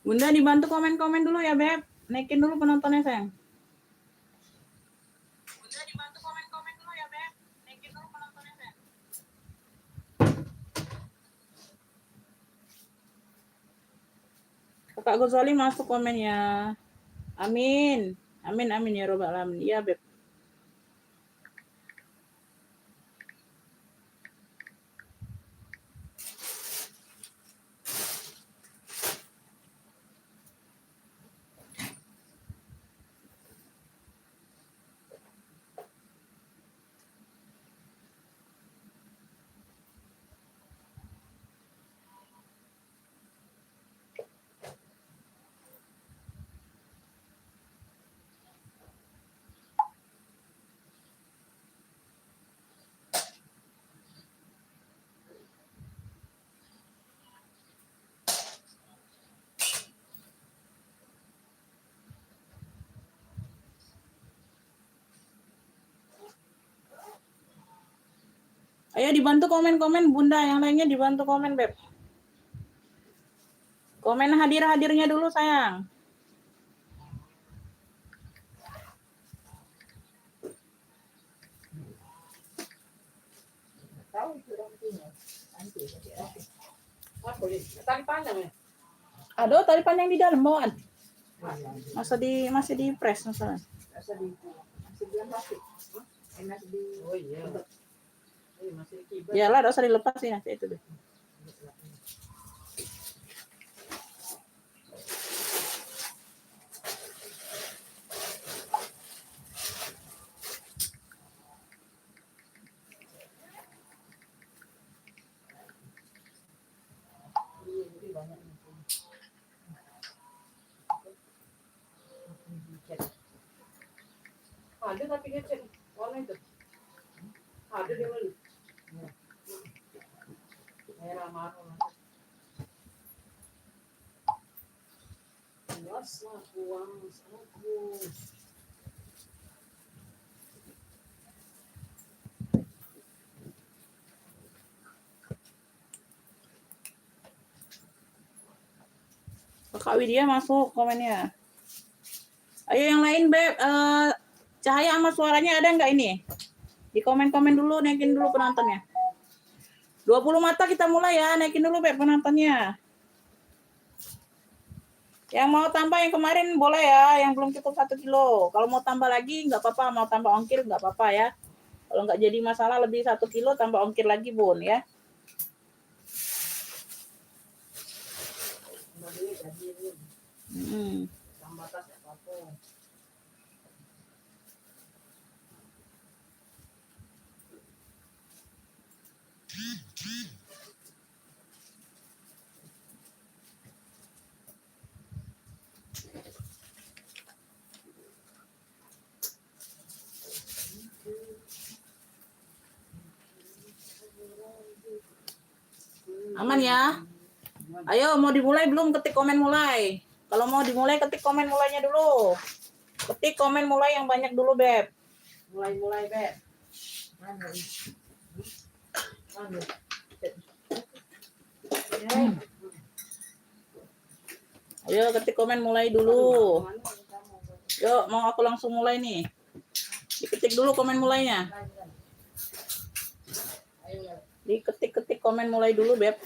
Bunda dibantu komen-komen dulu ya, Beb. Naikin dulu penontonnya, sayang. Bunda dibantu komen-komen dulu ya, Beb. Naikin dulu penontonnya, sayang. Kakak Ghazali masuk komen ya. Amin. Amin, amin ya robbal alamin. Iya, Beb. Ayo dibantu komen-komen, Bunda. Yang lainnya dibantu komen, Beb. Komen hadir-hadirnya dulu, sayang. Tali panjang ya? Aduh, tali panjang di dalam bawaan. Masih di press masalah. Masih di plastik. Masih di. Oh iya. Masih di kibat. Ya lah, usah dilepas ya, itu deh. Ada tapi dia cek warna itu. Ada di mana? Merah marun. Luaslah uang aku. Kak Widya masuk komennya. Ayo yang lain, Beb. Cahaya sama suaranya ada nggak ini? Di komen-komen dulu, naikin dulu penontonnya. 20 mata kita mulai ya, naikin dulu, Beb, penontonnya. Yang mau tambah yang kemarin boleh ya, yang belum cukup 1 kilo. Kalau mau tambah lagi nggak apa-apa, mau tambah ongkir nggak apa-apa ya. Kalau nggak jadi masalah lebih 1 kilo, tambah ongkir lagi, Bun, ya. Aman ya? Ayo, mau dimulai belum? Ketik komen mulai. Kalau mau dimulai, ketik komen mulainya dulu. Ketik komen mulai yang banyak dulu, Beb. Mulai, Beb. Mana? Mana? Ayo, ketik komen mulai dulu. Yuk, mau aku langsung mulai nih. Diketik dulu komen mulainya. Diketik-ketik komen mulai dulu, Beb.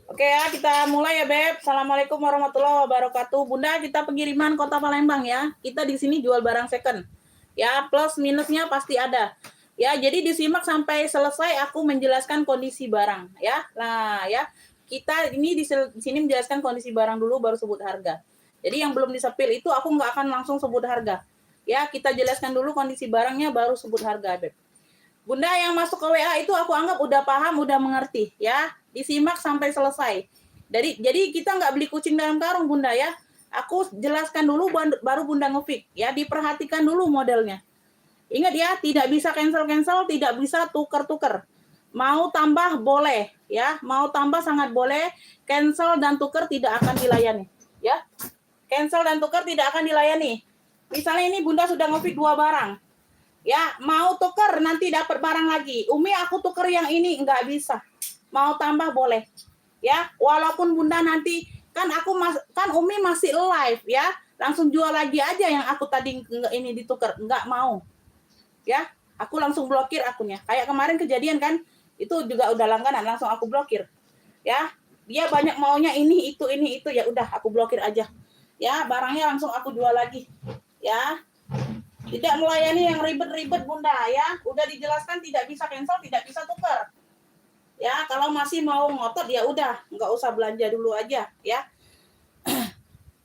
Oke ya, kita mulai ya, Beb. Assalamualaikum warahmatullahi wabarakatuh. Bunda, kita pengiriman Kota Palembang ya. Kita di sini jual barang second. Ya, plus minusnya pasti ada. Ya, jadi disimak sampai selesai aku menjelaskan kondisi barang ya. Nah, ya. Kita ini di sini menjelaskan kondisi barang dulu baru sebut harga. Jadi yang belum disepil itu aku nggak akan langsung sebut harga. Ya, kita jelaskan dulu kondisi barangnya baru sebut harga, Beb. Bunda yang masuk ke WA itu aku anggap udah paham, udah mengerti ya. Disimak sampai selesai. Jadi kita nggak beli kucing dalam karung, Bunda ya. Aku jelaskan dulu baru Bunda ngefix ya. Diperhatikan dulu modelnya. Ingat ya, tidak bisa cancel, tidak bisa tuker-tuker. Mau tambah boleh ya, mau tambah sangat boleh. Cancel dan tuker tidak akan dilayani ya. Cancel dan tuker tidak akan dilayani. Misalnya ini Bunda sudah ngefix 2 barang. Ya, mau tuker nanti dapat barang lagi. Umi aku tuker yang ini nggak bisa. Mau tambah boleh. Ya, walaupun Bunda nanti kan Umi masih live ya. Langsung jual lagi aja yang aku tadi ini ditukar, nggak mau. Ya, aku langsung blokir akunnya. Kayak kemarin kejadian kan, itu juga udah langganan langsung aku blokir. Ya, dia banyak maunya ini itu ya udah aku blokir aja. Ya, barangnya langsung aku jual lagi. Ya. Tidak melayani yang ribet-ribet, Bunda ya. Udah dijelaskan tidak bisa cancel, tidak bisa tukar. Ya, kalau masih mau ngotot ya udah, nggak usah belanja dulu aja ya.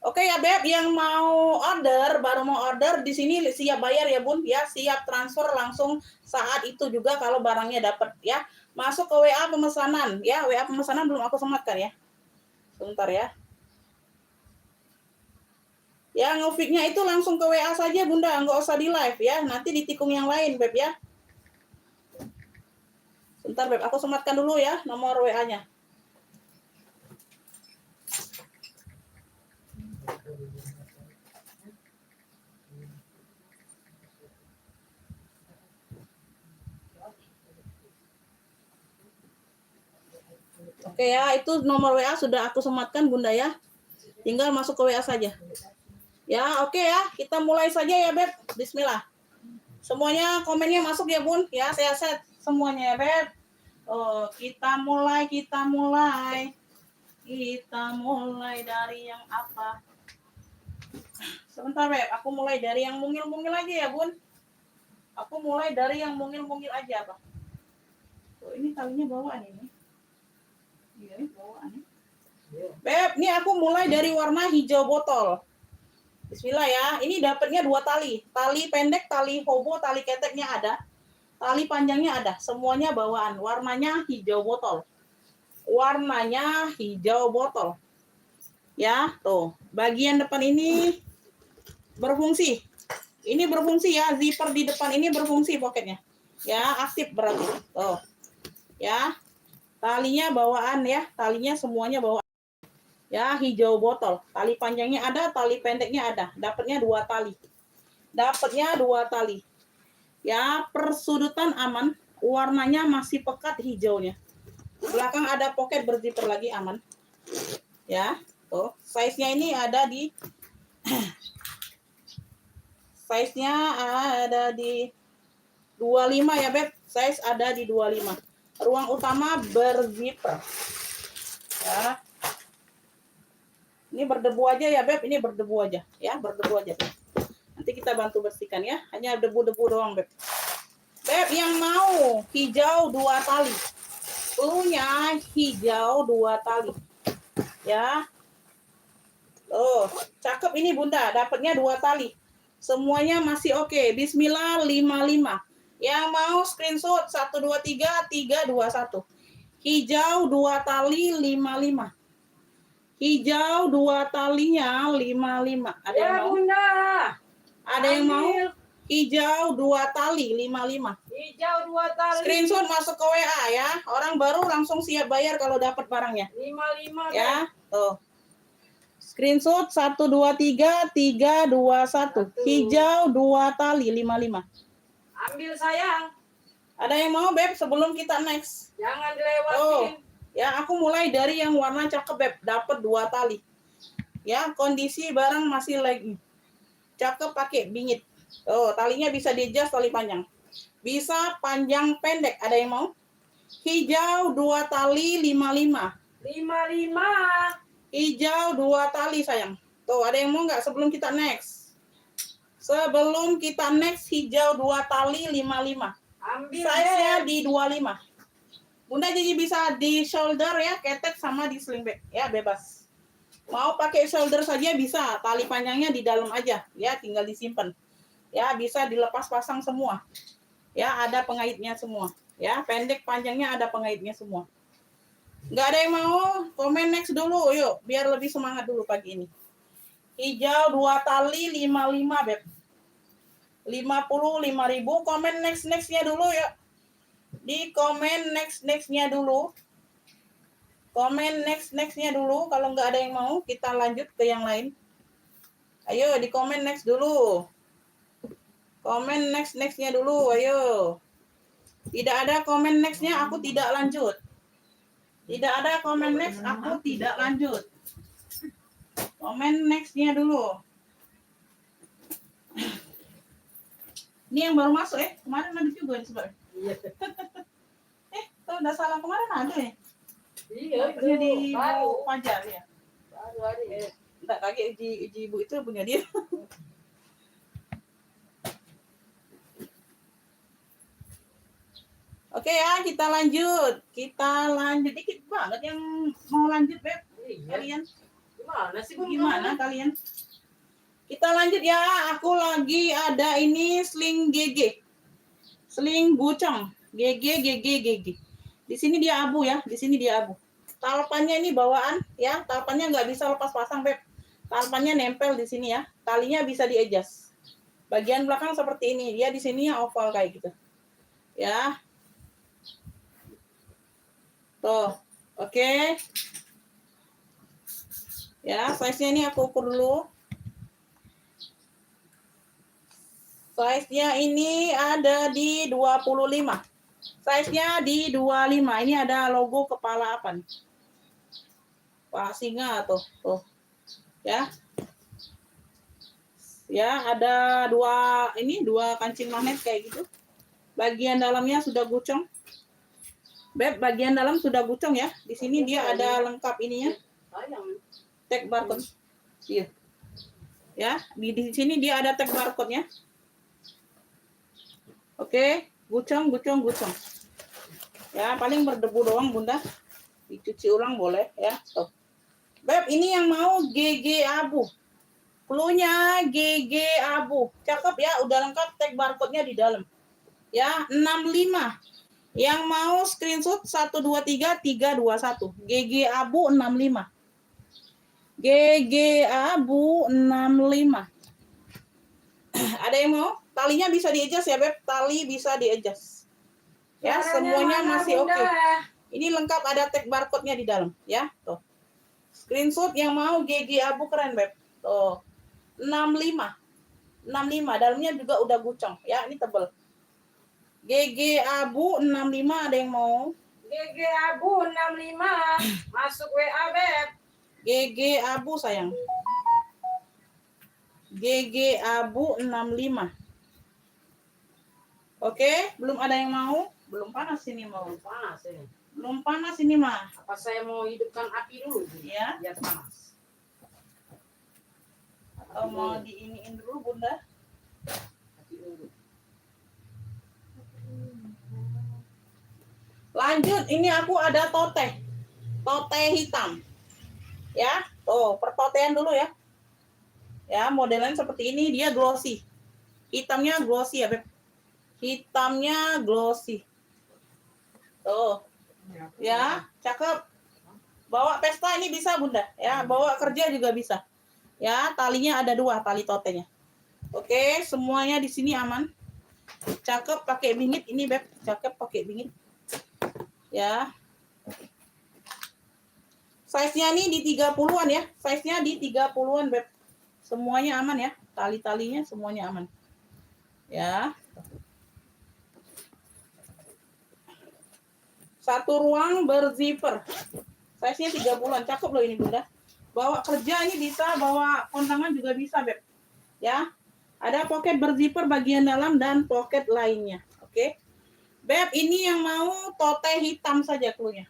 Oke ya, Beb, yang mau order, baru mau order di sini siap bayar ya, Bun ya, siap transfer langsung saat itu juga kalau barangnya dapat ya. Masuk ke WA pemesanan ya. WA pemesanan belum aku sematkan ya. Sebentar ya. Ya, ngefix-nya itu langsung ke WA saja, Bunda. Nggak usah di live ya. Nanti ditikung yang lain, Beb ya. Bentar, Beb. Aku sematkan dulu ya nomor WA-nya. Oke ya, itu nomor WA sudah aku sematkan, Bunda ya. Tinggal masuk ke WA saja. Ya, oke ya. Kita mulai saja ya, Beb. Bismillah. Semuanya komennya masuk ya, Bun. Ya, saya set semuanya ya, Beb. Oh, kita mulai. Kita mulai dari yang apa? Sebentar, Beb. Aku mulai dari yang mungil-mungil aja ya, Bun. Aku mulai dari yang mungil-mungil aja, Pak. Oh, ini talinya bawaan ini. Iya, ini bawaan. Beb, ini aku mulai dari warna hijau botol. Bismillah ya. Ini dapatnya 2 tali. Tali pendek, tali hobo, tali keteknya ada. Tali panjangnya ada. Semuanya bawaan. Warnanya hijau botol. Warnanya hijau botol. Ya, tuh. Bagian depan ini berfungsi. Ini berfungsi ya. Zipper di depan ini berfungsi poketnya. Ya, aktif berarti. Tuh. Ya. Talinya bawaan ya. Talinya semuanya bawaan. Ya, hijau botol. Tali panjangnya ada, tali pendeknya ada. Dapatnya 2 tali. Ya, persudutan aman. Warnanya masih pekat hijaunya. Belakang ada pocket berzipper lagi aman. Ya, tuh. Size-nya ini ada di 25 ya, Beb. Size ada di 25. Ruang utama berzipper. Ya. Ini berdebu aja ya, Beb. Ini berdebu aja. Ya, berdebu aja. Nanti kita bantu bersihkan ya. Hanya debu-debu doang, Beb. Beb, yang mau hijau 2 tali. Pelunya hijau 2 tali. Ya. Tuh, cakep ini, Bunda. Dapatnya 2 tali. Semuanya masih oke. Bismillah 55. Yang mau screenshot 123 321. Hijau 2 tali 55. Hijau 2 talinya 55. Ada yang mau? Bunda. Ada yang mau? Hijau 2 tali 55. Hijau 2 tali. Screenshot masuk ke WA ya. Orang baru langsung siap bayar kalau dapat barangnya. 55 Ya, tuh. Screenshot 1 2 3 3 2 1. Hijau 2 tali 55. Ambil sayang. Ada yang mau, Beb, sebelum kita next? Jangan dilewatin. Oh, ya aku mulai dari yang warna cakep, Beb. Dapat 2 tali. Ya, kondisi barang masih lagi. Cakep pakai bingit. Oh, talinya bisa di-adjust tali panjang. Bisa panjang pendek. Ada yang mau? Hijau 2 tali 55. 55. Hijau 2 tali sayang. Tuh, ada yang mau nggak sebelum kita next? Sebelum kita next, hijau 2 tali 55. Ambil Saya di 25. Bunda jadi bisa di shoulder ya, ketek sama di sling bag. Ya, bebas. Mau pakai shoulder saja bisa, tali panjangnya di dalam aja. Ya, tinggal disimpan. Ya, bisa dilepas pasang semua. Ya, ada pengaitnya semua. Ya, pendek panjangnya ada pengaitnya semua. Nggak ada yang mau? Komen next dulu, yuk. Biar lebih semangat dulu pagi ini. Hijau 2 tali 55, Beb. 55.000. Komen next-nextnya dulu ya. Di komen next-nextnya dulu. Komen next-nextnya dulu. Kalau nggak ada yang mau, kita lanjut ke yang lain. Ayo, di komen next dulu. Komen next-nextnya dulu, ayo. Tidak ada komen nextnya, aku tidak lanjut. Tidak ada komen next, aku tidak lanjut. Komen nextnya dulu. Ini yang baru masuk ya. Kemarin ada juga yang sebenarnya. Iya. Tuh udah salah kemarin ada ya. Iya, Punya di itu baru. Bu Fajar ya. Baru ada ya. Enggak kaget uji ibu itu punya dia. Oke ya, kita lanjut. Kita lanjut dikit banget yang mau lanjut, Beb. Iya. Kalian Gimana sih, Bun? gimana kalian? Kita lanjut ya. Aku lagi ada ini sling GG. Sling gucong. GG. Di sini dia abu ya, di sini dia abu. Talpannya ini bawaan ya, talpannya nggak bisa lepas pasang, Beb. Talpannya nempel di sini ya. Talinya bisa di-adjust. Bagian belakang seperti ini. Dia di sininya oval kayak gitu. Ya. Tuh. Oke. Ya, size-nya ini aku ukur dulu. Size-nya ini ada di 25. Size-nya di 25. Ini ada logo kepala apa nih? Pak singa tuh. Tuh. Ya. Ya, ada dua kancing magnet kayak gitu. Bagian dalamnya sudah gucong. Beb, bagian dalam sudah gucong ya. Di sini dia ada lengkap ininya. Tag barcode. Iya. Ya, di sini dia ada tag barcode-nya. Oke, gucong. Ya, paling berdebu doang, Bunda. Dicuci ulang boleh ya. Tuh. Beb, ini yang mau GG abu. Cluenya GG abu. Cakep ya, udah lengkap tag barcode-nya di dalam. Ya, 65. Yang mau screenshot 1 2 3 3 2 1. GG abu 65. GG abu 65. Ada yang mau? Talinya bisa di-adjust ya, Beb. Tali bisa di-adjust. Ya, semuanya masih oke. Ini lengkap ada tag barcode-nya di dalam, ya. Tuh. Screenshot yang mau GG abu keren, Beb. Tuh. 65. Dalamnya juga udah gucong, ya. Ini tebel. GG abu 65 ada yang mau? GG abu 65. Masuk WA, Beb. GG abu sayang. GG abu 65. Oke, belum ada yang mau? Belum panas ini mau. Panas ini. Belum panas ini mah. Apa saya mau hidupkan api dulu? Ya. Biar panas. Atau mau diiniin dulu, Bunda? Api dulu. Lanjut, ini aku ada tote hitam. Ya, tuh pertotean dulu ya. Ya, modelnya seperti ini, dia glossy. Hitamnya glossy ya, Beb. Hitamnya glossy. Tuh. Ya, cakep. Bawa pesta ini bisa, Bunda. Ya, bawa kerja juga bisa. Ya, talinya ada 2, tali totenya. Oke, semuanya di sini aman. Cakep pakai bingit ini Beb, cakep pakai bingit. Ya. Size-nya nih di 30-an ya. Size-nya di 30-an Beb. Semuanya aman ya. Tali-talinya semuanya aman. Ya. Satu ruang berzipper. Size-nya 30-an. Cakep loh ini Bunda. Bawa kerja ini bisa, bawa kondangan juga bisa Beb. Ya. Ada pocket berzipper bagian dalam dan pocket lainnya. Oke. Beb, ini yang mau tote hitam saja cluenya.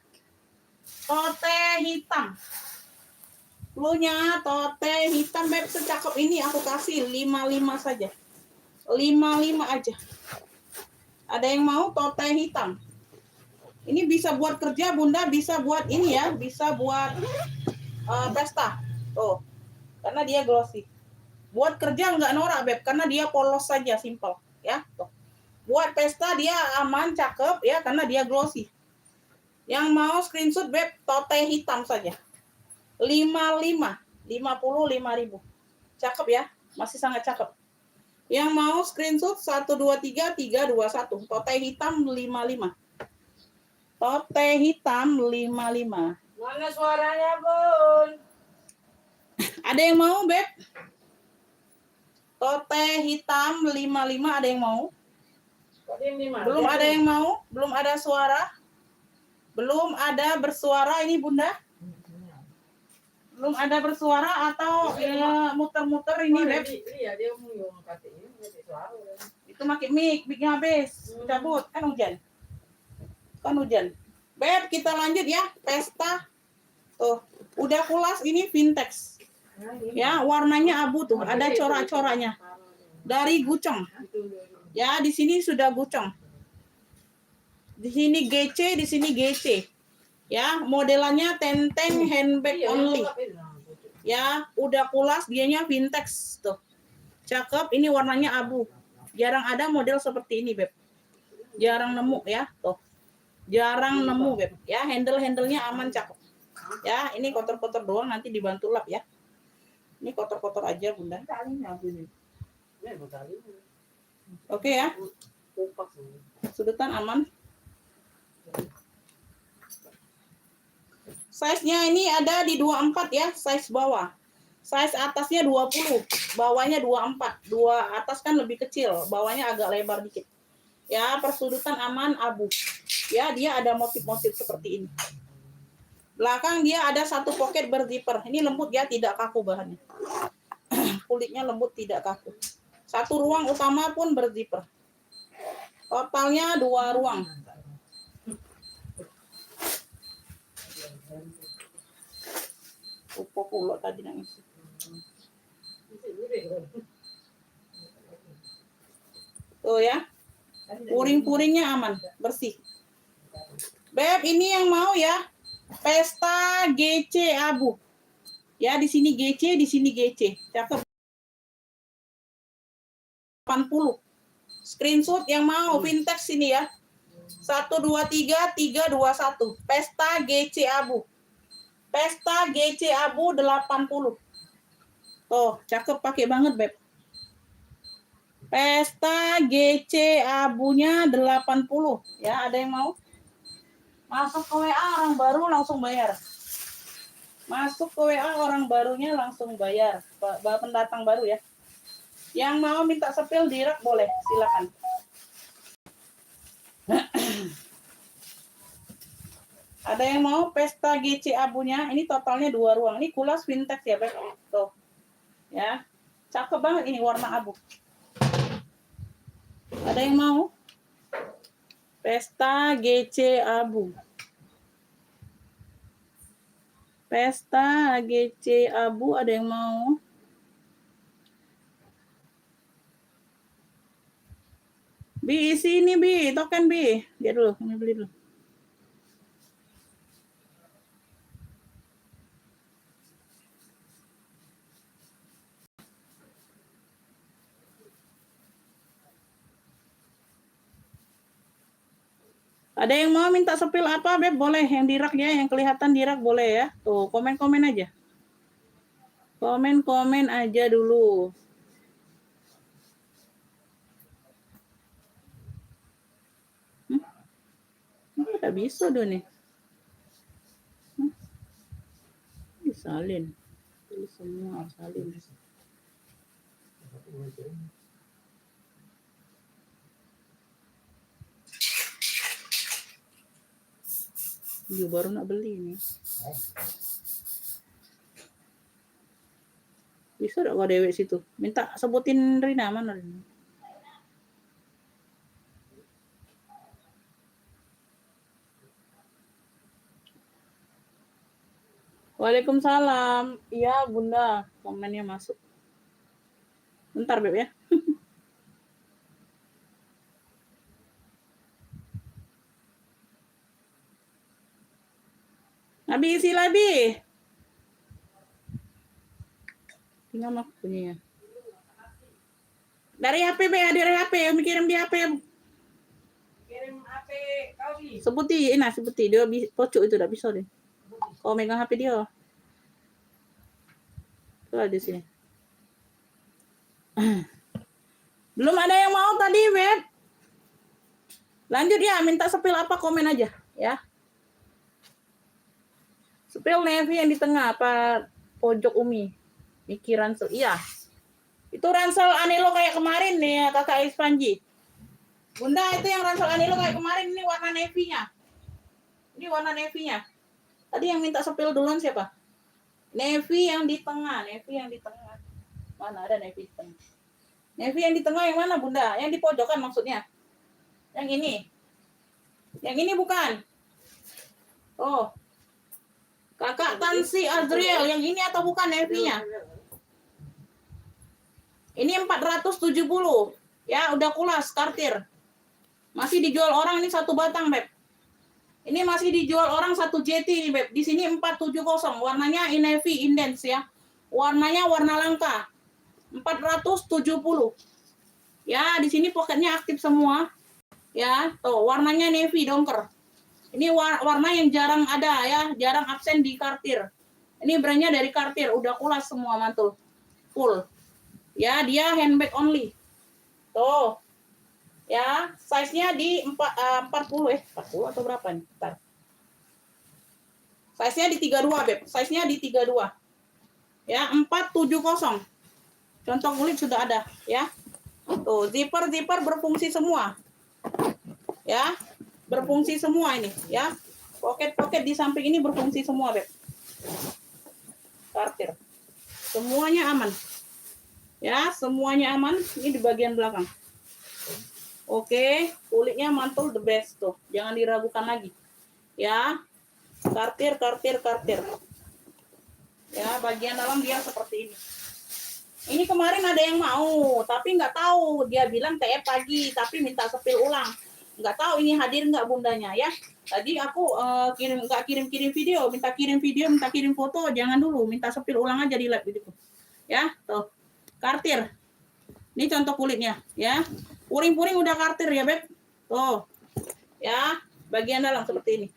Tote hitam. Cluenya tote hitam Beb, secakep ini aku kasih 55 saja. 55 aja. Ada yang mau tote hitam? Ini bisa buat kerja Bunda, bisa buat ini ya, bisa buat pesta. Tuh. Karena dia glossy. Buat kerja nggak norak Beb, karena dia polos saja, simple ya. Tuh. Buat pesta dia aman, cakep ya, karena dia glossy. Yang mau screenshot Beb, tote hitam saja. 55, 55.000. Cakep ya, masih sangat cakep. Yang mau screenshot 123 321. Tote hitam 55. Tote hitam 55. Mana suaranya, Bun? Ada yang mau, Beb? Tote hitam 55 ada yang mau? Belum ada yang mau? Belum ada suara? Belum ada bersuara ini Bunda? Belum ada bersuara atau muter-muter ini Beb? Iya, dia mau pakai ini, suara. Itu pakai mic-nya habis. Cabut, kan hujan. Kan hujan. Beb, kita lanjut ya. Pesta. Tuh, udah pulas ini vintage. Ya, warnanya abu tuh, ada corak-coraknya. Dari Guceng. Ya, di sini sudah Guceng. Di sini GC, di sini GC. Ya, modelannya Tenteng handbag only. Ya, udah pulas, dianya vintage tuh. Cakep, ini warnanya abu. Jarang ada model seperti ini, Beb. Jarang nemu ya, tuh. Jarang nemu, Beb. Ya, handle-handlenya aman, cakep. Ya, ini kotor-kotor doang, nanti dibantu lap ya. Ini kotor-kotor aja, Bunda. Oke ya. Sudutan aman. Size-nya ini ada di 24 ya, size bawah. Size atasnya 20, bawahnya 24. Dua atas kan lebih kecil, bawahnya agak lebar dikit. Ya, persudutan aman abu. Ya, dia ada motif-motif seperti ini. Belakang dia ada satu pocket berzipper. Ini lembut ya, tidak kaku bahannya. Kulitnya lembut, tidak kaku. Satu ruang utama pun berzipper. Totalnya 2 ruang. Upo pulo tadi nangis. Tuh ya. Puring-puringnya aman, bersih. Beb, ini yang mau ya. Pesta GC abu. Ya, di sini GC, di sini GC. Cakep. 80. Screenshot yang mau vintage sini ya. 123 321. Pesta GC abu. Pesta GC abu 80. Tuh, cakep pakai banget, Beb. Pesta GC abunya 80. Ya, ada yang mau? Masuk ke WA orang baru langsung bayar. Masuk ke WA orang barunya langsung bayar. Pendatang baru ya. Yang mau minta sepil di rak boleh, silakan. Ada yang mau pesta GC abunya? Ini totalnya 2 ruang. Ini kulas vintage ya, Beb. Tuh. Ya. Cakep banget ini warna abu. Ada yang mau? Pesta GC abu. Pesta GC abu ada yang mau? Bi, isi ini Bi, token Bi. Lihat dulu, ini beli dulu. Ada yang mau minta sepil apa, Beb? Boleh, yang di rak ya, yang kelihatan di rak boleh ya. Tuh, komen-komen aja. Komen-komen aja dulu. Tidak bisa dong nih. Disalin. Tulis semua salin. Dia baru nak beli nih. Bisa tak kau dewek situ? Minta sebutin Rina mana Rina? Waalaikumsalam. Iya Bunda, komennya masuk. Bentar Beb ya. Nabi isi lagi. Tinggal mak punya. Dari HP Be, dari HP, kirim di HP. Kirim HP kau di. Sebuti, sebuti dia pocok itu udah bisa deh. Kau megang HP dia. Tuh ada sini. Belum ada yang mau tadi, Beb. Lanjut ya, minta sepil apa komen aja, ya. Sepil navy yang di tengah apa pojok Umi. Miki ransel. Iya. Itu ransel Anelo kayak kemarin nih, Kakak Ispanji. Bunda, itu yang ransel Anelo kayak kemarin, ini warna navy-nya. Ini warna navy-nya. Tadi yang minta sepil duluan siapa? Navy yang di tengah, navy yang di tengah. Mana ada navy di tengah? Navy yang di tengah yang mana, Bunda? Yang di pojokan maksudnya. Yang ini. Yang ini bukan. Oh. Kakak Tansi Azriel, yang ini atau bukan navy-nya? Ini 470. Ya, udah kulas kartir. Masih dijual orang ini satu batang, Beb. Ini masih dijual orang satu JT nih, Beb. Di sini 470. Warnanya navy intense ya. Warnanya warna langka. 470. Ya, di sini poketnya aktif semua. Ya, tuh warnanya navy dongker. Ini warna yang jarang ada ya, jarang absen di kartir. Ini brandnya dari kartir, udah kulas semua mantul. Full. Ya, dia handbag only. Tuh. Ya, size-nya di 40 40 atau berapa nih? Bentar. Size-nya di 32, Beb. Size-nya di 32. Ya, 470. Contoh kulit sudah ada, ya. Tuh, zipper berfungsi semua. Ya. Berfungsi semua ini, ya. Poket di samping ini berfungsi semua, Beb. Kartir. Semuanya aman. Ya, semuanya aman. Ini di bagian belakang. Oke, kulitnya mantul the best tuh. Jangan diragukan lagi. Ya. Kartir. Ya, bagian dalam dia seperti ini. Ini kemarin ada yang mau, tapi nggak tahu. Dia bilang TF pagi, tapi minta sepil ulang. Nggak tahu ini hadir nggak bundanya ya. Tadi aku nggak kirim video, minta kirim foto, jangan dulu, minta sepil ulang aja di lab gitu. Ya, tuh. Kartir. Ini contoh kulitnya, ya. Puring-puring udah kartir ya, Beb. Tuh. Ya, bagian dalam seperti ini.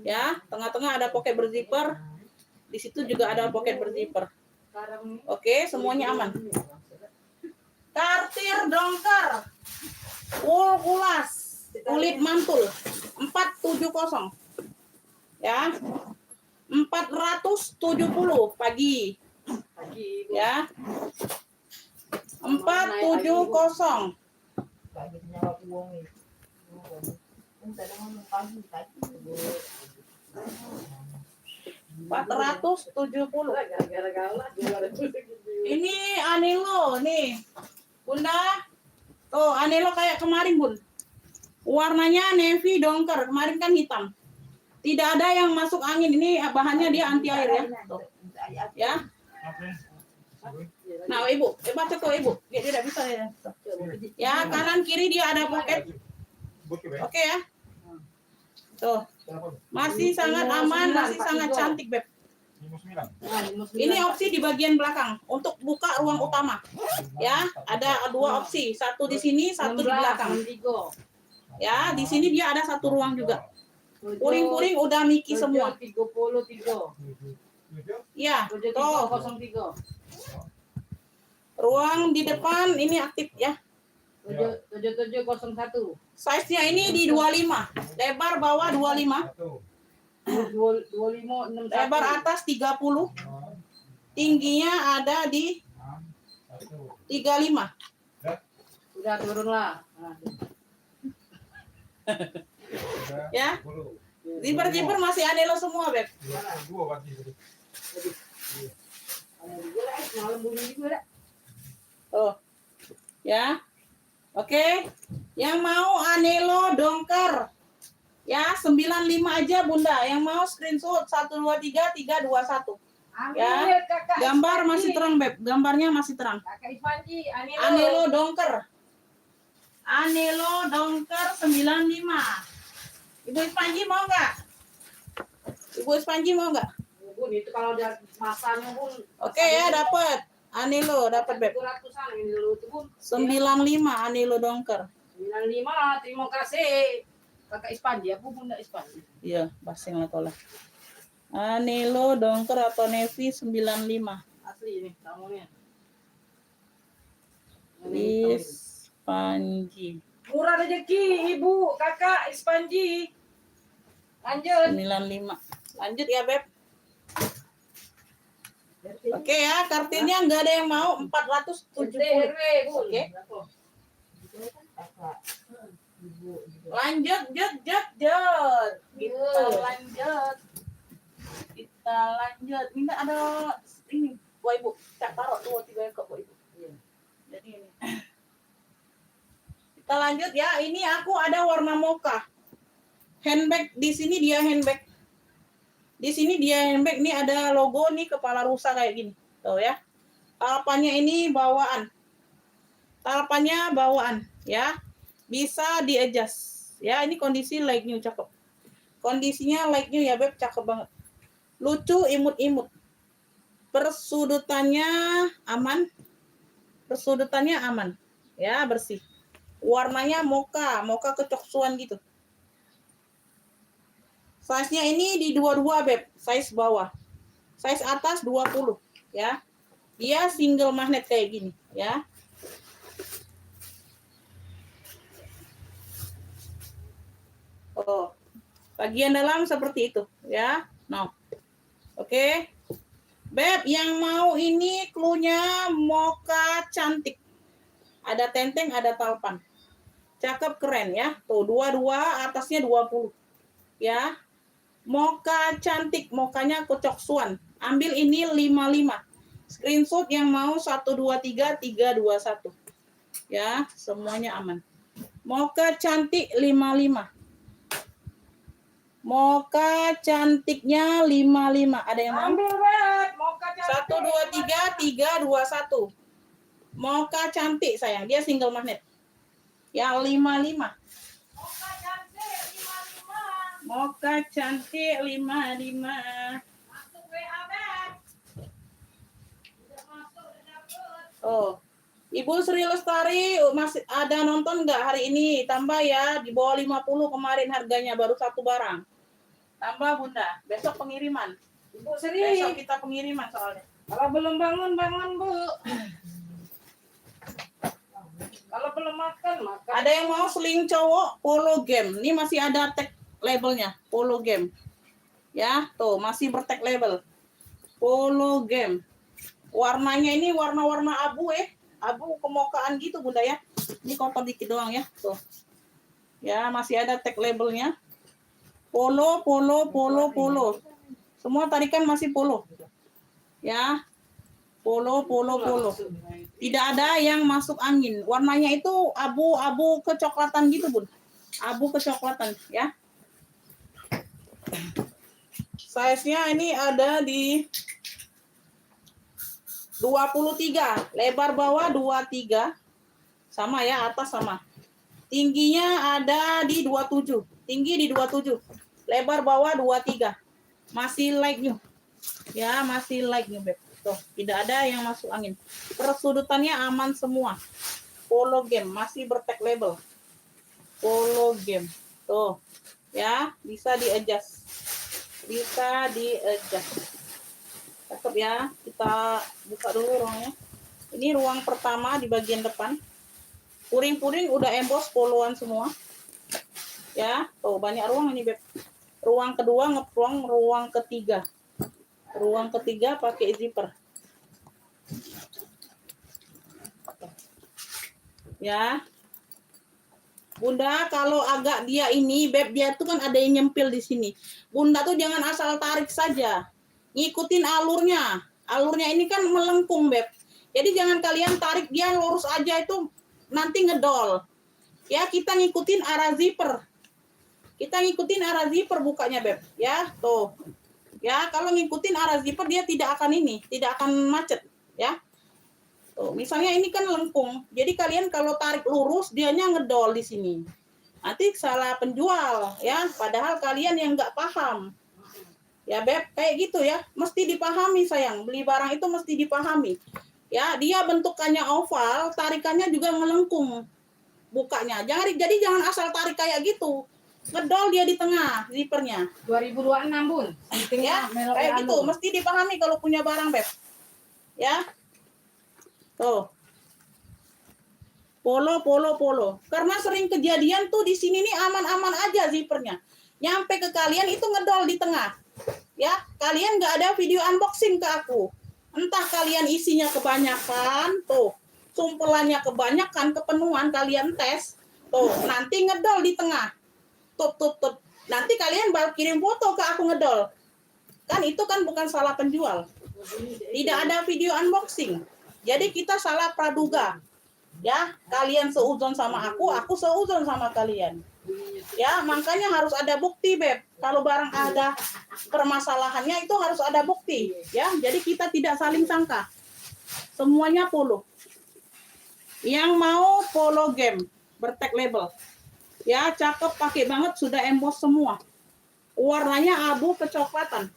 Ya, tengah-tengah ada pocket berzipper. Di situ juga ada pocket berzipper. Oke, semuanya aman. Kartir dongker. Kulas. Kulit mantul 470 ya 470 pagi ya 470 ini Anelo nih Bunda tuh Anelo kayak kemarin Bun. Warnanya navy dongker, kemarin kan hitam. Tidak ada yang masuk angin. Ini bahannya dia anti air ya. Tuh. Ya. Nah, Ibu, baca tuh Ibu. Dia tidak bisa ya. Ya, kanan kiri dia ada pocket. Oke ya. Tuh. Masih sangat aman, masih sangat cantik, Beb. Ini opsi di bagian belakang untuk buka ruang utama. Ya, ada dua opsi, satu di sini, satu di belakang. Ya, di sini dia ada satu ruang juga. Puring-puring udah Miki semua. 33. Ya, tuh. 03. Ruang di depan ini aktif ya. 7701. Size-nya ini di 25. Lebar bawah 25. 2561. Lebar atas 30. Tingginya ada di 35. Udah turun lah. Ya. Zipper masih anelo semua, Beb. Oh. Ya. Oke. Yang mau anelo dongker. Ya, 95 aja, Bunda. Yang mau screenshot 123 321. Ya. Gambar masih terang, Beb. Gambarnya masih terang. Kakak Ispanji, Anelo dongker. Anelo dongker 95. Ibu Ispanji mau nggak? Ibu Ispanji mau nggak? Bun, itu kalau udah masanya, Bun. Oke ya, dapat. Anelo dapat, Beb. 200-an ini dulu tuh, Bun. 95 Anelo dongker. 95, terima kasih. Kakak Ispanji, aku Bunda Ispanji. Iya, basing lah kalau. Anelo dongker atau Navy 95. Asli ini, tamunya. Ispanji. Murah rezeki, Ibu, Kakak Ispanji. Lanjut. 95. Lanjut ya, Beb. Oke ya, kartunya nggak ada yang mau 470. Oke. Lanjut, jut. Kita lanjut. Minta ada ini, buat Ibu. Cak taruh 2-3 ekor buat Ibu. Jadi ini. Kita lanjut ya. Ini aku ada warna mocha. Handbag di sini dia handbag. Di sini dia handbag. Ini ada logo nih kepala rusa kayak gini. Tuh ya. Talapannya ini bawaan. Ya. Bisa di-adjust. Ya, ini kondisi like new cakep. Kondisinya like new ya, Beb, cakep banget. Lucu, imut-imut. Persudutannya aman. Ya, bersih. Warnanya mocha kecoksuan gitu. Size-nya ini di 22, Beb, size bawah. Size atas 20, ya. Dia single magnet kayak gini, ya. Oh. Bagian dalam seperti itu, ya. No. Oke. Beb, yang mau ini cluenya mocha cantik. Ada tenteng, ada talpan. Cakep, keren ya. Tuh, 22, atasnya 20. Ya. Mocha cantik, mokanya kecoksuan. Ambil ini 55. Screenshot yang mau 123 321. Ya, semuanya aman. Mocha cantik 55. Mocha cantiknya 55. Ada yang mau? Ambil, Beb. Mocha cantik. 123 321. Mocha cantik sayang, dia single magnet. Yang 55. Mocha cantik 55. Masuk WA, Beb. Oh. Ibu Sri Lestari masih ada nonton nggak hari ini? Tambah ya, di bawah 50 kemarin harganya, baru satu barang. Tambah, Bunda. Besok pengiriman. Ibu Sri. Besok kita pengiriman soalnya. Kalau belum bangun, Bu. Kalau belum makan. Ada yang mau sling cowok polo game. Ini masih ada tag labelnya, polo game. Ya, tuh masih bertag label. Polo game. Warnanya ini warna-warna abu abu kemokaan gitu, Bunda ya. Ini kotor dikit doang ya, tuh. Ya, masih ada tag labelnya. Polo. Semua tarikan masih polo. Ya. Polo. Tidak ada yang masuk angin. Warnanya itu abu-abu kecoklatan gitu, Bun. Abu kecoklatan, ya. Size-nya ini ada di 23, lebar bawah 23. Sama ya, atas sama. Tingginya ada di 27. Tinggi di 27. Lebar bawah 23. Masih like new. Ya, masih like new, Beb. Tuh, tidak ada yang masuk angin. Persudutannya aman semua. Polo game masih bertag label. Polo game. Tuh. Ya, bisa di-adjust. Cakep ya. Kita buka dulu ruangnya. Ini ruang pertama di bagian depan. Puring-puring udah emboss poloan semua. Ya, tuh banyak ruang ini, Beb. Ruang kedua ngeplong, ruang ketiga. Ruang ketiga pakai zipper. Ya. Bunda, kalau agak dia ini, Beb, dia tuh kan ada yang nyempil di sini. Bunda tuh jangan asal tarik saja. Ngikutin alurnya. Alurnya ini kan melengkung, Beb. Jadi jangan kalian tarik dia lurus aja, itu nanti ngedol. Ya, kita ngikutin arah zipper. Kita ngikutin arah zipper bukanya, Beb. Ya, tuh. Ya, kalau ngikutin arah zipper dia tidak akan ini, tidak akan macet, ya. Tuh, misalnya ini kan lengkung. Jadi kalian kalau tarik lurus dianya ngedol di sini. Nanti salah penjual, ya. Padahal kalian yang nggak paham. Ya, Beb, kayak gitu ya. Mesti dipahami, sayang. Beli barang itu mesti dipahami. Ya, dia bentukannya oval, tarikannya juga melengkung. Bukanya. Jangan asal tarik kayak gitu. Ngedol dia di tengah zippernya. 2026, Bun. Ya, kayak gitu. Mesti dipahami kalau punya barang, Beb. Ya. Tuh. Polo. Karena sering kejadian tuh di sini nih aman-aman aja zippernya. Nyampe ke kalian itu ngedol di tengah. Ya, kalian nggak ada video unboxing ke aku. Entah kalian isinya kebanyakan, tuh. Sumpelannya kebanyakan, kepenuhan kalian tes. Tuh, nanti ngedol di tengah. Tuh. Nanti kalian baru kirim foto ke aku ngedol. Kan itu kan bukan salah penjual. Tidak ada video unboxing. Jadi kita salah praduga. Ya, kalian seuzon sama aku seuzon sama kalian. Ya, makanya harus ada bukti, Beb. Kalau barang ada permasalahannya itu harus ada bukti, ya. Jadi kita tidak saling sangka. Semuanya polo. Yang mau polo game bertag label. Ya, cakep, pakai banget, sudah emboss semua. Warnanya abu kecoklatan.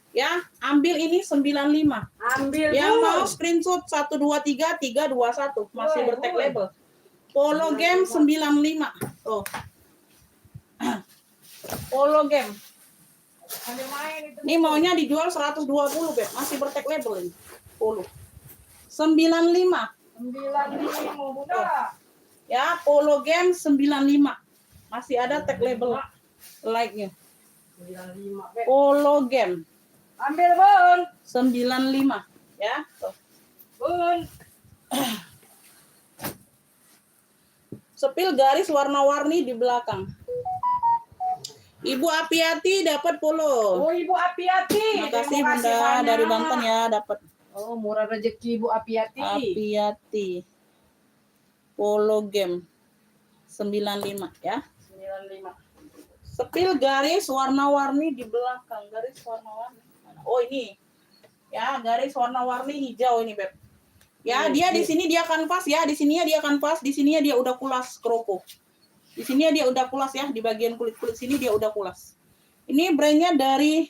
Ya, ambil ini 95. Ambil. Yang mau screenshot 123 321 masih bertag label. Polo game 95. Tuh. Polo game. Ini maunya dijual 120, Beb. Masih bertag label ini. Polo. 95. 95, Bunda. Ya, polo game 95. Masih ada tag label like-nya. 95, Beb. Polo game. Ambil, Bun. 95, ya. Tuh. Bun. Sepil garis warna-warni di belakang. Ibu Apiati dapat polo. Oh, Ibu Apiati. Makasih Terima kasih Bunda banyak. dari Banten ya, dapat. Oh, murah rezeki Ibu Apiati. Apiati. Polo game 95 ya. 95. Sepil garis warna-warni di belakang. Garis warna-warni. Oh, ini. Ya, garis warna-warni hijau ini, Beb. Ya, dia di sini dia kanvas ya, di sininya dia kanvas, di sininya dia udah kulas kroko. Di sininya dia udah kulas ya, di bagian kulit-kulit sini dia udah kulas. Ini brandnya dari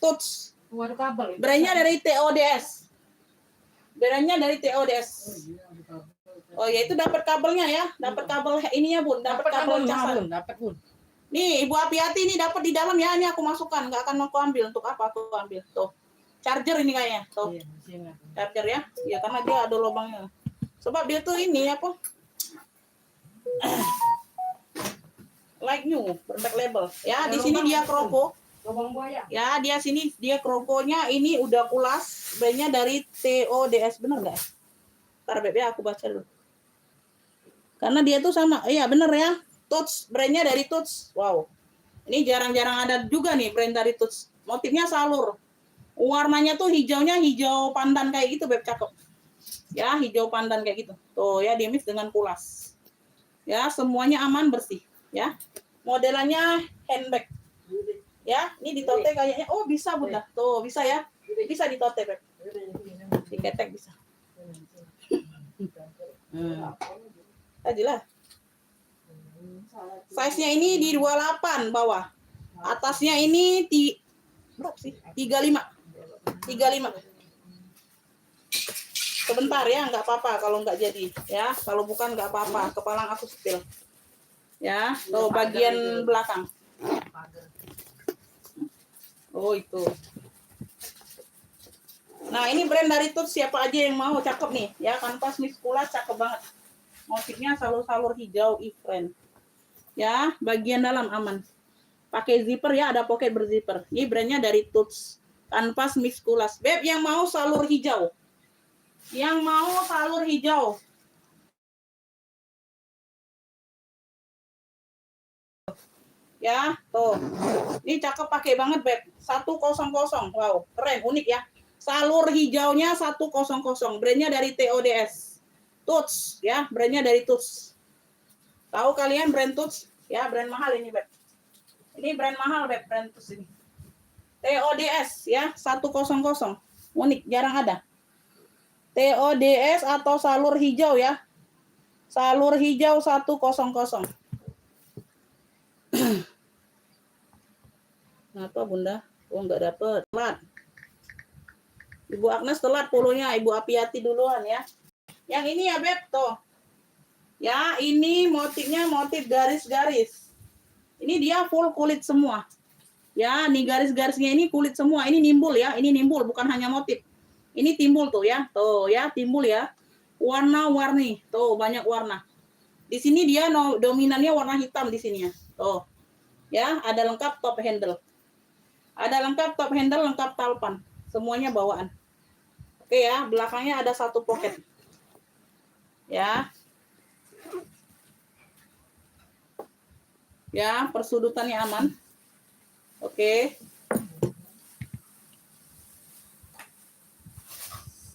Tuts. Waduh, kabel. Brandnya dari TODS. Brandnya dari TODS. Oh ya, itu dapat kabelnya ya, dapat kabel ininya, Bun, dapat kabel casan. Dapat, Bun. Nih, Ibu Apiati ini dapat di dalam ya, ini aku masukkan, nggak akan aku ambil. Untuk apa aku ambil? Tuh. Charger ini kayaknya. Tuh. Iya, Charger ya. Ya karena dia ada lubangnya. Sebab dia tuh ini apa? Like new, bertag label. Ya, di sini dia kroko. Lubang buaya. Ya, dia sini dia krokonya ini udah kulas, brandnya dari TODS, bener nggak? Ntar Beb ya, aku baca dulu. Karena dia tuh sama, iya bener ya. Tuts, brandnya dari Tuts. Wow. Ini jarang-jarang ada juga nih brand dari Tuts. Motifnya salur. Warnanya tuh hijaunya hijau pandan kayak gitu, Beb, cakep. Ya, hijau pandan kayak gitu. Tuh ya, dia mix dengan kulas. Ya, semuanya aman, bersih. Ya. Modelannya handbag. Ya, ini ditote kayaknya. Oh, bisa, Bunda. Tuh, bisa ya. Bisa ditote, Beb. Diketek bisa. Ajalah. Size-nya ini di 28 bawah. Atasnya ini berapa sih? 35. 35. Sebentar ya, nggak apa-apa kalau nggak jadi. Ya, kalau bukan nggak apa-apa. Kepalang aku sepil. Ya, tuh bagian belakang. Oh, itu. Nah, ini brand dari Tuts, siapa aja yang mau, cakep nih. Ya, kanvas miskula cakep banget. Motifnya salur-salur hijau ifren. Ya, bagian dalam aman. Pakai zipper ya, ada pocket berzipper. Ini brandnya dari Tuts. Kanvas Miskulas. Beb yang mau salur hijau. Yang mau salur hijau. Ya, tuh. Ini cakep pakai banget, Beb. 100. Wow, keren, unik ya. Salur hijaunya 100. Brandnya dari TODS. Tuts, ya, brandnya dari Tuts. Tahu kalian brand Tuts? Ya, brand mahal ini, Beb. Ini brand mahal, Beb, brand Tuts ini. TODS, ya, 100. Unik, jarang ada. TODS atau salur hijau ya. Salur hijau 100. Kenapa Bunda? Oh nggak dapet. Telat. Ibu Agnes telat polonya. Ibu Apiati duluan ya. Yang ini ya Beb tuh. Ya ini motifnya motif garis-garis. Ini dia full kulit semua. Ya nih garis-garisnya ini kulit semua. Ini nimbul ya. Ini nimbul bukan hanya motif. Ini timbul tuh ya. Tuh ya timbul ya. Warna-warni. Tuh banyak warna. Di sini dia dominannya warna hitam di sini ya. Tuh. Ya, ada lengkap top handle. Ada lengkap top handle, lengkap talpan. Semuanya bawaan. Oke ya, belakangnya ada satu pocket. Ya. Ya, persudutannya aman. Oke.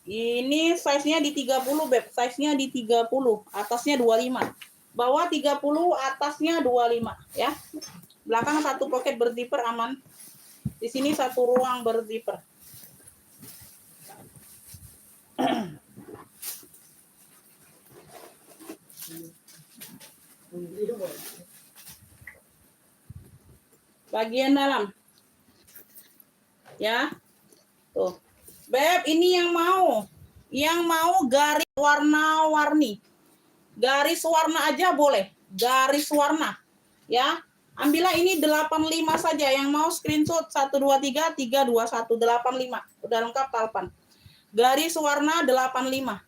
Ini size-nya di 30, Beb. Size-nya di 30, atasnya 25. Bawah 30, atasnya 25, ya. Belakang satu pocket berzipper aman. Di sini satu ruang berzipper. Bagian dalam. Ya. Tuh. Beb, ini yang mau garis warna-warni. Garis warna aja boleh. Garis warna. Ya. Ambillah ini 85 saja. Yang mau screenshot 123 321 85. Udah lengkap talpan. Garis warna 85.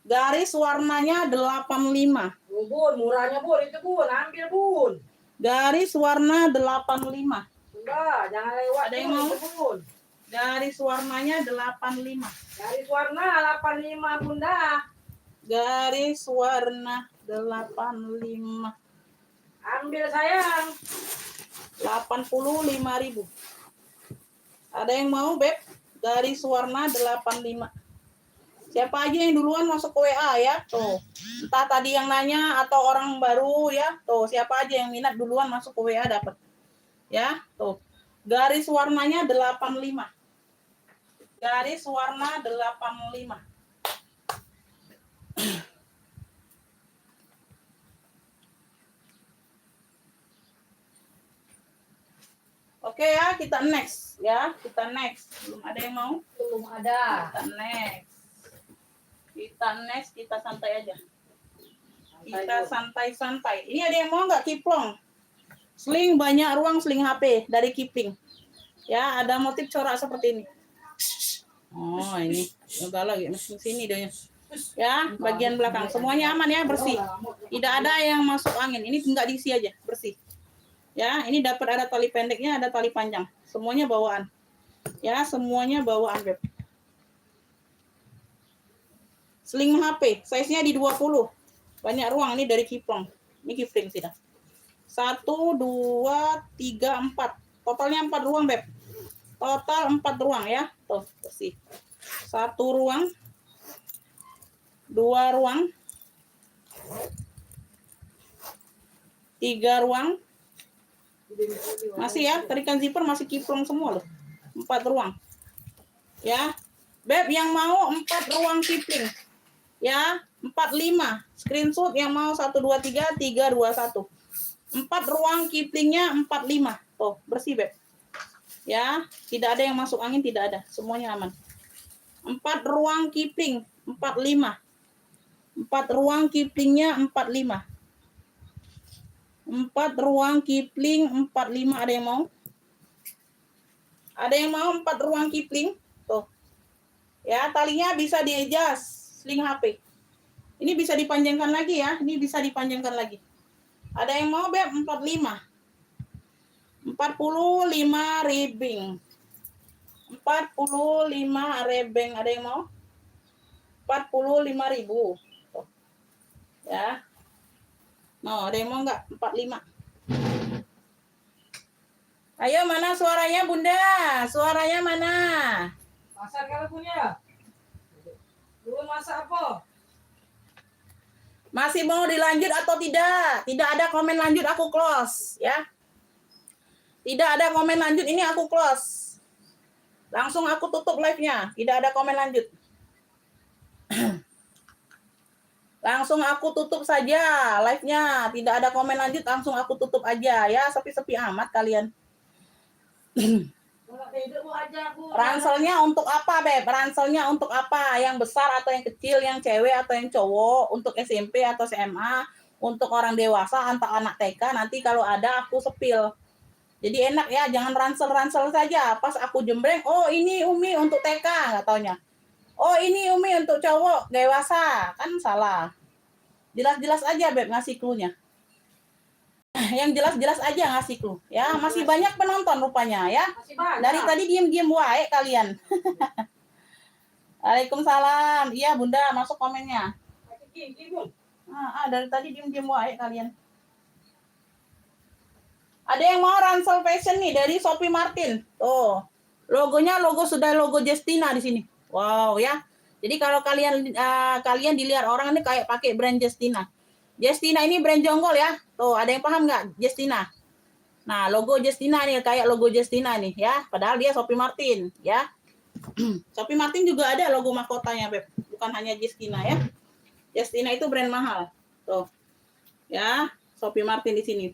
Garis warnanya 85. Bun, murahnya Bun, itu Bun, ambil Bun. Garis warna 85. Enggak, jangan lewat. Ada yang mau? Bun. Garis warnanya 85. Garis warna 85 Bunda. Garis warna 85. Ambil sayang. 85.000. Ada yang mau, Beb? Garis warna 85. Siapa aja yang duluan masuk ke WA ya? Tuh. Entah tadi yang nanya atau orang baru ya. Tuh, siapa aja yang minat duluan masuk ke WA dapat. Ya, tuh. Garis warnanya 85. Garis warna 85. Oke ya, kita next ya. Kita next. Belum ada yang mau? Belum ada. Kita next. Kita santai aja. Kita santai-santai. Ini ada yang mau nggak kiplong? Sling banyak ruang, sling HP dari Kipling. Ya, ada motif corak seperti ini. Oh, ini enggak lagi mesin sini doanya. Ya, bagian belakang semuanya aman ya, bersih. Tidak ada yang masuk angin. Ini enggak diisi aja, bersih. Ya, ini dapat ada tali pendeknya, ada tali panjang. Semuanya bawaan. Ya, semuanya bawaan, Beb. Sling HP, size-nya di 20. Banyak ruang ini dari Kipling. Ini Kipling sih dah. 1 2 3 4. Totalnya 4 ruang, Beb. Total 4 ruang ya. Tuh, bersih. 1 ruang. 2 ruang. 3 ruang. Masih ya, tarikan zipper masih kiplong semua loh. 4 ruang. Ya. Beb yang mau 4 ruang Kipling. Ya, 45. Screenshot yang mau 1 2 3 3 2 1. 4 ruang Kiplingnya 45. Tuh, bersih, Beb. Ya, tidak ada yang masuk angin, tidak ada. Semuanya aman. 4 ruang Kipling 45. 4 ruang Kiplingnya 45. 4 ruang Kipling 45. Ada yang mau? Ada yang mau 4 ruang Kipling? Tuh. Ya, talinya bisa di-adjust sling HP. Ini bisa dipanjangkan lagi ya. Ini bisa dipanjangkan lagi. Ada yang mau Beb? 45. 45 ribbing. 45 rebeng. Ada yang mau? 45.000. Tuh. Ya. Mau, ada yang mau enggak? 45. Ayo, mana suaranya Bunda? Suaranya mana? Pasar kalau punya. Dulu masak apa? Masih mau dilanjut atau tidak? Tidak ada komen lanjut, aku close ya. Tidak ada komen lanjut, ini aku close. Langsung aku tutup live-nya. Tidak ada komen lanjut. Langsung aku tutup saja live-nya. Tidak ada komen lanjut, langsung aku tutup aja ya. Sepi-sepi amat kalian. Ranselnya untuk apa, Beb? Ranselnya untuk apa? Yang besar atau yang kecil, yang cewek atau yang cowok, untuk SMP atau SMA, untuk orang dewasa, atau anak TK, nanti kalau ada aku sepil. Jadi enak ya, jangan ransel-ransel saja. Pas aku jembreng, oh ini Umi untuk TK, nggak taunya. Oh ini Umi untuk cowok dewasa, kan salah. Jelas-jelas aja, Beb, ngasih clue-nya. Yang jelas-jelas aja ngasih clue ya. Masih banyak penonton rupanya ya. Dari tadi diem-diem wae kalian. Waalaikumsalam. Iya Bunda, masuk komennya. Dari tadi diem-diem wae kalian. Ada yang mau ransel fashion nih dari Sophie Martin. Tuh. Logonya sudah logo Justina di sini. Wow ya. Jadi kalau kalian dilihat orang ini kayak pakai brand Justina. Justina ini brand jonggol ya. Tuh, ada yang paham nggak Justina? Nah, logo Justina nih kayak logo Justina nih ya. Padahal dia Sophie Martin ya. Sophie Martin juga ada logo mahkotanya, Beb. Bukan hanya Justina ya. Justina itu brand mahal. Tuh. Ya, Sophie Martin di sini.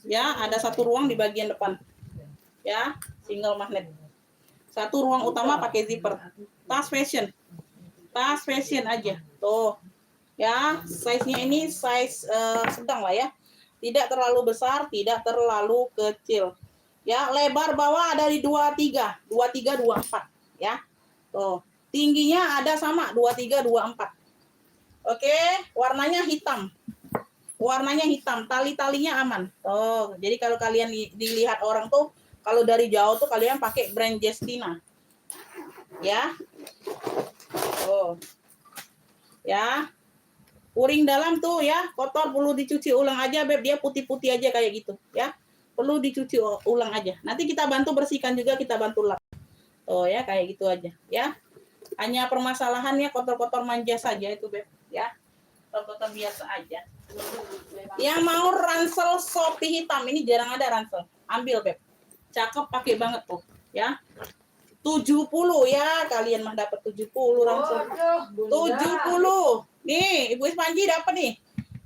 Ya, ada satu ruang di bagian depan. Ya, single magnet. Satu ruang utama pakai zipper. Tas fashion. Tas fashion aja. Tuh. Ya, size-nya ini size sedang lah ya. Tidak terlalu besar, tidak terlalu kecil. Ya, lebar bawah ada di 23, 24 ya. Tuh, tingginya ada sama 23, 24. Oke, warnanya hitam. Warnanya hitam, tali-talinya aman. Tuh, jadi kalau kalian dilihat orang tuh kalau dari jauh tuh kalian pakai brand Justina. Ya. Tuh. Ya. Uring dalam tuh ya, kotor perlu dicuci ulang aja, Beb. Dia putih-putih aja kayak gitu, ya. Perlu dicuci ulang aja. Nanti kita bantu bersihkan juga, kita bantu lap. Oh ya, kayak gitu aja, ya. Hanya permasalahannya kotor-kotor manja saja itu, Beb, ya. Kotor-kotor biasa aja. Yang mau ransel Sophie hitam, ini jarang ada ransel. Ambil, Beb. Cakep, pakai banget tuh, ya. 70 ya, kalian mah dapat 70 ransel. 70. Nih, Ibu Ispanji dapat nih.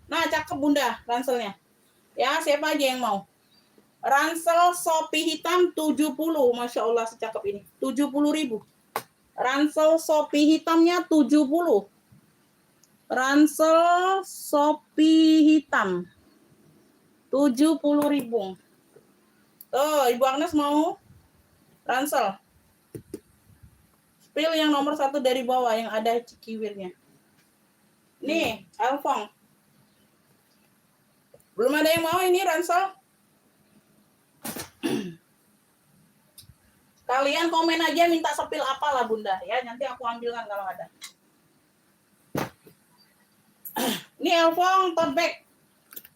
Nah, cakep Bunda ranselnya. Ya, siapa aja yang mau? Ransel Sophie hitam 70. Masya Allah secakep ini. 70.000. Ransel Sophie hitamnya 70. Ransel Sophie hitam 70.000. Tuh, Ibu Agnes mau ransel. Spill yang nomor 1 dari bawah yang ada cikiwirnya. Nih, Alfong. Belum ada yang mau ini ransel? Kalian komen aja minta sepil apa lah Bunda ya, nanti aku ambilkan kalau ada. Ini Alfong tote bag.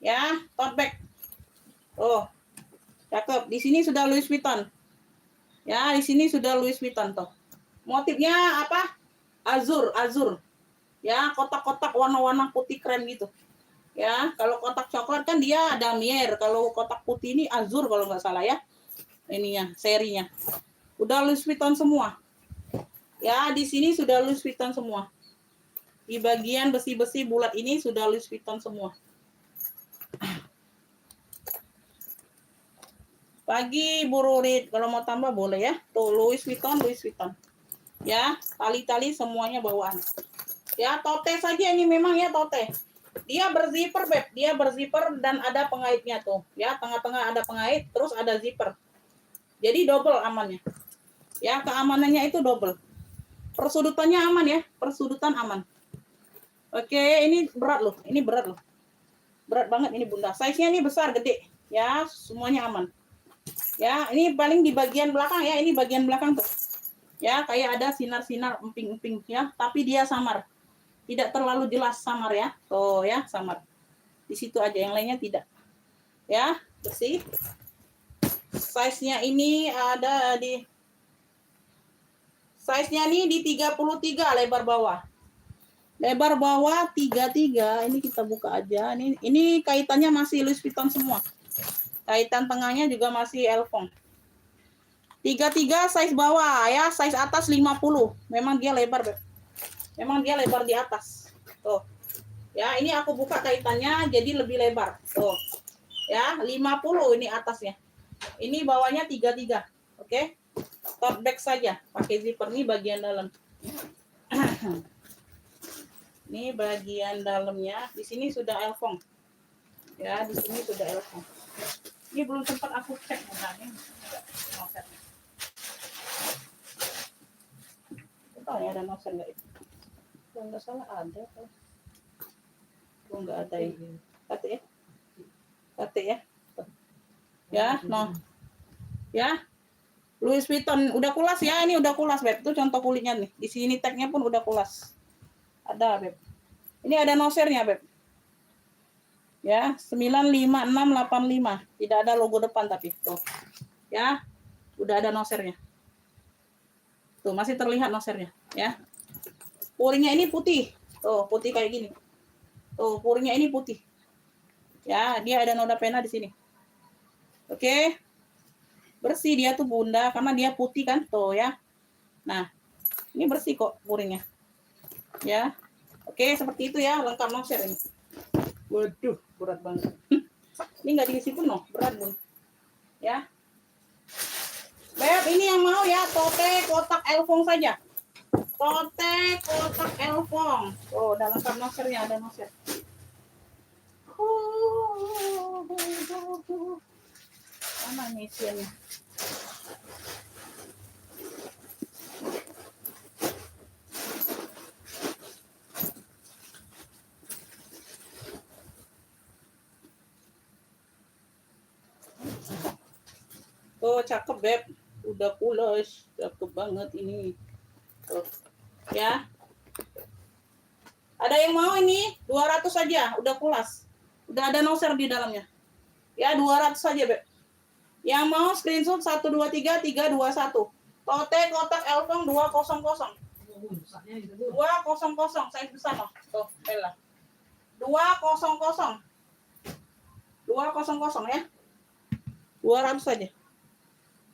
Ya, tote bag. Oh. Cakep. Di sini sudah Louis Vuitton. Ya, di sini sudah Louis Vuitton tuh. Motifnya apa? Azur. Ya, kotak-kotak warna-warna putih keren gitu. Ya, kalau kotak coklat kan dia damier. Kalau kotak putih ini azur kalau nggak salah ya. Ininya, serinya. Udah Louis Vuitton semua. Ya, di sini sudah Louis Vuitton semua. Di bagian besi-besi bulat ini sudah Louis Vuitton semua. Pagi Bu Rurit, kalau mau tambah boleh ya. Tuh Louis Vuitton. Ya, tali-tali semuanya bawaan. Ya, tote saja ini memang ya tote. Dia berzipper, Beb. Dia berzipper dan ada pengaitnya tuh. Ya, tengah-tengah ada pengait, terus ada zipper. Jadi double amannya. Ya, keamanannya itu double. Persudutannya aman ya, persudutan aman. Oke, ini berat loh. Ini berat loh. Berat banget ini Bunda. Size-nya ini besar, gede. Ya, semuanya aman. Ya, ini paling di bagian belakang ya. Ini bagian belakang tuh. Ya, kayak ada sinar-sinar emping-emping ya. Tapi dia samar. Tidak terlalu jelas samar ya. Tuh ya, samar. Di situ aja, yang lainnya tidak. Ya, bersih. Size-nya ini ada di size-nya ini di 33 lebar bawah. Lebar bawah 33. Ini kita buka aja. Ini kaitannya masih Louis Vuitton semua. Kaitan tengahnya juga masih Elfong. 33 size bawah ya, size atas 50. Memang dia lebar, Beb. Memang dia lebar di atas. Tuh. Ya, ini aku buka kaitannya jadi lebih lebar. Tuh. Ya, 50 ini atasnya. Ini bawahnya 33. Oke. Tote bag saja, pakai zipper nih bagian dalam. Ini bagian dalamnya, di sini sudah Elfong. Ya, di sini sudah Elfong. Ini belum sempat aku cek mudahnya. Tahu ya ada nosen nggak itu? Kalau nggak salah ada. Kalau nggak ada ini. Kate ya? Kate ya? Ya, no. Ya. Louis Vuitton udah kulas ya, ini udah kulas, Beb. Itu contoh kulitnya nih. Di sini tagnya pun udah kulas. Ada, Beb. Ini ada nosernya, Beb. Ya, 95685. Tidak ada logo depan tapi tuh. Ya. Udah ada nosernya. Tuh, masih terlihat nosernya, ya. Puringnya ini putih. Tuh, putih kayak gini. Tuh, puringnya ini putih. Ya, dia ada noda pena di sini. Oke. Bersih dia tuh Bunda karena dia putih kan, tuh ya. Nah, ini bersih kok puringnya. Ya. Oke, seperti itu ya, lengkap noser ini. Waduh, berat banget. Ini nggak diisi pun no, berat Bun. Ya. Beb, ini yang mau ya, tote kotak Elfong saja. Tote kotak Elfong. Oh, udah lengkap nosernya, ada noser. Mana nih isiannya? Oh, cakep, Beb. Udah pulas. Cakep banget ini. Tuh. Ya. Ada yang mau ini? 200 saja. Udah pulas. Udah ada noser di dalamnya. Ya, 200 saja, Beb. Yang mau screenshot 123321. Tote kotak Elfong 200. 200 size besar loh. Tuh, Bella. 200. 200 ya. 200 saja.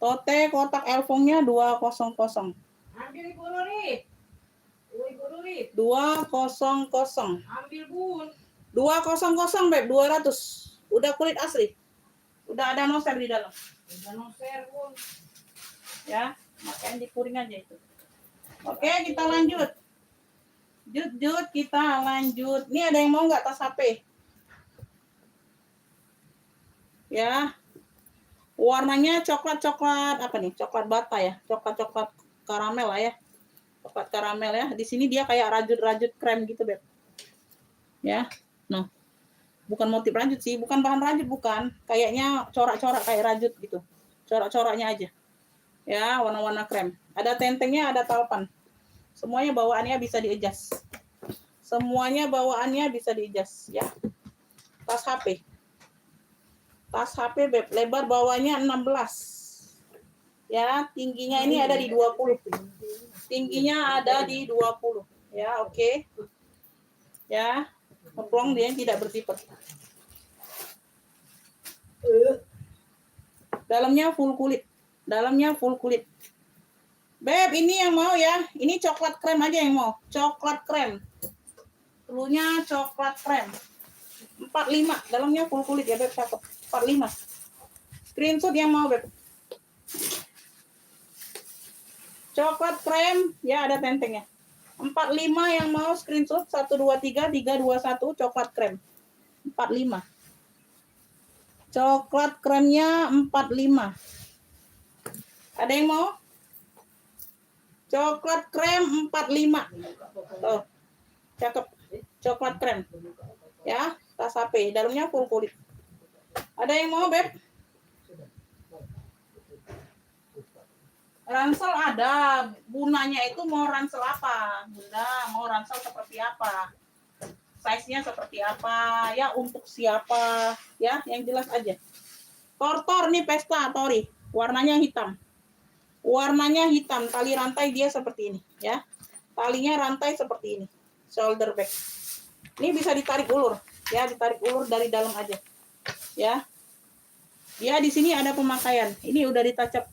Tote kotak Elfongnya 200. Ambil Ibu Nuri. Ibu Nuri. 200. Ambil Bun. 200, Beb, 200. Udah kulit asli. Udah ada noser di dalam. Udah noser Bun. Ya, makanya dikuring aja itu. Oke, kita lanjut. Jut, kita lanjut. Ini ada yang mau nggak tas HP? Ya. Warnanya coklat-coklat apa nih? Coklat bata ya. Coklat-coklat karamel lah ya. Coklat karamel ya. Di sini dia kayak rajut-rajut krem gitu, Beb. Ya. Nah. Bukan motif rajut sih, bukan bahan rajut bukan. Kayaknya corak-corak kayak rajut gitu. Corak-coraknya aja. Ya, warna-warna krem. Ada tentengnya, ada talpan. Semuanya bawaannya bisa di-adjust. Semuanya bawaannya bisa di-adjust ya. Tas HP. Tas HP, Beb, lebar bawahnya 16. Ya, tingginya ini ada di 20. Tingginya ada di 20. Ya, oke. Ya. Ngeplong dia tidak bersifat. Dalamnya full kulit. Dalamnya full kulit. Beb, ini yang mau ya. Ini coklat krem aja yang mau. Coklat krem. Dulunya coklat krem. 45. Dalamnya full kulit ya, Beb. Cakep. 45. Screenshot yang mau, Beb. Coklat krem. Ya, ada tentengnya. 45 yang mau screenshot 123321 coklat krem. 45. Coklat kremnya 45. Ada yang mau? Coklat krem 45. Tuh. Cakep. coklat krem. Ya, tas HP, dalamnya full kulit. Ada yang mau, Beb? Ransel ada, Bundanya itu mau ransel apa? Bunda mau ransel seperti apa? Size-nya seperti apa? Ya untuk siapa? Ya, yang jelas aja. Tortor nih pesta tori, warnanya hitam. Warnanya hitam, tali rantai dia seperti ini, ya. Talinya rantai seperti ini, shoulder bag. Ini bisa ditarik ulur, ya, ditarik ulur dari dalam aja, ya. Ya di sini ada pemakaian, ini udah ditacap.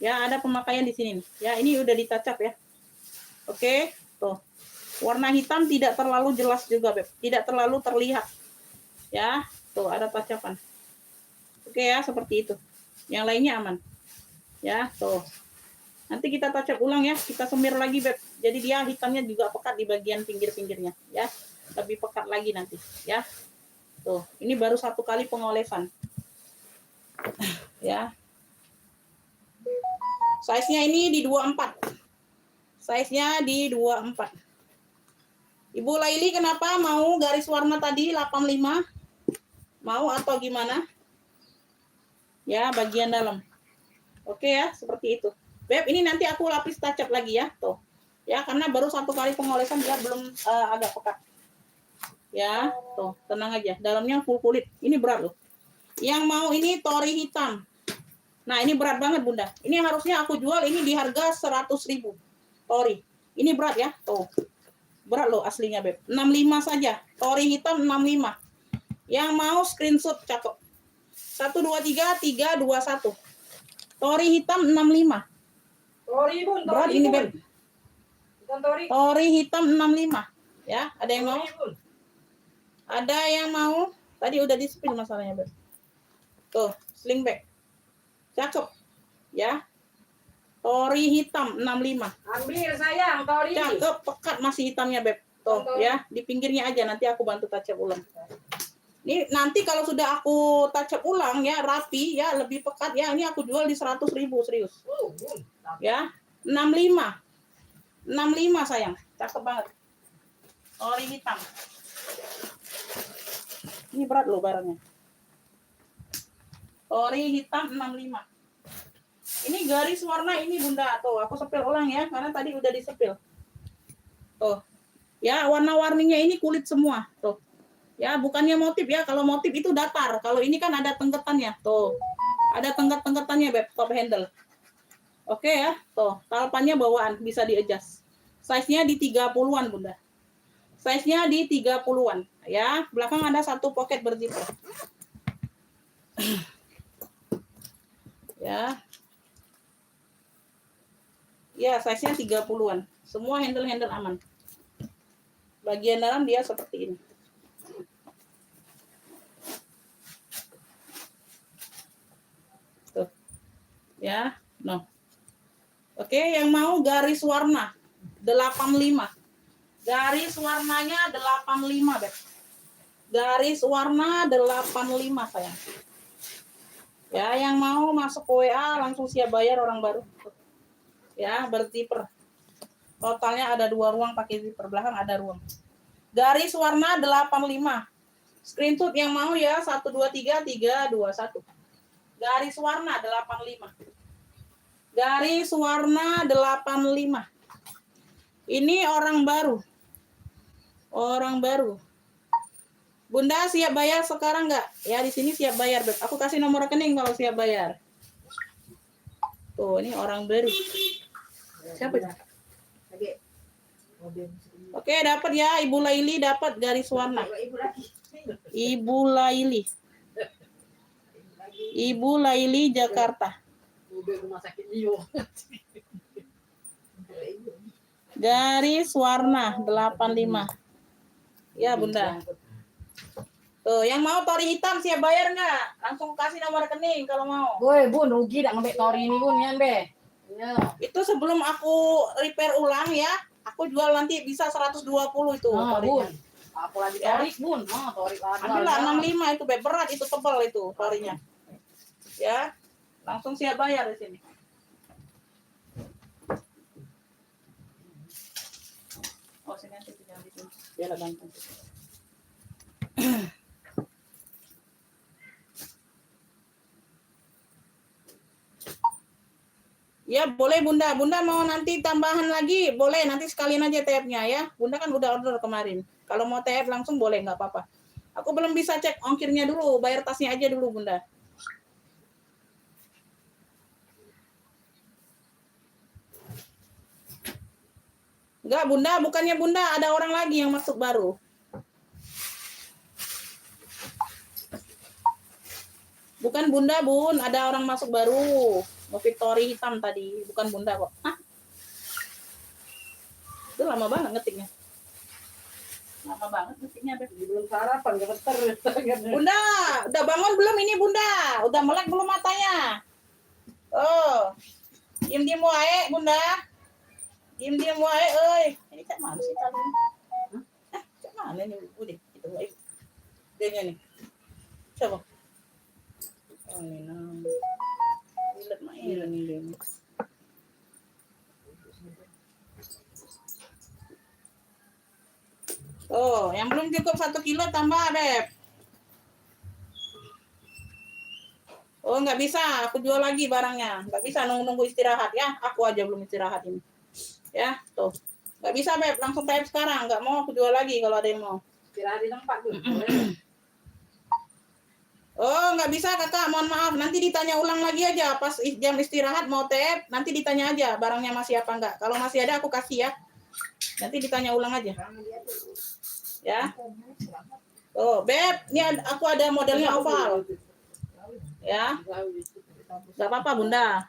Ya, ada pemakaian di sini nih. Ya, ini udah ditacap ya. Oke, tuh. Warna hitam tidak terlalu jelas juga, Beb. Tidak terlalu terlihat. Ya, tuh ada tacapan. Oke ya, seperti itu. Yang lainnya aman. Ya, tuh. Nanti kita tacap ulang ya, kita semir lagi, Beb. Jadi dia hitamnya juga pekat di bagian pinggir-pinggirnya, ya. Lebih pekat lagi nanti, ya. Tuh, ini baru 1 kali pengolesan. Ya. Size-nya ini di 24. Size-nya di 24. Ibu Laili kenapa mau garis warna tadi 85? Mau atau gimana? Ya, bagian dalam. Oke ya, seperti itu. Beb, ini nanti aku lapis tacap lagi ya, tuh. Ya, karena baru 1 kali pengolesan dia belum agak pekat. Ya, tuh, tenang aja. Dalamnya full kulit. Ini berat loh. Yang mau ini tori hitam. Nah, ini berat banget, Bunda. Ini harusnya aku jual ini di harga 100.000. Tori. Ini berat ya, tuh. Berat loh aslinya, Beb. 65 saja. Tori hitam 65. Yang mau screenshot cakep. 1 2 3 3 2 1. Tori hitam 65. Tori, Bun. Berat ini, Beb. Bukan tori. Tori hitam 65. Ya, ada yang mau? Bun. Ada yang mau? Tadi udah di-spill masalahnya, Beb. Tuh, sling bag. Cakep. Ya. Tori hitam 65. Ambil sayang, tori. Cakep, pekat masih hitamnya, Beb. Tuh, ya, di pinggirnya aja nanti aku bantu tacap ulang. Ini nanti kalau sudah aku tacap ulang ya, rapi ya, lebih pekat ya. Ini aku jual di 100.000 serius. Ya. 65. 65 sayang. Cakep banget. Tori hitam. Ini berat loh barangnya. Tori hitam 65. Ini garis warna ini, Bunda. Tuh, aku sepil ulang ya, karena tadi udah disepil. Tuh. Ya, warna-warninya ini kulit semua. Tuh. Ya, bukannya motif ya. Kalau motif itu datar. Kalau ini kan ada tengketannya. Tuh. Ada tengket-tengketannya, Beb, top handle. Oke ya. Tuh, talpannya bawaan, bisa di-adjust. Size-nya di 30-an, Bunda. Size-nya di 30-an. Ya, belakang ada 1 pocket berzipper. Ya. Ya, size-nya 30-an. Semua handle-handle aman. Bagian dalam dia seperti ini. Tuh. Ya, no. Oke, yang mau garis warna 85. Garis warnanya 85, Beb. Garis warna 85 sayang. Ya, yang mau masuk WA langsung siap bayar orang baru. Ya, berzipper. Totalnya ada 2 ruang pakai zipper, belakang ada ruang. Garis warna 85. Screenshot yang mau ya 1 2 3 3 2 1. Garis warna 85. Garis warna 85. Ini orang baru. Orang baru. Bunda siap bayar sekarang nggak? Ya di sini siap bayar, Beb. Aku kasih nomor rekening kalau siap bayar. Tuh, ini orang baru. Siapa itu? Oke, dapat ya Ibu Laili, dapat garis warna. Ibu Laili. Ibu Laili Jakarta. Garis warna 85. Ya, Bunda. Tuh, yang mau tori hitam siap bayar nggak? Langsung kasih nomor rekening kalau mau. Boy, Bun, rugi dah ngambil tori ini, Bun, ya, Be. Ya. Itu sebelum aku repair ulang ya, aku jual nanti bisa 120 itu Nah, torinya. Bun. Aku lagi tori, Bun. Ah, tori Ambillah 65 itu, Beb. Berat itu, tebal itu torinya. Ya. Langsung siap bayar di sini. Oh, sini. nanti tinggal di sini. Biar gampang. Ya boleh Bunda. Bunda mau nanti tambahan lagi, boleh nanti sekalian aja TF-nya ya. Bunda kan udah order kemarin. Kalau mau TF langsung boleh, nggak apa-apa. Aku belum bisa cek ongkirnya dulu, bayar tasnya aja dulu Bunda. Enggak Bunda, bukannya Bunda, ada orang lagi yang masuk baru. Bukan Bunda Bun, ada orang masuk baru. Victory hitam tadi, bukan Bunda kok. Hah? Itu lama banget ngetiknya. Lama banget ngetiknya, Beb. Belum sarapan, gak beter. Bunda, udah bangun belum ini Bunda? Udah melek belum matanya? Oh, diem-diem wae Bunda. Diem-diem wae, euy. Ini cak mana sih tadi? Cak mana nih udah kita wae. Dia nih. Coba. Oh, ini nah. Lihat main ini dia. Oh, yang belum cukup 1 kilo tambah, Beb. Oh, nggak bisa. Aku jual lagi barangnya. Nggak bisa nunggu istirahat ya. Aku aja belum istirahat ini. Ya, tuh. Nggak bisa, Beb. Langsung TF sekarang. Nggak mau aku jual lagi kalau ada yang mau. Istirahat di tempat tuh. Oh, nggak bisa, Kakak. Mohon maaf. Nanti ditanya ulang lagi aja. Pas jam istirahat mau TF, nanti ditanya aja barangnya masih apa enggak. Kalau masih ada, aku kasih ya. Nanti ditanya ulang aja. Ya. Oh, Beb. Ini aku ada modelnya oval. Ya. Nggak apa-apa, Bunda.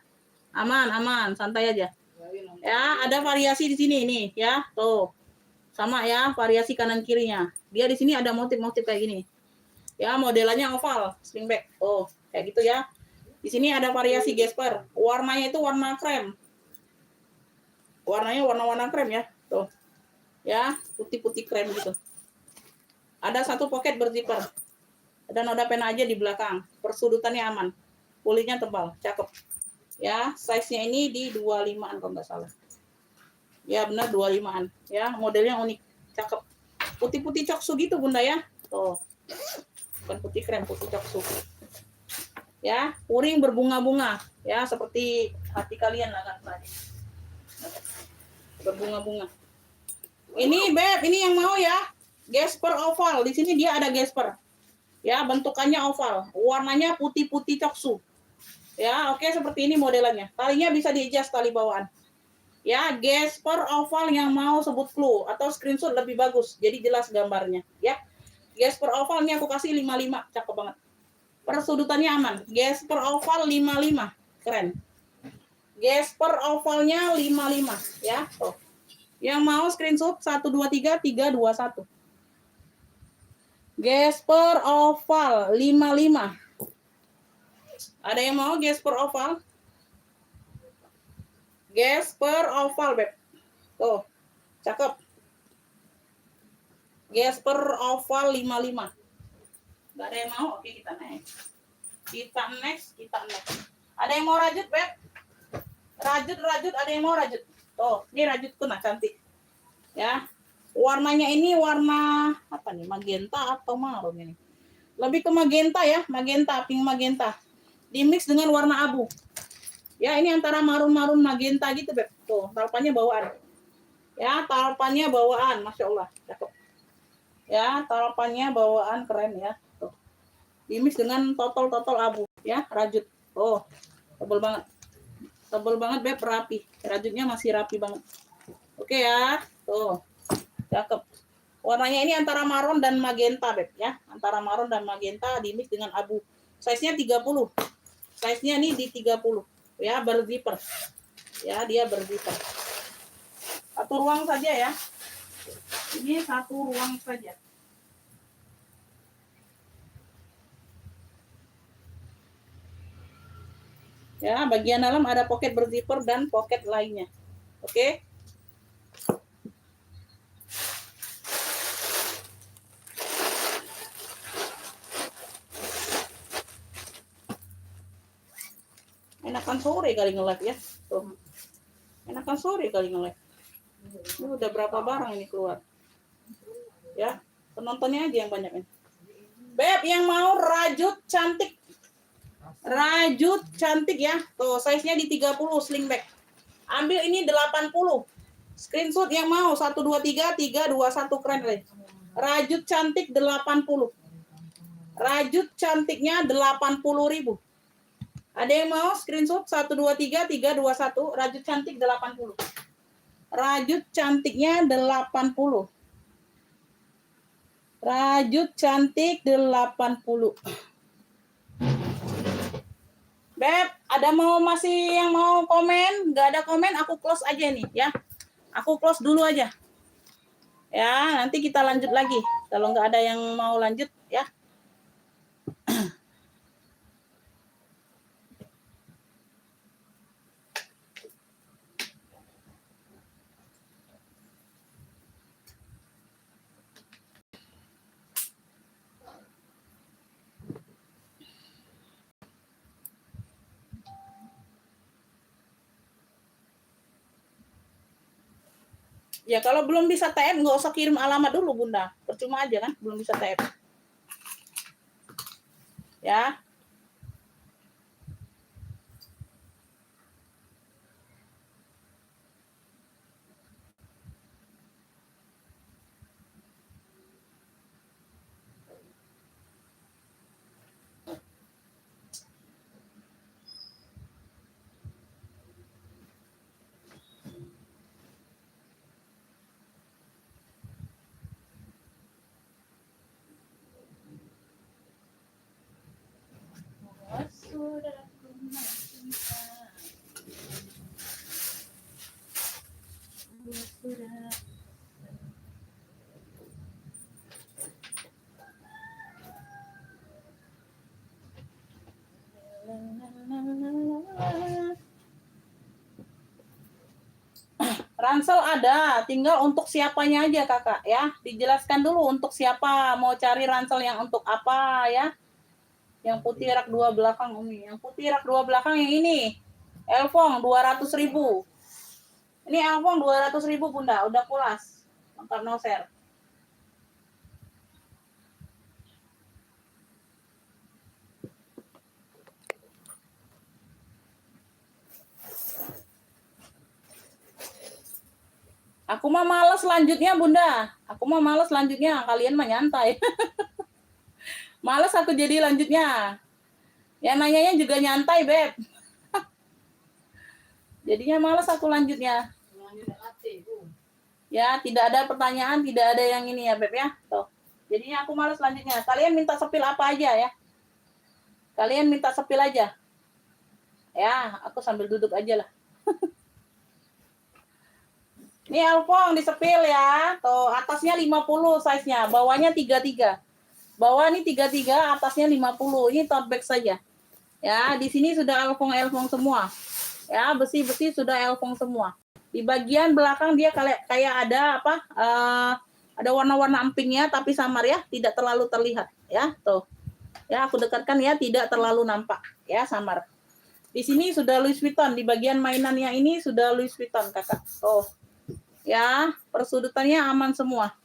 Aman, aman. Santai aja. Ya, ada variasi di sini nih, ya. Tuh. Sama ya, variasi kanan kirinya. Dia di sini ada motif-motif kayak gini. Ya, modelannya oval, slingback. Oh, kayak gitu ya. Di sini ada variasi gesper. Warnanya itu warna krem. Warnanya warna-warna krem ya. Tuh. Ya, putih-putih krem gitu. Ada satu pocket berzipper. Ada noda pena aja di belakang. Persudutannya aman. Kulitnya tebal, cakep. Ya, size-nya ini di 25-an kalau nggak salah. Ya, benar 25-an. Ya, modelnya unik, cakep. Putih-putih coksu gitu, Bunda ya. Tuh. Bukan putih krem, putih coksu. Ya, puring berbunga-bunga. Ya, seperti hati kalian lah kan tadi. Berbunga-bunga. Ini, Beb, ini yang mau ya. Gesper oval. Di sini dia ada gesper. Ya, bentukannya oval. Warnanya putih-putih coksu. Ya, oke, seperti ini modelannya. Talinya bisa di-adjust tali bawaan. Ya, gesper oval yang mau sebut clue atau screenshot lebih bagus. Jadi jelas gambarnya, ya. Gesper oval ini aku kasih 55, cakep banget. Persudutannya aman. Gesper oval 55, keren. Gesper ovalnya 55, ya. Tuh. Yang mau screenshot 123 321. Gesper oval 55. Ada yang mau gesper oval? Gesper oval, Beb. Tuh, cakep. Gesper oval 55. Gak ada yang mau? Oke, kita next. Kita next. Ada yang mau rajut, Beb? Rajut, ada yang mau rajut? Tuh, ini rajutku nah, cantik. Ya. Warnanya ini warna apa nih? Magenta atau marun ini? Lebih ke magenta ya, magenta, pink magenta. Dimix dengan warna abu. Ya, ini antara marun-marun magenta gitu, Beb. Tuh, talpannya bawaan. Ya, talpannya bawaan, Masya Allah. Cakep. Ya, talpannya bawaan, keren ya. Tuh. Dimix dengan totol-totol abu. Ya, rajut. Oh, tebel banget. Tebel banget, Beb, rapi. Rajutnya masih rapi banget. Oke ya. Tuh. Cakep. Warnanya ini antara marun dan magenta, Beb. Ya, antara marun dan magenta dimix dengan abu. Size-nya 30. Size-nya nih di 30. Ya, berzipper. Ya, dia berzipper. Satu ruang saja ya. Ini satu ruang saja. Ya, bagian dalam ada pocket berzipper dan pocket lainnya. Oke. Enakan sore kali nge-live ya. Tuh. Enakan sore kali nge-live. Ini udah berapa barang ini keluar? Ya, penontonnya aja yang banyak ini. Beb, yang mau rajut cantik. Rajut cantik ya. Tuh, size-nya di 30 sling bag. Ambil ini 80. Screenshot yang mau 1 2 3 3 2 1 keren deh. Rajut cantik 80. Rajut cantiknya 80.000. Ada yang mau screenshot 1 2 3 3 2 1 rajut cantik 80. Rajut cantiknya 80. Rajut cantik 80. Beb, ada masih yang mau komen? Nggak ada komen, aku close aja nih ya. Aku close dulu aja. Ya, nanti kita lanjut lagi. Kalau nggak ada yang mau lanjut ya. Ya kalau belum bisa TM nggak usah kirim alamat dulu Bunda. Percuma aja kan belum bisa TM. Ya. Ransel ada, tinggal untuk siapanya aja kakak ya. Dijelaskan dulu untuk siapa mau cari ransel yang untuk apa ya. Yang putih rak 2 belakang Umi. Yang putih rak 2 belakang yang ini. Elfong 200.000. Ini Elfong 200.000 Bunda, udah pulas. Lengkap no share. Aku mah males lanjutnya Bunda. Aku mah males lanjutnya. Kalian mah nyantai. Males aku jadi lanjutnya. Yang nanyanya juga nyantai, Beb. Jadinya males aku lanjutnya. Ya, tidak ada pertanyaan, tidak ada yang ini ya, Beb ya. Tuh. Jadinya aku males lanjutnya. Kalian minta sepil apa aja ya. Kalian minta sepil aja. Ya, aku sambil duduk aja lah. Ini Alfong disepil ya. Tuh, atasnya 50 size-nya, bawahnya 33. Bawah ini 33, atasnya 50. Ini tote bag saja. Ya, di sini sudah Alfong semua. Ya, besi-besi sudah Elfong semua. Di bagian belakang dia kayak ada apa? Ada warna-warna empingnya tapi samar ya, tidak terlalu terlihat ya. Tuh. Ya, aku dekatkan ya, tidak terlalu nampak ya, samar. Di sini sudah Louis Vuitton, di bagian mainannya ini sudah Louis Vuitton, Kakak. Tuh. Ya, persudutannya aman semua.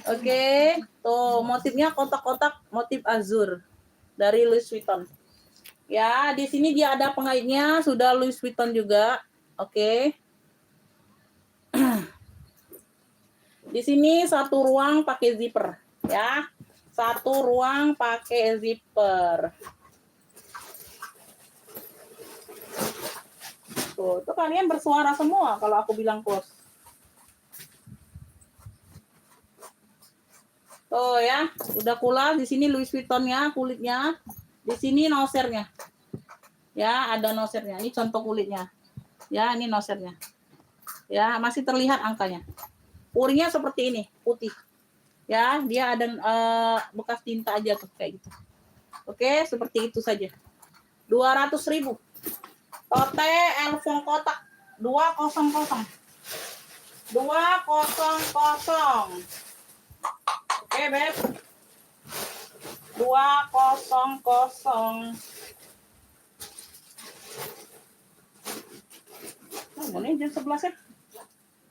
Oke, tuh motifnya kotak-kotak motif azur dari Louis Vuitton. Ya, di sini dia ada pengaitnya, sudah Louis Vuitton juga. Oke. Di sini satu ruang pakai zipper, ya. Satu ruang pakai zipper. Tuh kalian bersuara semua kalau aku bilang close. Tuh ya, udah pulas. Di sini Louis Vuitton-nya, kulitnya. Di sini nosernya. Ya, ada nosernya. Ini contoh kulitnya. Ya, ini nosernya. Ya, masih terlihat angkanya. Purinya seperti ini, putih. Ya, dia ada bekas tinta aja tuh kayak gitu. Oke, seperti itu saja. 200.000. Tote Elfong kotak 200. 200. Oke, Beb. 200. Namun ini jam 11 ya.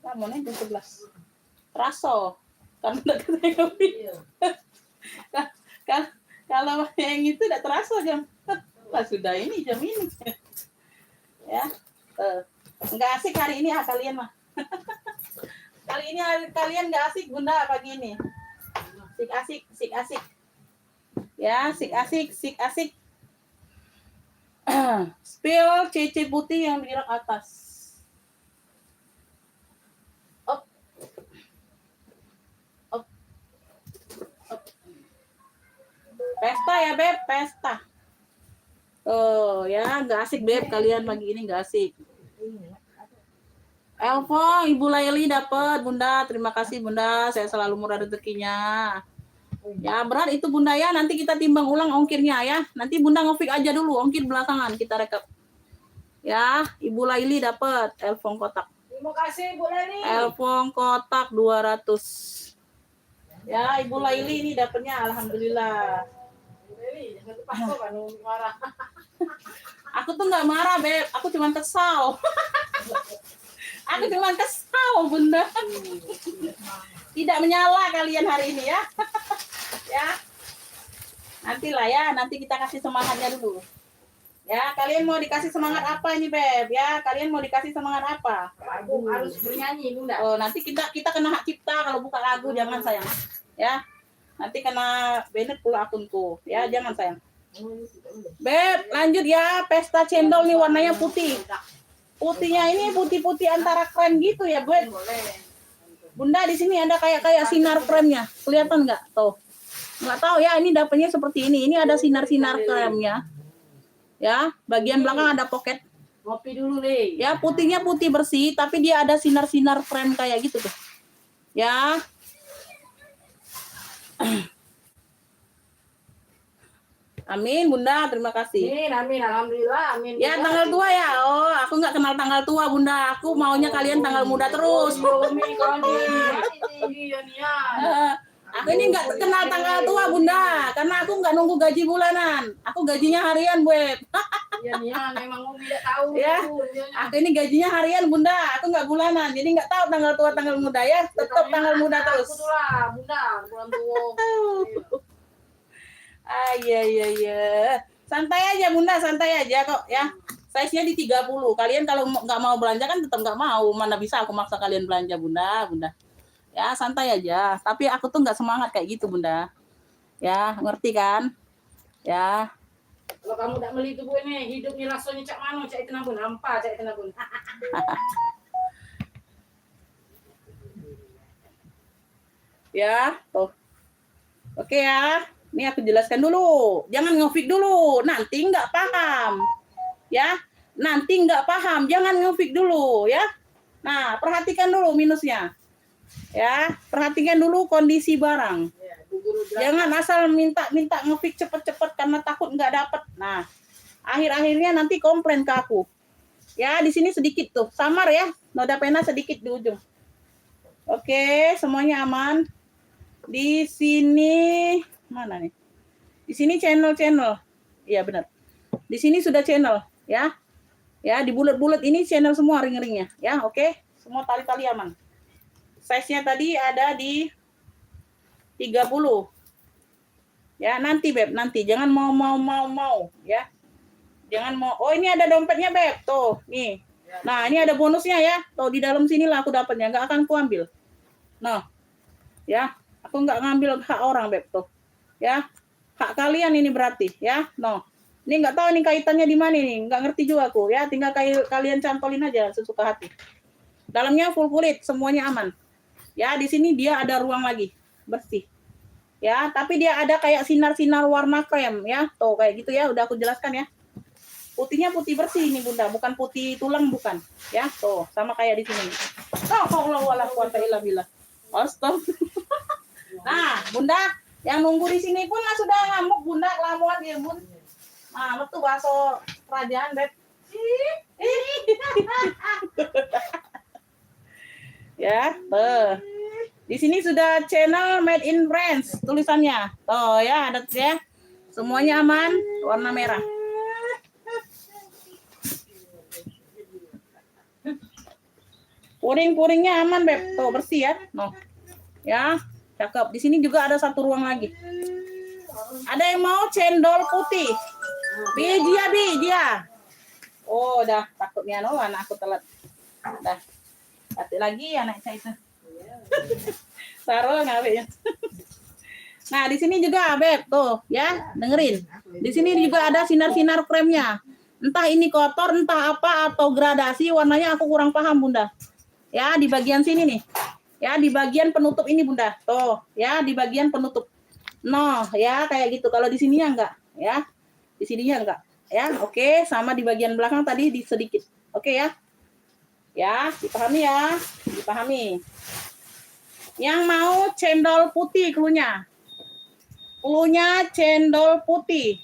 Namun ini jam 11. Raso. Karena udah kita ngopi. Kalau yang itu tidak terasa jam. Lah sudah ini jam ini. Ya. Enggak asik hari ini kalian mah. Kali ini kalian enggak asik Bunda pagi ini. Sik asik. Ya, sik asik. Spill cici putih yang di rak atas. Up. Pesta ya Beb, pesta. Oh ya, nggak asik Beb kalian pagi ini nggak asik. Elvo, Ibu Laili dapat Bunda, terima kasih Bunda, saya selalu murah rezekinya. Ya berat itu Bunda ya, nanti kita timbang ulang ongkirnya ya. Nanti Bunda ngefik aja dulu, ongkir belakangan kita rekap. Ya, Ibu Laili dapat Elfong kotak. Terima kasih Ibu Laili. Elfong kotak 200. Ya, Ibu Laili ini dapatnya alhamdulillah. Marah. Aku tuh nggak marah Beb, aku cuma kesal. Aku cuma kesal Bunda. Tidak menyala kalian hari ini ya. Ya. Nantilah ya, nanti kita kasih semangatnya dulu. Ya, kalian mau dikasih semangat apa ini Beb? Ya, kalian mau dikasih semangat apa? Aku harus bernyanyi Bunda. Oh, nanti kita kena hak cipta kalau buka lagu, jangan sayang. Ya. Nanti kena banned pula akunku. Ya, jangan sayang. Beb, lanjut ya. Pesta cendol nih warnanya putih. Putihnya ini putih-putih antara krem gitu ya, Beb. Bunda di sini ada kayak sinar kremnya. Kelihatan nggak? Tuh. Nggak tahu ya, ini dapatnya seperti ini. Ini ada sinar-sinar kremnya. Ya, bagian belakang ada pocket. Ngopi dulu deh. Ya, putihnya putih bersih, tapi dia ada sinar-sinar krem kayak gitu tuh. Ya. Amin, Bunda, terima kasih. Amin, alhamdulillah, amin. Ya, tanggal tua ya. Oh, aku nggak kenal tanggal tua, Bunda. Aku maunya kalian tanggal muda terus. Aku ini nggak kenal tanggal tua, Bunda, karena aku nggak nunggu gaji bulanan. Aku gajinya harian, Beb. Iya, memang tidak tahu. Ya, aku ini gajinya harian, Bunda. Aku nggak bulanan, jadi nggak tahu tanggal tua, tanggal muda ya. Tetap tanggal muda terus. Aku lah, Bunda, bulan tua. Iya. Santai aja, Bunda, santai aja kok ya. Size-nya di 30. Kalian kalau nggak mau belanja kan tetap nggak mau. Mana bisa aku maksa kalian belanja, Bunda. Ya, santai aja. Tapi aku tuh nggak semangat kayak gitu, Bunda. Ya, ngerti kan? Ya. Kalau kamu tak beli itu Bu ini, hidupnya rasanya cak mano, cak itu nabun, hampa, cak itu nabun. Ya, tuh. Oke ya. Ini aku jelaskan dulu. Jangan ngefik dulu, nanti nggak paham. Ya, nanti nggak paham. Jangan ngefik dulu, ya. Nah, perhatikan dulu minusnya. Ya, perhatikan dulu kondisi barang. Jangan asal minta ngefik cepet-cepet karena takut nggak dapet. Nah, akhir-akhirnya nanti komplain ke aku. Ya, di sini sedikit tuh, samar ya. Noda pena sedikit di ujung. Oke, semuanya aman. Di sini mana nih? Di sini channel. Iya benar. Di sini sudah channel, ya. Ya, di bulat-bulat ini channel semua ring-ringnya, ya. Oke. Semua tali-tali aman. Size-nya tadi ada di 30. Ya, nanti Beb, nanti jangan mau, ya. Jangan mau. Oh, ini ada dompetnya, Beb. Tuh, nih. Nah, ini ada bonusnya ya. Tuh di dalam sinilah aku dapatnya, enggak akan kuambil. Nah. Ya, aku enggak ngambil hak orang, Beb, tuh. Ya. Hak kalian ini berarti, ya. No. Ini enggak tahu nih kaitannya di mana nih, enggak ngerti juga aku, ya. Tinggal kalian cantolin aja sesuka hati. Dalamnya full kulit, semuanya aman. Ya, di sini dia ada ruang lagi, bersih. Ya, tapi dia ada kayak sinar-sinar warna krem, ya. Tuh, kayak gitu ya, udah aku jelaskan ya. Putihnya putih bersih ini, Bunda, bukan putih tulang, bukan. Ya, tuh, sama kayak di sini. Allah wala quwata illa billah. Astagfirullah. Nah, Bunda, yang nunggu di sini pun sudah ngamuk, Bunda, kelamuan ya, Bun. Nah, betul bakso kerajaan, Beb. Ya, tuh. Di sini sudah channel Made in France tulisannya. Tuh ya, ada ya. Semuanya aman, warna merah. Puring-puringnya aman, Beb. Tuh bersih ya. No. Ya. Cakep. Di sini juga ada satu ruang lagi. Ada yang mau cendol putih? Dia. Oh, udah takutnya anak aku telat. Dah. Hati lagi anak saya itu. Taruh ngaweknya. Nah, di sini juga Beb, tuh, ya, dengerin. Di sini juga ada sinar-sinar kremnya. Entah ini kotor, entah apa atau gradasi warnanya aku kurang paham, Bunda. Ya, di bagian sini nih. Ya, di bagian penutup ini, Bunda. Tuh, ya, di bagian penutup. No, ya, kayak gitu. Kalau di sininya enggak, ya. Di sininya enggak. Ya, oke, sama di bagian belakang tadi di sedikit. Oke ya. Ya, dipahami ya. Dipahami. Yang mau cendol putih klunya. Klunya cendol putih.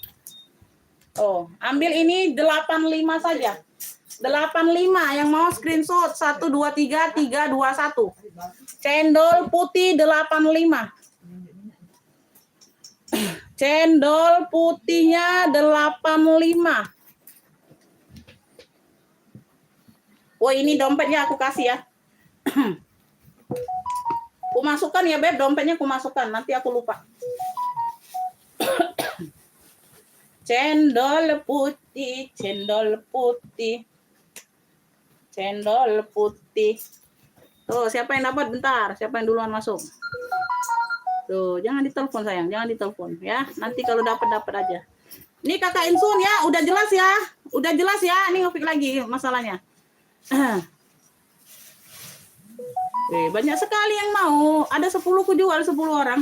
Oh, ambil ini 85 saja. 85 yang mau screenshot 123321. Cendol putih 85. Cendol putihnya 85. Oh, ini dompetnya aku kasih ya. Ku masukkan ya, Beb, dompetnya ku masukkan. Nanti aku lupa. Cendol putih, cendol putih. Cendol putih. Tuh, siapa yang dapat? Bentar, siapa yang duluan masuk? Tuh, jangan ditelepon sayang, jangan ditelepon ya. Nanti kalau dapat aja. Ini Kakak Insun ya, udah jelas ya. Udah jelas ya, ini ngopik lagi masalahnya. Banyak sekali yang mau. Ada 10 ku jual 10 orang.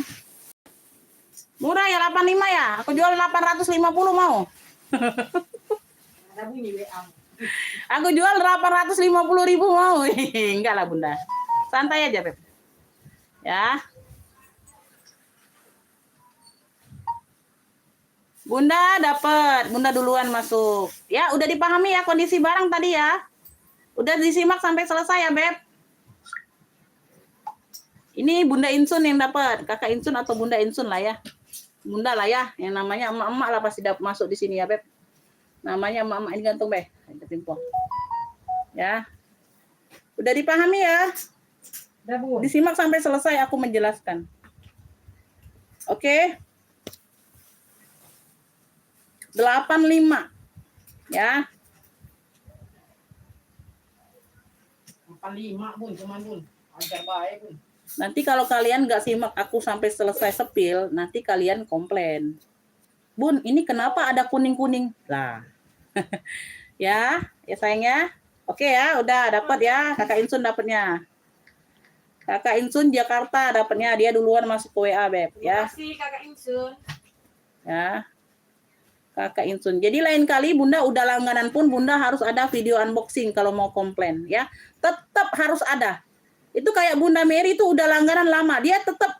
Murah ya 85 ya. Aku jual 850 mau. Aku jual 850.000 mau. Enggak lah Bunda. Santai aja Beb. Ya. Bunda dapat, Bunda duluan masuk. Ya, udah dipahami ya kondisi barang tadi ya. Udah disimak sampai selesai ya, Beb. Ini Bunda Insun yang dapat, Kakak Insun atau Bunda Insun lah ya. Bunda lah ya, yang namanya emak-emak lah pasti dapat masuk di sini ya, Beb. Namanya emak-emak ini gantung, Beb. Ya. Udah dipahami ya? Disimak sampai selesai aku menjelaskan. Oke. 85 ya. 85 Bun, cuman Bun. Ajar baik Bun. Nanti kalau kalian nggak simak aku sampai selesai sepil, nanti kalian komplain. Bun, ini kenapa ada kuning-kuning? Lah. Ya sayangnya. Oke ya, udah dapat ya. Kakak Insun dapatnya. Kakak Insun Jakarta dapatnya. Dia duluan masuk ke WA, Beb, ya. Terima kasih Kakak Insun. Ya. Kakak Insun. Jadi lain kali Bunda udah langganan pun Bunda harus ada video unboxing kalau mau komplain ya. Tetap harus ada. Itu kayak Bunda Mary itu udah langganan lama. Dia tetap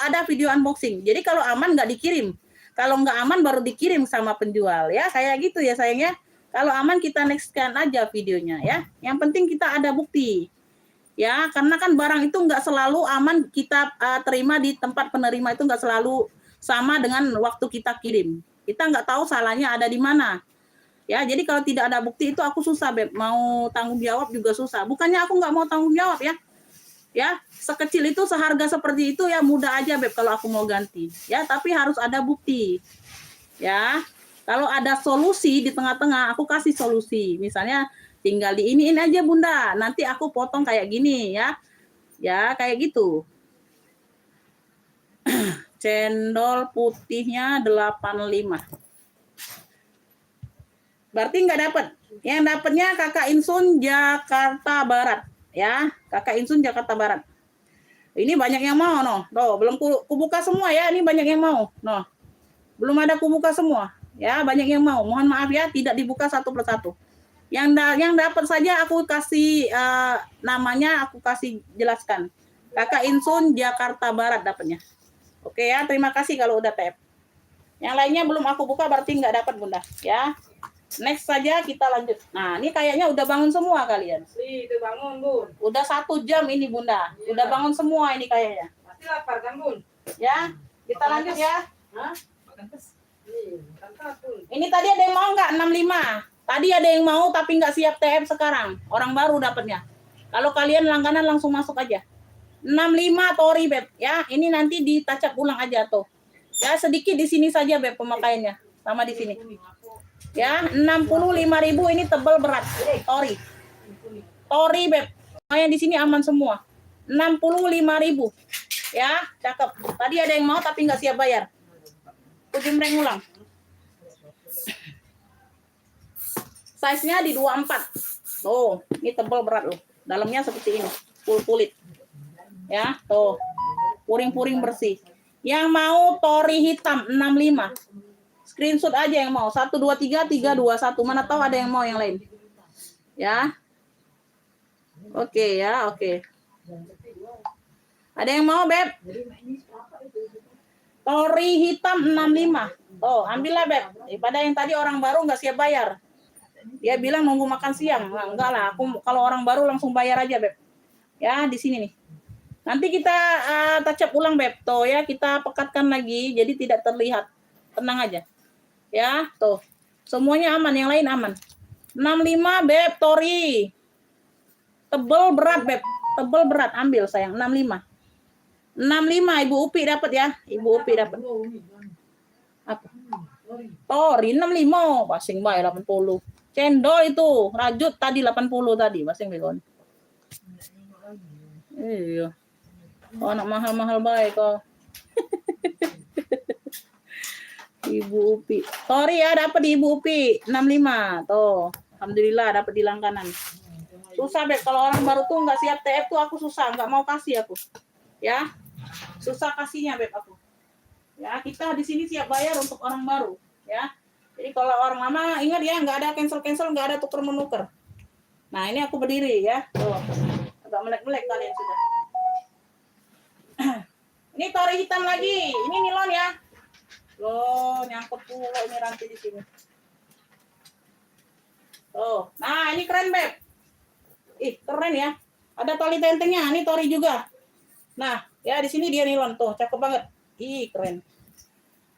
ada video unboxing. Jadi kalau aman nggak dikirim. Kalau nggak aman baru dikirim sama penjual ya. Kayak gitu ya sayangnya. Kalau aman kita nextkan aja videonya ya. Yang penting kita ada bukti. Ya, karena kan barang itu nggak selalu aman kita terima di tempat penerima, itu nggak selalu sama dengan waktu kita kirim. Kita nggak tahu salahnya ada di mana. Ya, jadi kalau tidak ada bukti itu aku susah, Beb. Mau tanggung jawab juga susah. Bukannya aku nggak mau tanggung jawab ya. Ya, sekecil itu, seharga seperti itu ya mudah aja, Beb, kalau aku mau ganti. Ya, tapi harus ada bukti. Ya, kalau ada solusi di tengah-tengah, aku kasih solusi. Misalnya tinggal di ini aja Bunda. Nanti aku potong kayak gini ya. Ya, kayak gitu. Cendol putihnya 85. Berarti nggak dapat. Yang dapatnya Kakak Insun Jakarta Barat. Ya, Kakak Insun Jakarta Barat. Ini banyak yang mau, no. Tuh, belum kubuka semua ya. Ini banyak yang mau, no. Belum ada kubuka semua. Ya, banyak yang mau. Mohon maaf ya, tidak dibuka satu persatu. Yang dapat saja aku kasih namanya, aku kasih jelaskan. Kakak Insun Jakarta Barat dapatnya. Oke ya, terima kasih kalau udah tap. Yang lainnya belum aku buka berarti nggak dapat Bunda. Ya, next saja kita lanjut. Nah, ini kayaknya udah bangun semua kalian. Itu bangun Bun. Udah 1 jam ini Bunda. Ya. Udah bangun semua ini kayaknya. Pasti lapar kan Bun? Ya, kita lanjut ya. Hah? Ini tadi ada yang mau nggak 65? Tadi ada yang mau tapi nggak siap TM sekarang. Orang baru dapatnya. Kalau kalian langganan langsung masuk aja. 65 tori Beb ya. Ini nanti ditacap ulang aja tuh. Ya sedikit di sini saja Beb pemakaiannya. Sama di sini. Ya, 65.000 ini tebal berat tori. Tori Beb. Yang di sini aman semua. 65.000. Ya, cakep. Tadi ada yang mau tapi nggak siap bayar. Aku jembreng ulang. Size-nya di 24. Tuh, ini tebal berat loh. Dalamnya seperti ini. Full kulit. Ya, tuh. Puring-puring bersih. Yang mau tori hitam 65. Screenshot aja yang mau. 1 2 3 3 2 1. Mana tahu ada yang mau yang lain. Ya. Oke ya, oke. Ada yang mau, Beb? Tori hitam 65. Oh, ambillah, Beb. Daripada yang tadi orang baru nggak siap bayar. Dia bilang nunggu makan siang. Nah, enggak lah, aku kalau orang baru langsung bayar aja, Beb. Ya, di sini nih. Nanti kita touch up ulang, Beb. Tuh ya, kita pekatkan lagi jadi tidak terlihat. Tenang aja. Ya, tuh. Semuanya aman, yang lain aman. 65, Beb, tori. Tebel berat, Beb. Tebel berat, ambil sayang. 65. 65, Ibu Upi dapat ya. Ibu Upi dapat. Apa? Tori 65, basing bae 80. Cendol itu, rajut tadi 80 tadi, basing begon. Iya. Oh, anak mahal-mahal baik kok. Ibu Upi. Tori ya dapat di Ibu Upi 65. Tuh. Alhamdulillah dapat di langganan. Susah Beb kalau orang baru tuh nggak siap TF tuh aku susah, nggak mau kasih aku. Ya. Susah kasihnya Beb aku. Ya, kita di sini siap bayar untuk orang baru, ya. Jadi kalau orang lama ingat ya nggak ada cancel, nggak ada tuker-menukar. Nah, ini aku berdiri ya. Tuh. Agak melek-melek kalian sudah. Ini tori hitam lagi. Ini nilon ya. Loh, nyangkut pula ini rantai di sini. Oh, nah ini keren Beb. Ih, keren ya. Ada tali tentengnya. Ini tori juga. Nah, ya di sini dia nilon tuh, cakep banget. Ih, keren.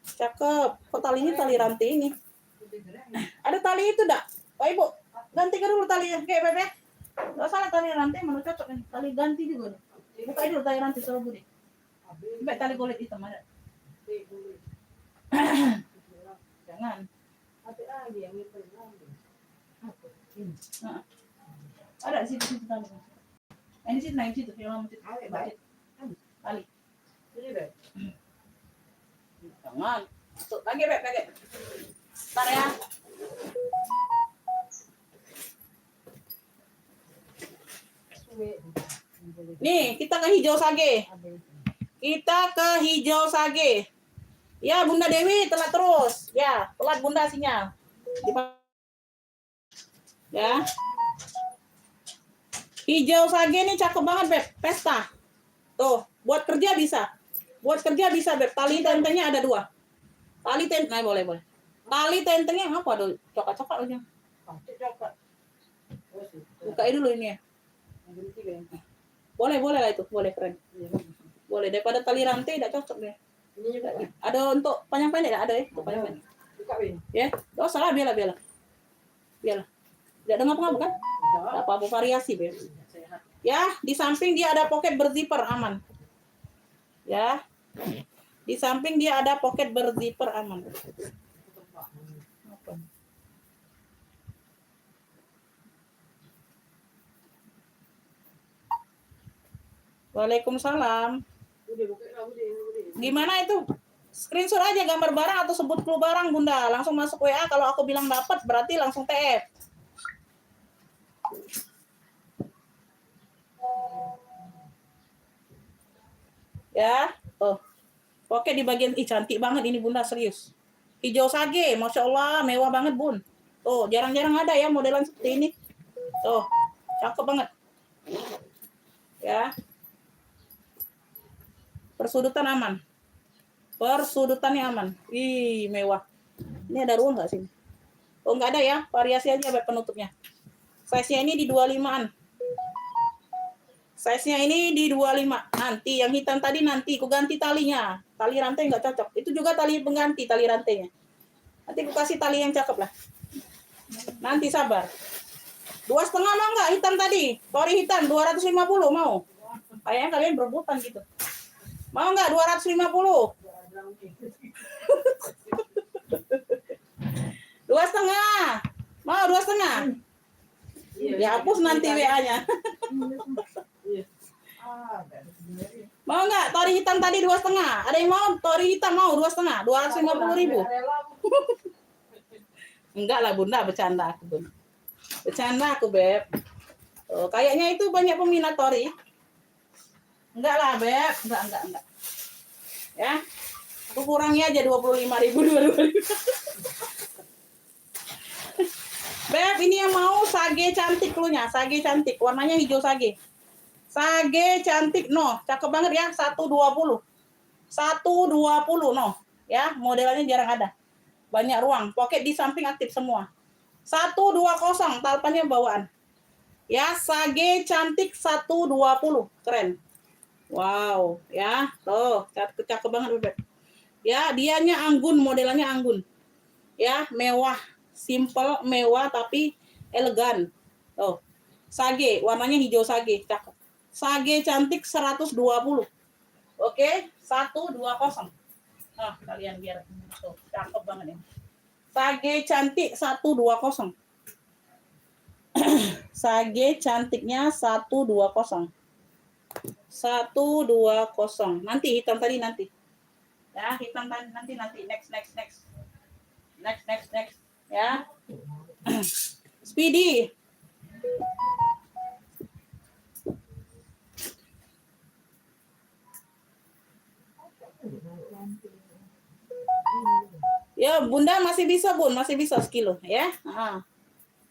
Cakep. Kok talinya tali rantai ini? Ada tali itu dak? Pak Ibu, ganti dulu talinya kayak Beb ya. Enggak salah tali rantai, menurut cocok nih. Tali ganti juga nih. Buka dulu tali rantai sama Budi. Mbak tali kulit hitam ada. Jangan. Nah. Ada di situ tali. Ini situ naik situ, yang lama situ. Tali. Jangan. Tuh, lagi Beb, lagi. Bentar ya. Nih, kita ke hijau sage. Kita ke hijau sage. Ya, Bunda Dewi telat terus. Ya, telat Bunda sinyal. Ya. Hijau sage ini cakep banget, Beb. Pesta. Tuh, buat kerja bisa. Buat kerja bisa, Beb. Tali tentengnya ada 2. Tali tenteng, boleh. Tali tentengnya apa dulu? Coklat-coklat aja. Buka dulu ini ya. Boleh lah itu. Boleh, keren. Boleh, daripada tali rantai tidak cocok deh. Ada untuk panjang pendek ada ya? Untuk panjang pendek. Ya, oh salah biarlah. Tidak dengar bukan? Apa variasi, Beb. Ya, di samping dia ada pocket berzipper aman. Ya. Di samping dia ada pocket berzipper aman. Waalaikumsalam. Gimana itu? Screenshot aja gambar barang atau sebut clue barang, Bunda. Langsung masuk WA. Kalau aku bilang dapat, berarti langsung TF. Ya, oh. Oke di bagian cantik banget ini Bunda, serius. Hijau sage, Masya Allah, mewah banget Bun. Tuh, jarang-jarang ada ya modelan seperti ini. Tuh, cakep banget. Ya. Persudutan aman. Persudutannya aman. Ih, mewah. Ini ada ruang nggak sih? Oh, nggak ada ya. Variasi aja Beb penutupnya. Size-nya ini di 25-an. Size-nya ini di 25. Nanti yang hitam tadi nanti aku ganti talinya. Tali rantai nggak cocok. Itu juga tali pengganti tali rantainya. Nanti aku kasih tali yang cakep lah. Nanti sabar. 2,5 mau nggak hitam tadi? Tori hitam 250 mau? Kayaknya kalian berebutan gitu. Mau nggak 250? 2,5. Mau 2,5? Ya hapus nanti WA-nya. Mau nggak tori hitam tadi 2,5? Ada yang mau tori hitam mau 2,5? 250.000. Enggak lah Bunda, bercanda aku Bunda. Bercanda aku Beb. Oh, kayaknya itu banyak peminat tori. Enggak lah Beb, enggak. Ya, aku kurangi aja 25.000 dua-duanya. Beb, ini yang mau sage cantik klunya, sage cantik, warnanya hijau sage. Sage cantik, no, cakep banget ya, 120. 120 no, ya, modelannya jarang ada. Banyak ruang, pocket di samping aktif semua. 120, talpannya bawaan. Ya, sage cantik 120, keren. Wow, ya, tuh, cakep banget Beb. Ya, dianya anggun, modelannya anggun. Ya, mewah. Simple, mewah tapi elegan. Oh, sage, warnanya hijau sage, cakep. Sage cantik 120. Oke, 120. Nah, kalian biar tuh, cakep banget ya. Sage cantik 120. Sage cantiknya 120. 120. Nanti hitam tadi nanti. Ya, hitam tadi nanti. Next. Next. Ya. Speedy. Ya, Bunda masih bisa, Bun. Masih bisa sekilo, ya. Nah.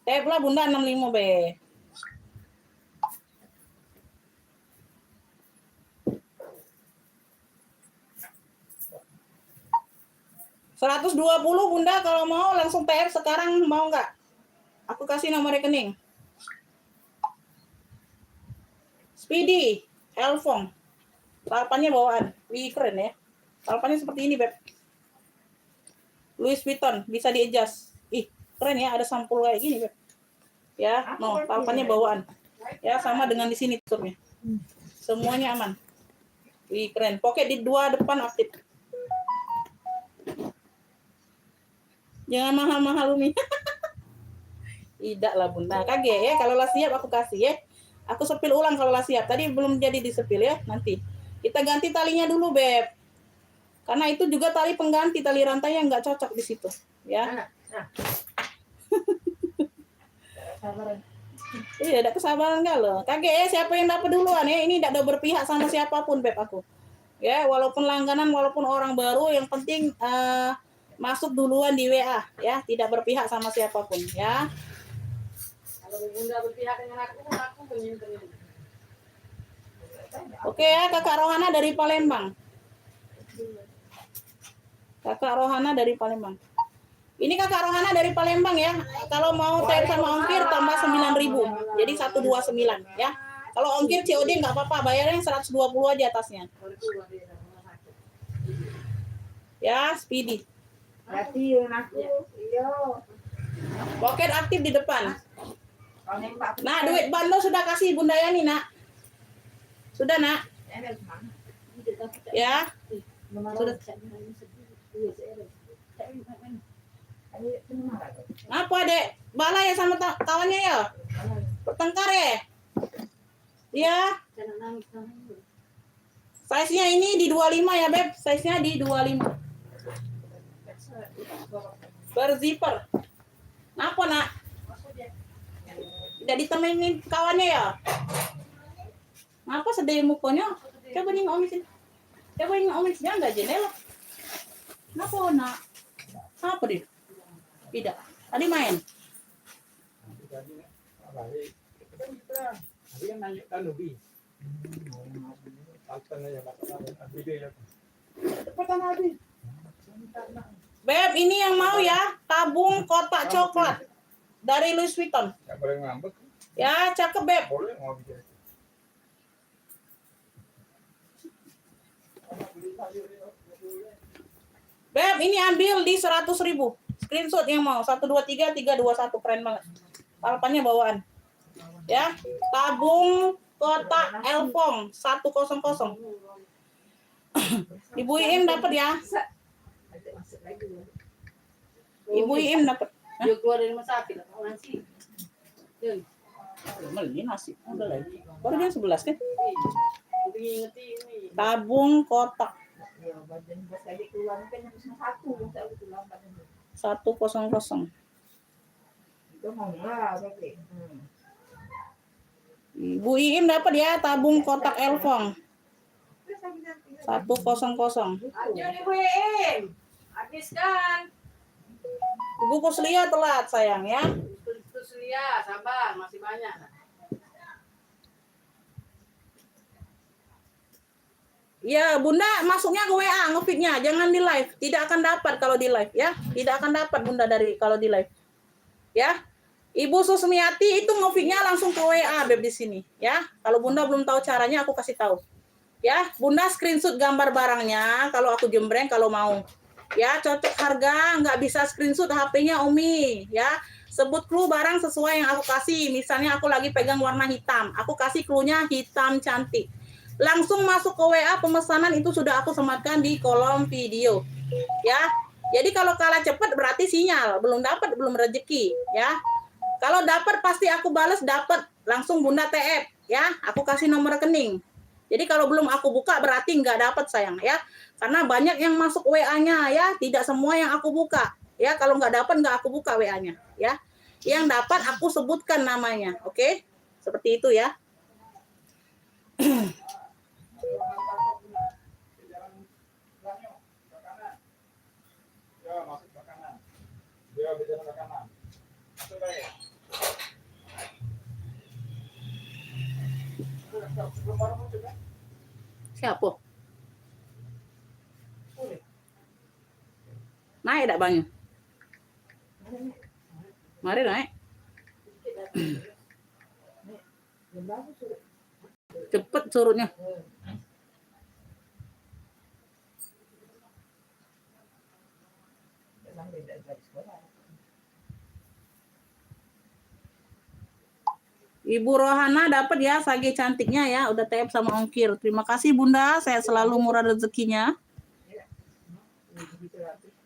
Pula Bunda 65, Be. $120 Bunda, kalau mau langsung TR sekarang, mau nggak? Aku kasih nomor rekening. Speedy, Elfong. Talpannya bawaan. Wih, keren ya. Talpannya seperti ini, Beb. Louis Vuitton, bisa di-adjust. Ih, keren ya, ada sampul kayak gini, Beb. Ya, no, talpannya bawaan. Ya, sama dengan di sini tutupnya. Semuanya aman. Wih, keren. Pocket di 2 depan aktif. Jangan mahal-mahal Umi. Tidak lah Bunda. Kaget ya. Kalau lah siap aku kasih ya. Aku sepil ulang kalau lah siap. Tadi belum jadi disepil ya. Nanti. Kita ganti talinya dulu Beb. Karena itu juga tali pengganti. Tali rantai yang nggak cocok di situ. Ya. Iya, ada kesabaran nggak loh. Kaget ya. Siapa yang dapat duluan ya. Ini tidak ada berpihak sama siapapun Beb aku. Ya, walaupun langganan, walaupun orang baru. Yang penting masuk duluan di WA ya, tidak berpihak sama siapapun ya. Kalau Bunda berpihak dengan aku menyimpan. Oke ya, Kakak Rohana dari Palembang. Kakak Rohana dari Palembang. Ini Kakak Rohana dari Palembang ya. Kalau mau TR sama ongkir tambah 9.000. Jadi 129 ya. Kalau ongkir COD nggak apa-apa, bayarnya 120 aja atasnya. Ya, Speedy. Pocket aktif di depan. Nah, duit bando sudah kasih Bunda Yani, Nak. Sudah, Nak? Ya. Sudah. Apa, Dek? Bala ya sama kawannya ya? Bertengkar ya? Iya. Size-nya ini di 25 ya, Beb. Size-nya di 25. Berzipper. Kenapa Nak? Tidak ditemenin kawannya ya? Kenapa sedih mukanya? Coba nih ngomis. Coba nih ngomis. Jangan nggak jendela. Kenapa Nak? Apa dia? Tidak. Tadi main. Beb, ini yang mau ya, tabung kotak coklat dari Louis Vuitton. Ya, cakep Beb. Beb, ini ambil di 100.000. Screenshot yang mau 123 321, keren banget. Talpannya bawaan. Ya, tabung kotak Elfong 100. Ibu Iim dapat ya. Ibu Iim dapat. Dia keluar dari rumah sakit, nasi. Meli nasi. Udah lagi. Baru jam 11 kan? Ingat ini. Tabung kotak Ya, badan bos lagi keluar kan yang cuma satu, yang tak betul lambat. 100. Itu mau lah, berarti. Ibu Iim dapat ya tabung kotak Elfong 100. Ayo nih WM. Habiskan. Ibu Kuslia telat sayang ya. Terus lihat, sabar, masih banyak. Ya, Bunda masuknya ke WA ngefitnya, jangan di live. Tidak akan dapat kalau di live ya. Tidak akan dapat Bunda dari kalau di live. Ya. Ibu Susmiati itu ngefitnya langsung ke WA Beb di sini ya. Kalau Bunda belum tahu caranya aku kasih tahu. Ya, Bunda screenshot gambar barangnya kalau aku jembreng kalau mau. Ya, cocok harga, nggak bisa screenshot HP-nya Umi ya. Sebut clue barang sesuai yang aku kasih. Misalnya aku lagi pegang warna hitam, aku kasih clue-nya hitam cantik. Langsung masuk ke WA pemesanan itu sudah aku sematkan di kolom video. Ya. Jadi kalau kalah cepat berarti sinyal, belum dapat belum rezeki ya. Kalau dapat pasti aku balas dapat, langsung Bunda TF ya. Aku kasih nomor rekening. Jadi kalau belum aku buka berarti nggak dapat sayang ya. Karena banyak yang masuk WA-nya ya, tidak semua yang aku buka. Ya, kalau nggak dapat nggak aku buka WA-nya ya. Yang dapat aku sebutkan namanya, oke? Seperti itu ya. Siapa? Naik tak Bang? Mari naik. Cepet surutnya. Ibu Rohana dapat ya sage cantiknya ya, udah TF sama ongkir. Terima kasih Bunda, saya selalu murah rezekinya.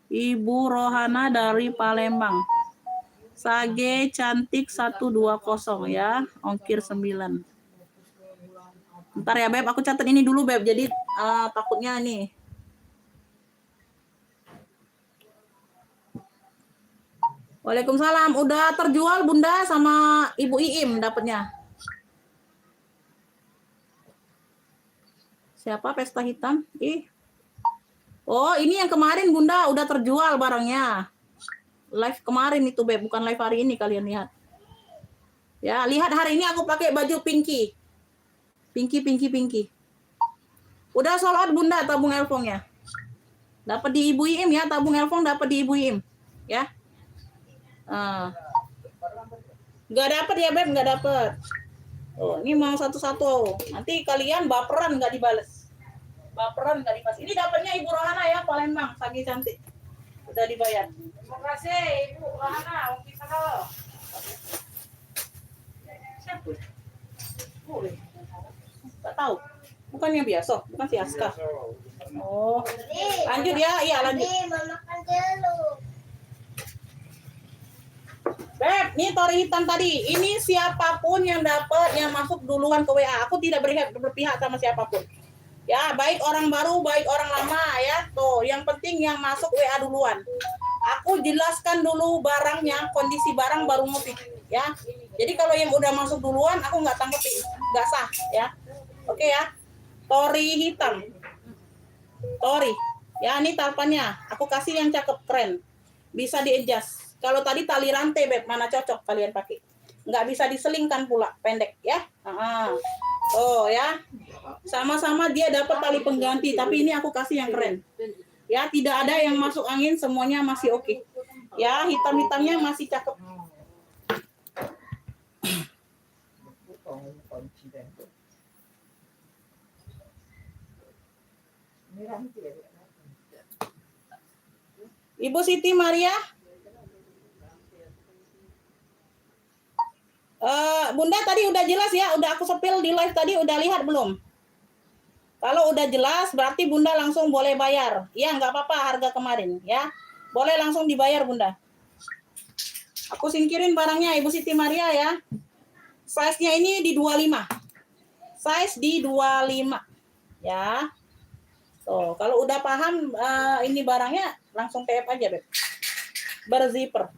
Ibu Rohana dari Palembang. Sage cantik 120 ya, ongkir 9. Bentar ya Beb, aku catat ini dulu Beb, jadi takutnya nih. Waalaikumsalam, udah terjual Bunda sama Ibu Iim dapatnya. Siapa pesta hitam? Oh, ini yang kemarin Bunda udah terjual barangnya. Live kemarin itu Beb, bukan live hari ini kalian lihat. Ya, lihat hari ini aku pakai baju pinky. Pinky. Udah sold out Bunda tabung Elfongnya. Dapat di Ibu Iim ya, tabung Elfong dapat di Ibu Iim. Ya. Nggak dapat ya Beb, nggak dapat. Oh, ini mau satu-satu. Nanti kalian baperan nggak dibales. Baperan nggak dibales. Ini dapatnya Ibu Rohana ya, Palembang, sage cantik. Udah dibayar. Terima kasih Ibu Rohana, kita kalau. Siapa? Nggak tahu. Bukannya biasa, bukan si Aska. Oh, lanjut ya, iya lanjut. Beb, ini tori hitam tadi. Ini siapapun yang dapat, yang masuk duluan ke WA. Aku tidak berpihak sama siapapun. Ya, baik orang baru, baik orang lama ya. Tuh, yang penting yang masuk WA duluan. Aku jelaskan dulu barangnya, kondisi barang baru ngopi. Ya, jadi kalau yang udah masuk duluan, aku nggak tanggepin, nggak sah ya. Oke ya. Tori hitam. Tori. Ya, ini talpannya. Aku kasih yang cakep keren. Bisa di-adjust. Kalau tadi tali rantai, Beb, mana cocok kalian pakai. Nggak bisa diselingkan pula, pendek ya. Oh ya. Sama-sama dia dapat tali pengganti, tapi ini aku kasih yang keren. Ya, tidak ada yang masuk angin, semuanya masih oke. Ya, hitam-hitamnya masih cakep. Ibu Siti Maria. Bunda tadi udah jelas ya, udah aku sepil di live tadi, udah lihat belum? Kalau udah jelas berarti Bunda langsung boleh bayar. Ya nggak apa-apa harga kemarin ya. Boleh langsung dibayar Bunda. Aku singkirin barangnya Ibu Siti Maria ya. Size-nya ini di 25. Size di 25. Ya. Tuh, kalau udah paham ini barangnya langsung TF aja, Beb. Berzipper.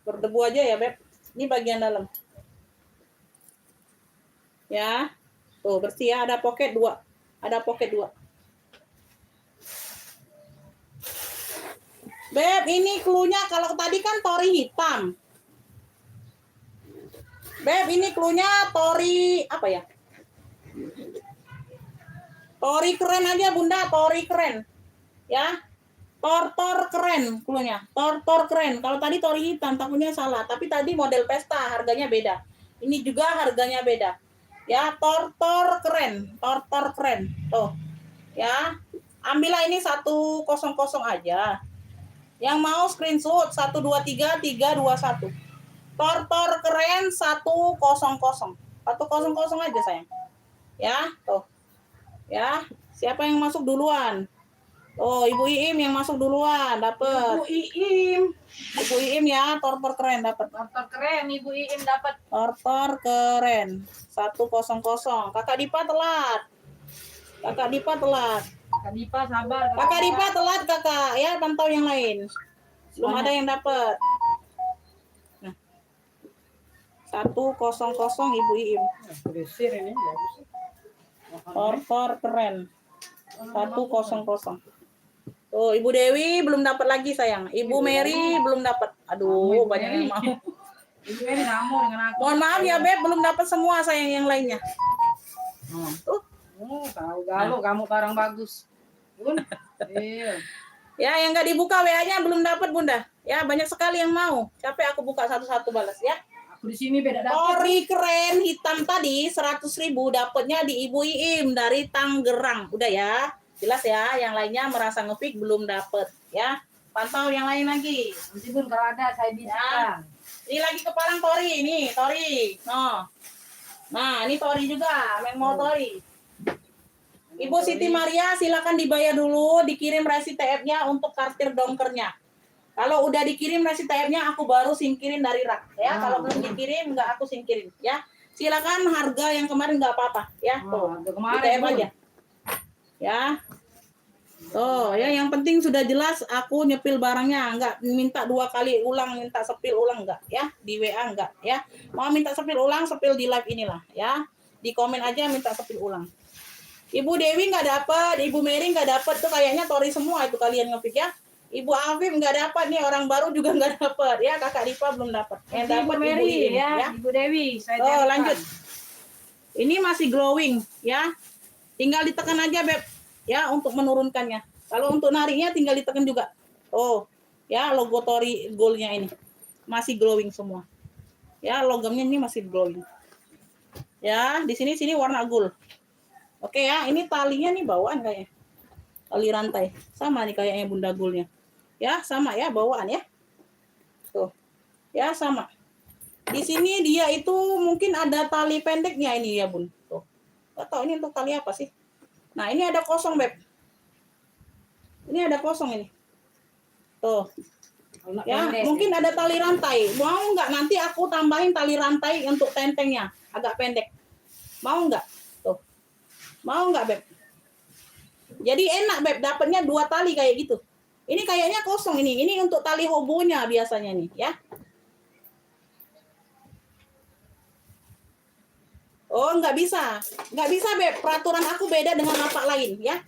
Berdebu aja ya, Beb. Ini bagian dalam. Ya. Tuh, bersih ya, ada pocket 2. Ada pocket 2. Beb, ini cluenya kalau tadi kan tori hitam. Beb, ini cluenya tori apa ya? Tori keren aja Bunda, tori keren. Ya. Tor keren cluenya. Tor keren. Kalau tadi tori hitam takutnya salah, tapi tadi model pesta harganya beda. Ini juga harganya beda. Ya, tor keren. Tor keren. Tuh. Ya. Ambillah ini 100 aja. Yang mau screenshot 123 321. Tor keren 100. 100 aja sayang. Ya, tuh. Ya, siapa yang masuk duluan? Oh, Ibu Iim yang masuk duluan, dapat. Ibu Iim ya, tor keren dapat. Tor keren, Ibu Iim dapat. Tor keren 100. Kakak Dipa telat. Kakak Dipa sabar. Kakak Dipa telat kakak, ya pantau yang lain. Belum ada yang dapat. Nah. 100 Ibu Iim. Bersih ini bagus. Tor keren 100. Oh, Ibu Dewi belum dapat lagi sayang. Ibu Mary belum dapat. Aduh, banyak yang mau. Ibu Mary namu dengan aku. Mohon maaf ya Beb, belum dapat semua sayang yang lainnya. Tuh. Tahu galau kamu barang bagus. Bun. Iya. Ya, yang nggak dibuka WA-nya belum dapat Bunda. Ya, banyak sekali yang mau. Capek aku buka satu-satu balas ya. Aku di sini beda dapat. Tori keren hitam tadi 100.000 dapatnya di Ibu Iim dari Tangerang. Udah ya. Jelas ya, yang lainnya merasa ngepick belum dapat ya. Pantau yang lain lagi. Nanti Bun kalau ada saya bisa. Ya. Ini lagi kepalang tori, ini tori. Nah, ini tori juga, mau tori. Ibu Siti Maria silakan dibayar dulu, dikirim resi TF-nya untuk kartir dongkernya. Kalau udah dikirim resi TF-nya aku baru singkirin dari rak ya. Kalau belum dikirim enggak aku singkirin ya. Silakan harga yang kemarin enggak apa-apa ya. Tuh, kemarin TF aja. Ya. Oh, ya yang penting sudah jelas aku nyepil barangnya, enggak minta 2 kali ulang, minta sepil ulang enggak ya, di WA enggak ya. Mau minta sepil ulang, sepil di live inilah ya. Di komen aja minta sepil ulang. Ibu Dewi enggak dapat, Ibu Mary enggak dapat tuh kayaknya tori semua itu kalian ngepick ya. Ibu Afif enggak dapat nih, orang baru juga enggak dapat ya. Kakak Dipa belum dapat. Yang dapat Ibu Mary ya. Ibu Dewi, saya Oh, lanjut. Ini masih glowing ya. Tinggal ditekan aja Beb ya untuk menurunkannya. Kalau untuk nariknya tinggal ditekan juga. Oh, ya logo tori goldnya ini masih glowing semua. Ya logamnya ini masih glowing. Ya di sini warna gold. Oke ya, ini talinya nih bawaan kayaknya. Tali rantai sama nih kayaknya Bunda goldnya. Ya sama ya bawaan ya. Tuh, ya sama. Di sini dia itu mungkin ada tali pendeknya ini ya Bun. Tuh, nggak tahu ini untuk tali apa sih. Nah, ini ada kosong, Beb. Ini ada kosong ini. Tuh. Ya, mungkin ada tali rantai. Mau nggak nanti aku tambahin tali rantai untuk tentengnya. Agak pendek. Mau nggak? Tuh. Mau nggak, Beb? Jadi enak, Beb. Dapatnya 2 tali kayak gitu. Ini kayaknya kosong ini. Ini untuk tali hobonya biasanya nih, ya. Oh, nggak bisa. Nggak bisa, Beb. Peraturan aku beda dengan lapak lain, ya.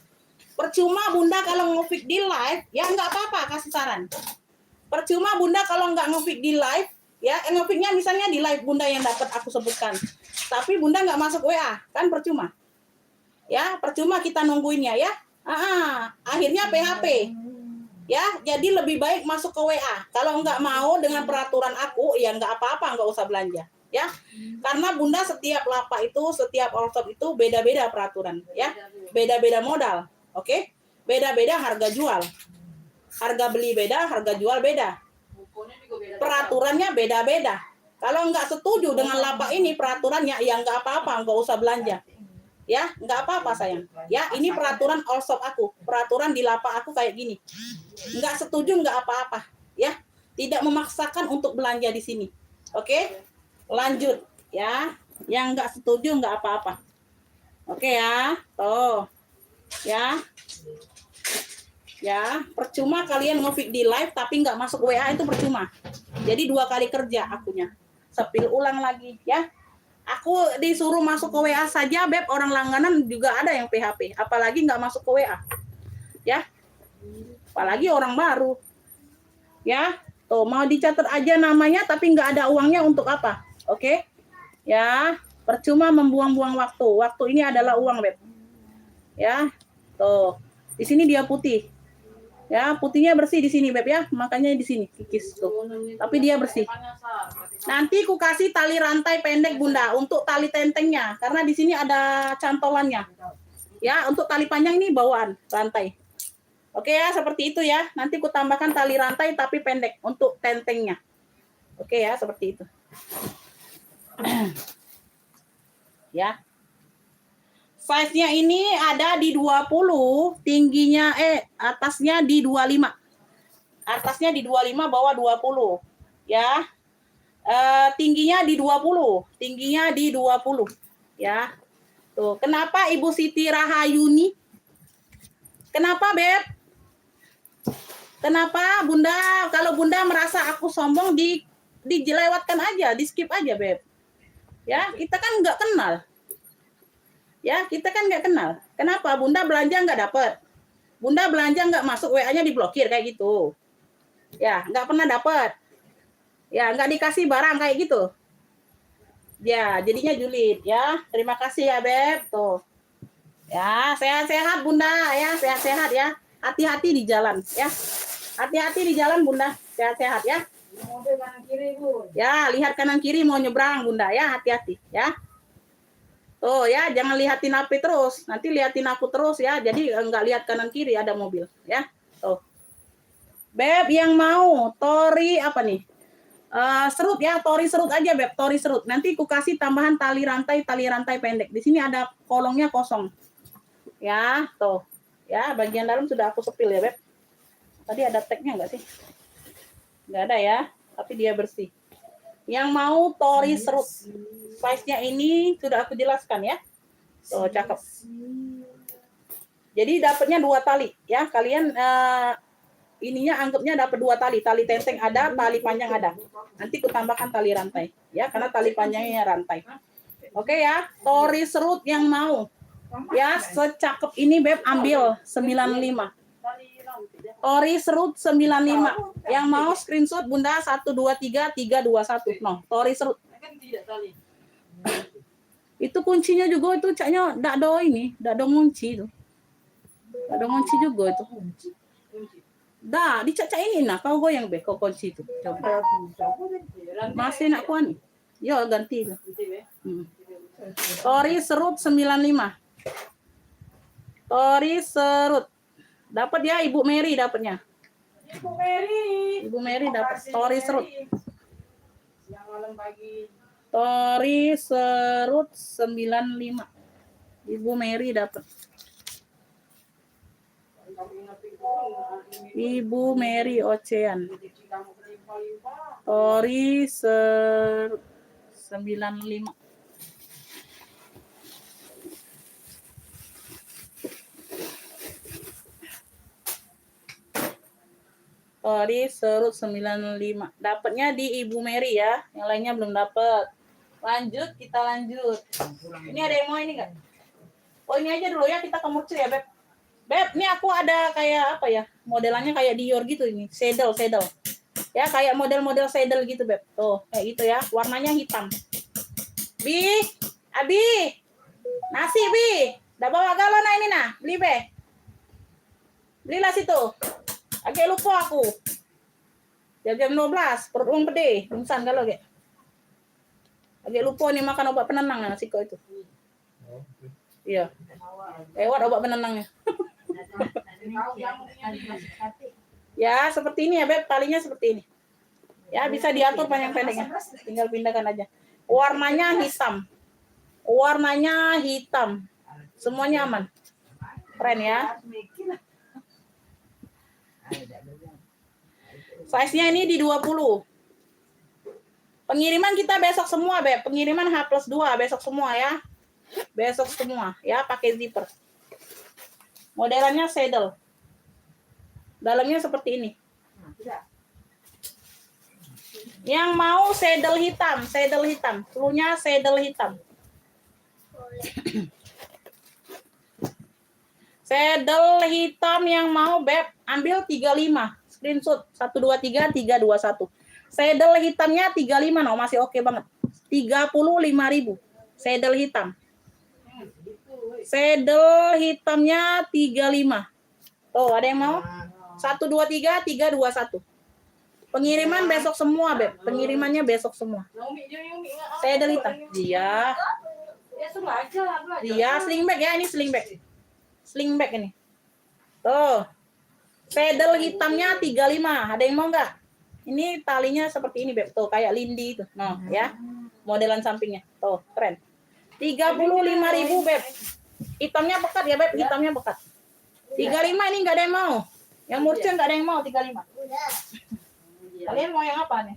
Percuma Bunda kalau nge-pick di live, ya nggak apa-apa, kasih saran. Percuma Bunda kalau nggak nge-pick di live, ya nge-picknya misalnya di live Bunda yang dapat aku sebutkan. Tapi Bunda nggak masuk WA, kan percuma. Ya, percuma kita nungguinnya, ya. Akhirnya PHP. Ya, jadi lebih baik masuk ke WA. Kalau nggak mau dengan peraturan aku, ya nggak apa-apa, nggak usah belanja. Ya, karena Bunda setiap lapak itu, setiap workshop itu beda-beda peraturan, ya, beda-beda modal, oke, beda-beda harga jual, Harga beli beda, harga jual beda. Bukunya juga beda. Peraturannya beda-beda. Kalau nggak setuju dengan lapak ini peraturannya, ya nggak apa-apa, nggak usah belanja. Ya, nggak apa-apa sayang. Ya, ini peraturan all shop aku. Peraturan di lapak aku kayak gini. Nggak setuju, nggak apa-apa. Ya, tidak memaksakan untuk belanja di sini. Oke? Lanjut. Ya, yang nggak setuju nggak apa-apa. Oke ya, tuh. Ya. Ya, percuma kalian nge-feed di live tapi nggak masuk WA itu percuma. Jadi 2 kali kerja akunya. Sepil ulang lagi ya. Aku disuruh masuk ke WA saja, Beb, orang langganan juga ada yang PHP. Apalagi nggak masuk ke WA. Ya. Apalagi orang baru. Ya. Tuh, mau dicatat aja namanya tapi nggak ada uangnya untuk apa? Oke? Ya, percuma membuang-buang waktu. Waktu ini adalah uang, Beb. Ya. Tuh. Di sini dia putih. Ya, putihnya bersih di sini, Beb ya. Makanya di sini kikis tuh. Tapi dia bersih. Nanti ku kasih tali rantai pendek, Bunda, untuk tali tentengnya karena di sini ada cantolannya. Ya, untuk tali panjang ini bawaan rantai. Oke ya, seperti itu ya. Nanti ku tambahkan tali rantai tapi pendek untuk tentengnya. Oke ya, seperti itu. Ya. Size-nya ini ada di 20, tingginya atasnya di 25. Atasnya di 25, bawah 20. Ya. Tingginya di 20. Tingginya di 20. Ya. Tuh, kenapa Ibu Siti Rahayuni? Kenapa, Beb? Kenapa Bunda? Kalau Bunda merasa aku sombong dilewatkan aja, di skip aja, Beb. Ya, kita kan nggak kenal. Ya, kita kan nggak kenal. Kenapa? Bunda belanja nggak dapet. Bunda belanja nggak masuk, WA-nya diblokir kayak gitu. Ya, nggak pernah dapet. Ya, nggak dikasih barang kayak gitu. Ya, jadinya julid ya. Terima kasih ya, Beb. Tuh. Ya, sehat-sehat Bunda ya, sehat-sehat ya. Hati-hati di jalan ya. Hati-hati di jalan Bunda, sehat-sehat ya. Kanan kiri, Bu. Ya, lihat kanan kiri mau nyebrang Bunda ya, hati-hati ya. Tuh ya, jangan lihatin api terus. Nanti lihatin aku terus ya. Jadi enggak lihat kanan kiri ada mobil ya. Tuh. Beb yang mau tori apa nih? Serut ya, tori serut aja, Beb. Tori serut. Nanti ku kasih tambahan tali rantai pendek. Di sini ada kolongnya kosong. Ya, tuh. Ya, bagian dalam sudah aku sepil ya, Beb. Tadi ada tagnya enggak sih? Enggak ada ya, tapi dia bersih. Yang mau tori serut. Size-nya ini sudah aku jelaskan ya. Tuh, cakep. Jadi dapatnya 2 tali ya. Kalian ininya anggapnya dapat 2 tali. Tali tenteng ada, tali panjang ada. Nanti ku tambahkan tali rantai ya, karena tali panjangnya rantai. Oke ya, tori serut yang mau. Ya, secakep ini Beb ambil 95. Tori serut 95. Yang mau screenshot Bunda 123 321. No, tori serut. Itu kuncinya juga itu caknya ndak ada ini, ndak ada kunci itu. Ndak ada kunci juga itu. Dah, dicak-cak ini nah, kau goyang be, kau kunci itu. Coba. Masih nak kuan. Yo ganti. Tori serut 95. Tori serut. Dapat ya Ibu Mary dapatnya. Ibu Mary dapat tori serut. Yang malam pagi. Tori serut 95. Ibu Mary dapat. Ibu Mary Ocean. Tori serut 95. Tori serut 95. Dapatnya di Ibu Mary ya. Yang lainnya belum dapat. Lanjut, kita lanjut. Ini ada yang mau ini enggak? Oh, ini aja dulu ya, kita ke Murci ya, Beb. Beb, ini aku ada kayak apa ya? Modelannya kayak Dior gitu ini. Saddle. Ya, kayak model-model saddle gitu, Beb. Tuh, kayak gitu ya. Warnanya hitam. Bi, Abi. Nasi, Bi. Dah bawa galon nah ini nah. Beli, Be. Belilah situ. Agak lupa aku. Jam 12, perut uang pede. Bungsan kalau ge. Agak lupa nih makan obat penenang nasi kok itu. Iya. Lewat obat penenangnya. Ya, seperti ini ya, Beb. Talinya seperti ini. Ya, bisa diatur panjang pendeknya. Tinggal pindahkan aja. Warnanya hitam. Warnanya hitam. Semuanya aman. Keren ya. Size-nya ini di 20. Pengiriman kita besok semua, Beb. Pengiriman H+2 besok semua ya. Besok semua ya, pakai zipper. Modelannya saddle. Dalamnya seperti ini. Yang mau saddle hitam, Cluenya saddle hitam. Saddle hitam yang mau, Beb, ambil 35. Screenshot 123 321. Saddle hitamnya 35 no, masih oke banget. 35.000. Saddle hitam. Saddle hitamnya 35. Tuh, ada yang mau? 123 321. Pengiriman besok semua, Beb. Pengirimannya besok semua. Saddle hitam. Iya. Iya, sling bag ya, ini sling bag. Sling bag ini. Tuh. Saddle hitamnya 35. Ada yang mau nggak? Ini talinya seperti ini, Beb. Tuh, kayak lindi itu. Nah, ya. Modelan sampingnya. Tuh, keren. 35.000, Beb. Hitamnya pekat ya, Beb. Hitamnya pekat. 35 ini nggak ada yang mau. Yang murceng nggak ada yang mau 35. Kalian mau yang apa nih?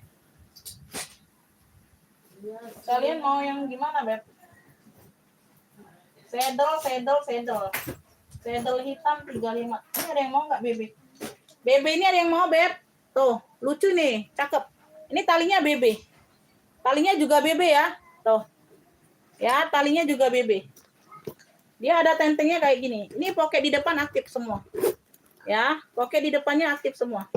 Kalian mau yang gimana, Beb? Saddle. Saddle hitam 35. Ini ada yang mau nggak, Bebe? Bebe ini ada yang mau, Beb? Tuh, lucu nih, cakep. Ini talinya Bebe. Talinya juga Bebe ya. Tuh. Ya, talinya juga Bebe. Dia ada tentengnya kayak gini. Ini pocket di depan aktif semua. Ya, pocket di depannya aktif semua.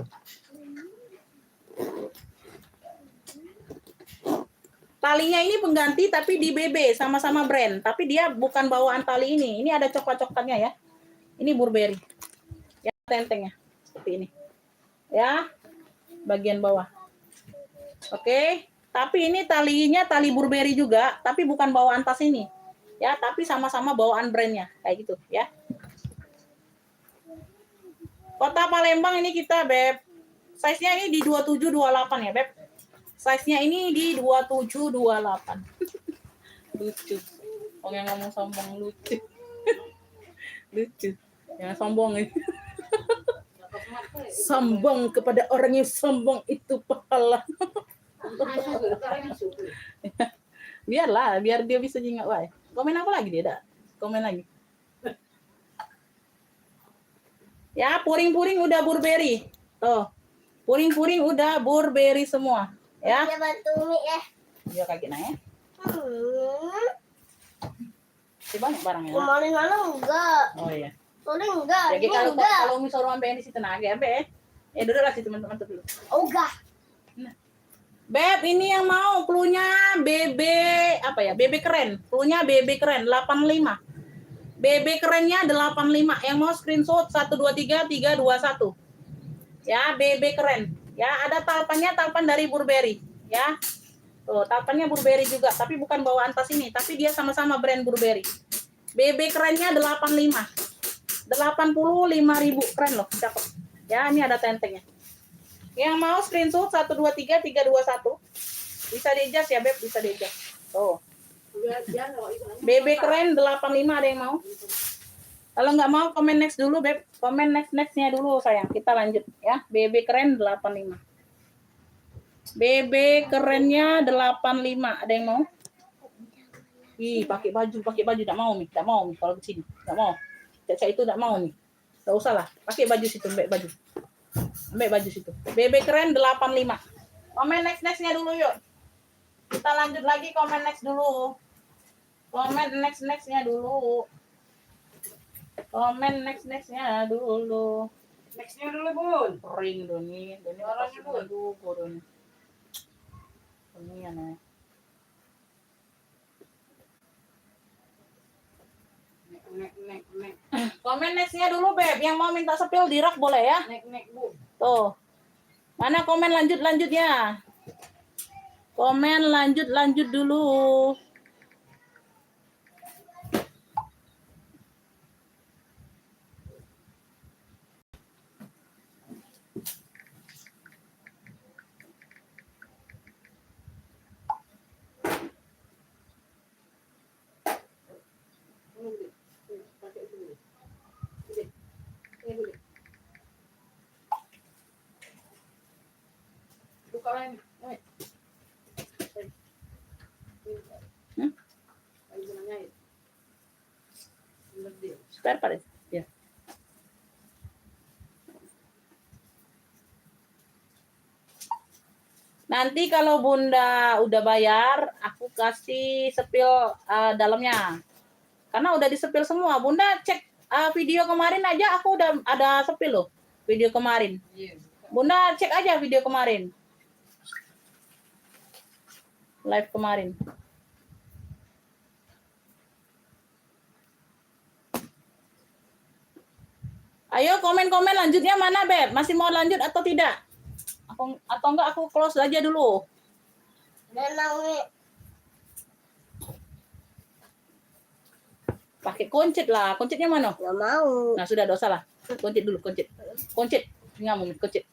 Talinya ini pengganti tapi di BB, sama-sama brand. Tapi dia bukan bawaan tali ini. Ini ada coklat-coklatnya ya. Ini Burberry. Ya, tentengnya. Seperti ini. Ya, bagian bawah. Oke. Tapi ini talinya tali Burberry juga. Tapi bukan bawaan tas ini. Ya, tapi sama-sama bawaan brandnya. Kayak gitu ya. Kota Palembang ini kita, Beb. Size-nya ini di 27-28 ya, Beb. Size-nya ini di 27-28. Lucu. Orang yang ngomong sombong lucu. Lucu. Jangan sombong ini. Sombong kepada orang yang sombong itu pahala. Biarlah, biar dia bisa jingak wae. Komen apa lagi dia, dak? Komen lagi. Ya, puring-puring udah Burberry. Tuh. Puring-puring udah Burberry semua. Ya. Dia bantu Umi ya. Dia kaget nanya. Si banyak barangnya. Kemarin malam enggak. Oh iya. Sore enggak. Jadi Ini enggak. kalau Umi suruh ambil di situ naga ya, Be. Duduklah sih teman-teman dulu. Enggak. Beb, ini yang mau cluenya BB apa ya? BB keren. Cluenya BB keren 85. BB kerennya 85. Yang mau screenshot 123 321. Ya, BB keren. Ya, ada talpannya, talpan dari Burberry, ya. Tuh, talpannya Burberry juga, tapi bukan bawaan tas ini, tapi dia sama-sama brand Burberry. BB kerennya 85. 85.000, keren loh, cakep. Ya, ini ada tentengnya. Yang mau screenshot 123 321. Bisa di-adjust ya, Beb, bisa di-adjust. Tuh. BB keren 85, ada yang mau? Kalau nggak mau komen next dulu, Beb. Komen next-nextnya dulu, sayang. Kita lanjut ya. BB keren 85. BB kerennya 85. Ada yang mau? Ih, pakai baju enggak mau nih. Enggak mau nih kalau ke sini. Enggak mau. Saya itu enggak mau nih. Enggak usah lah. Pakai baju situ, ambil baju. Ambil baju situ. BB keren 85. Komen next-nextnya dulu yuk. Kita lanjut lagi komen next dulu. Komen next-nextnya dulu. Komen next-nextnya dulu. Nextnya dulu, Bun. Ring Doni. Doni Orangnya, Bun. dulu, Doni. Ini ya, nih. Nek. Komen nextnya dulu, Beb. Yang mau minta sepil di rak boleh ya. Nek, Bu. Tuh. Mana komen lanjutnya? Komen lanjut dulu. Spare part ya. Nanti kalau Bunda udah bayar, aku kasih sepil dalamnya. Karena udah disepil semua. Bunda cek video kemarin aja, aku udah ada sepil loh. Video kemarin. Bunda cek aja video kemarin. Live kemarin. Ayo komen-komen lanjutnya mana, Beb? Masih mau lanjut atau tidak? Atau enggak aku close aja dulu. Pakai kuncit lah. Kuncitnya mana? Nggak mau. Nah, sudah dosa lah. Kuncit dulu, kuncit. Kuncit. Tinggal mau kuncit.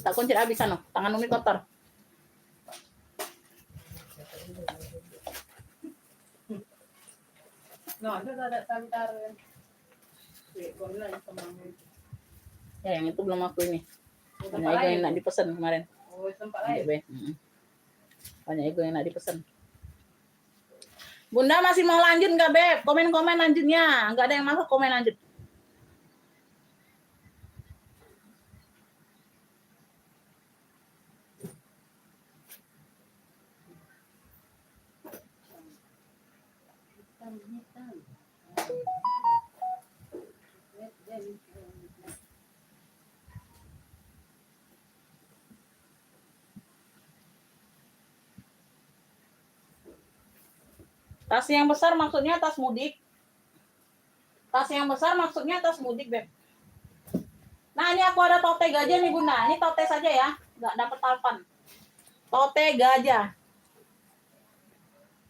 Tak kuncit habisan loh. Tangan Umi kotor. No, itu ada tarik-tarik. Ya, yang itu belum aku ini. Tempat Banyak ego yang lain. nak dipesan kemarin. Oh, tempat lain. Banyak ego yang nak dipesan. Bunda masih mau lanjut nggak, Beb? Komen-komen lanjutnya. Nggak ada yang masuk, komen lanjut. Tas yang besar maksudnya tas mudik. Tas yang besar maksudnya tas mudik, Beb. Nah, ini aku ada tote gajah nih, Bunda. Ini tote saja ya. Nggak dapat talpan. Tote gajah.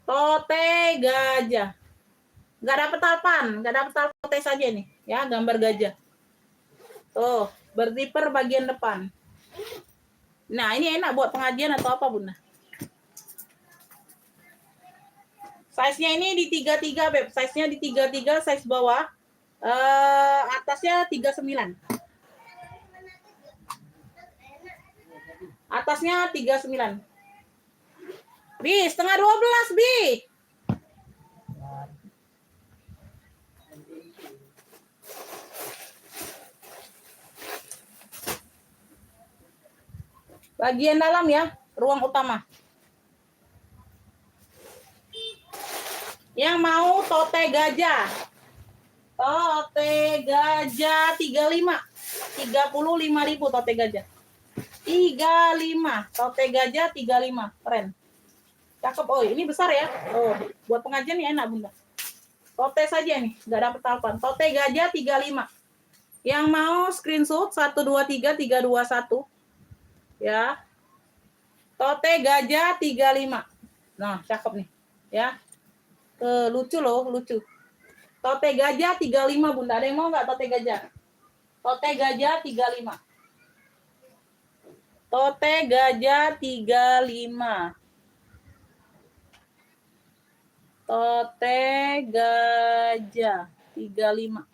Tote gajah. Nggak dapat talpan. Nggak dapat talpan, tote saja nih. Ya, gambar gajah. Tuh, berzipper bagian depan. Nah, ini enak buat pengajian atau apa, Bunda? Size-nya ini di 33, Beb. Size-nya di 33, size bawah. Atasnya 39. Atasnya 39. Bi, setengah 12, Bi. Bagian dalam ya, ruang utama. Yang mau tote gajah. Tote gajah 35. 35.000 tote gajah. 35. Tote gajah 35. Keren. Cakep. Oh, ini besar ya. Oh, buat pengajian nih enak, Bunda. Tote saja nih, nggak dapat talpan. Tote gajah 35. Yang mau screenshot 123321. Ya. Tote gajah 35. Nah, cakep nih. Ya. Lucu loh, lucu. Tote gajah 35, Bunda. Ada yang mau nggak tote gajah? Tote gajah 35. Tote gajah 35. Tote gajah 35.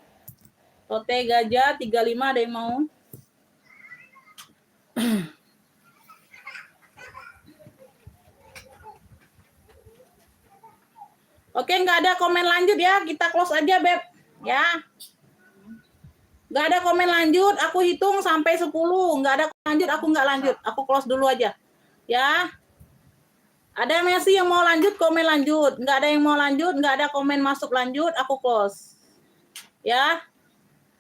Tote gajah 35, ada yang mau? Oke, nggak ada komen lanjut ya. Kita close aja, Beb. Ya. Nggak ada komen lanjut. Aku hitung sampai 10. Nggak ada komen lanjut, aku nggak lanjut. Aku close dulu aja. Ya. Ada masih yang mau lanjut, komen lanjut. Nggak ada yang mau lanjut, nggak ada komen masuk lanjut, aku close. Ya.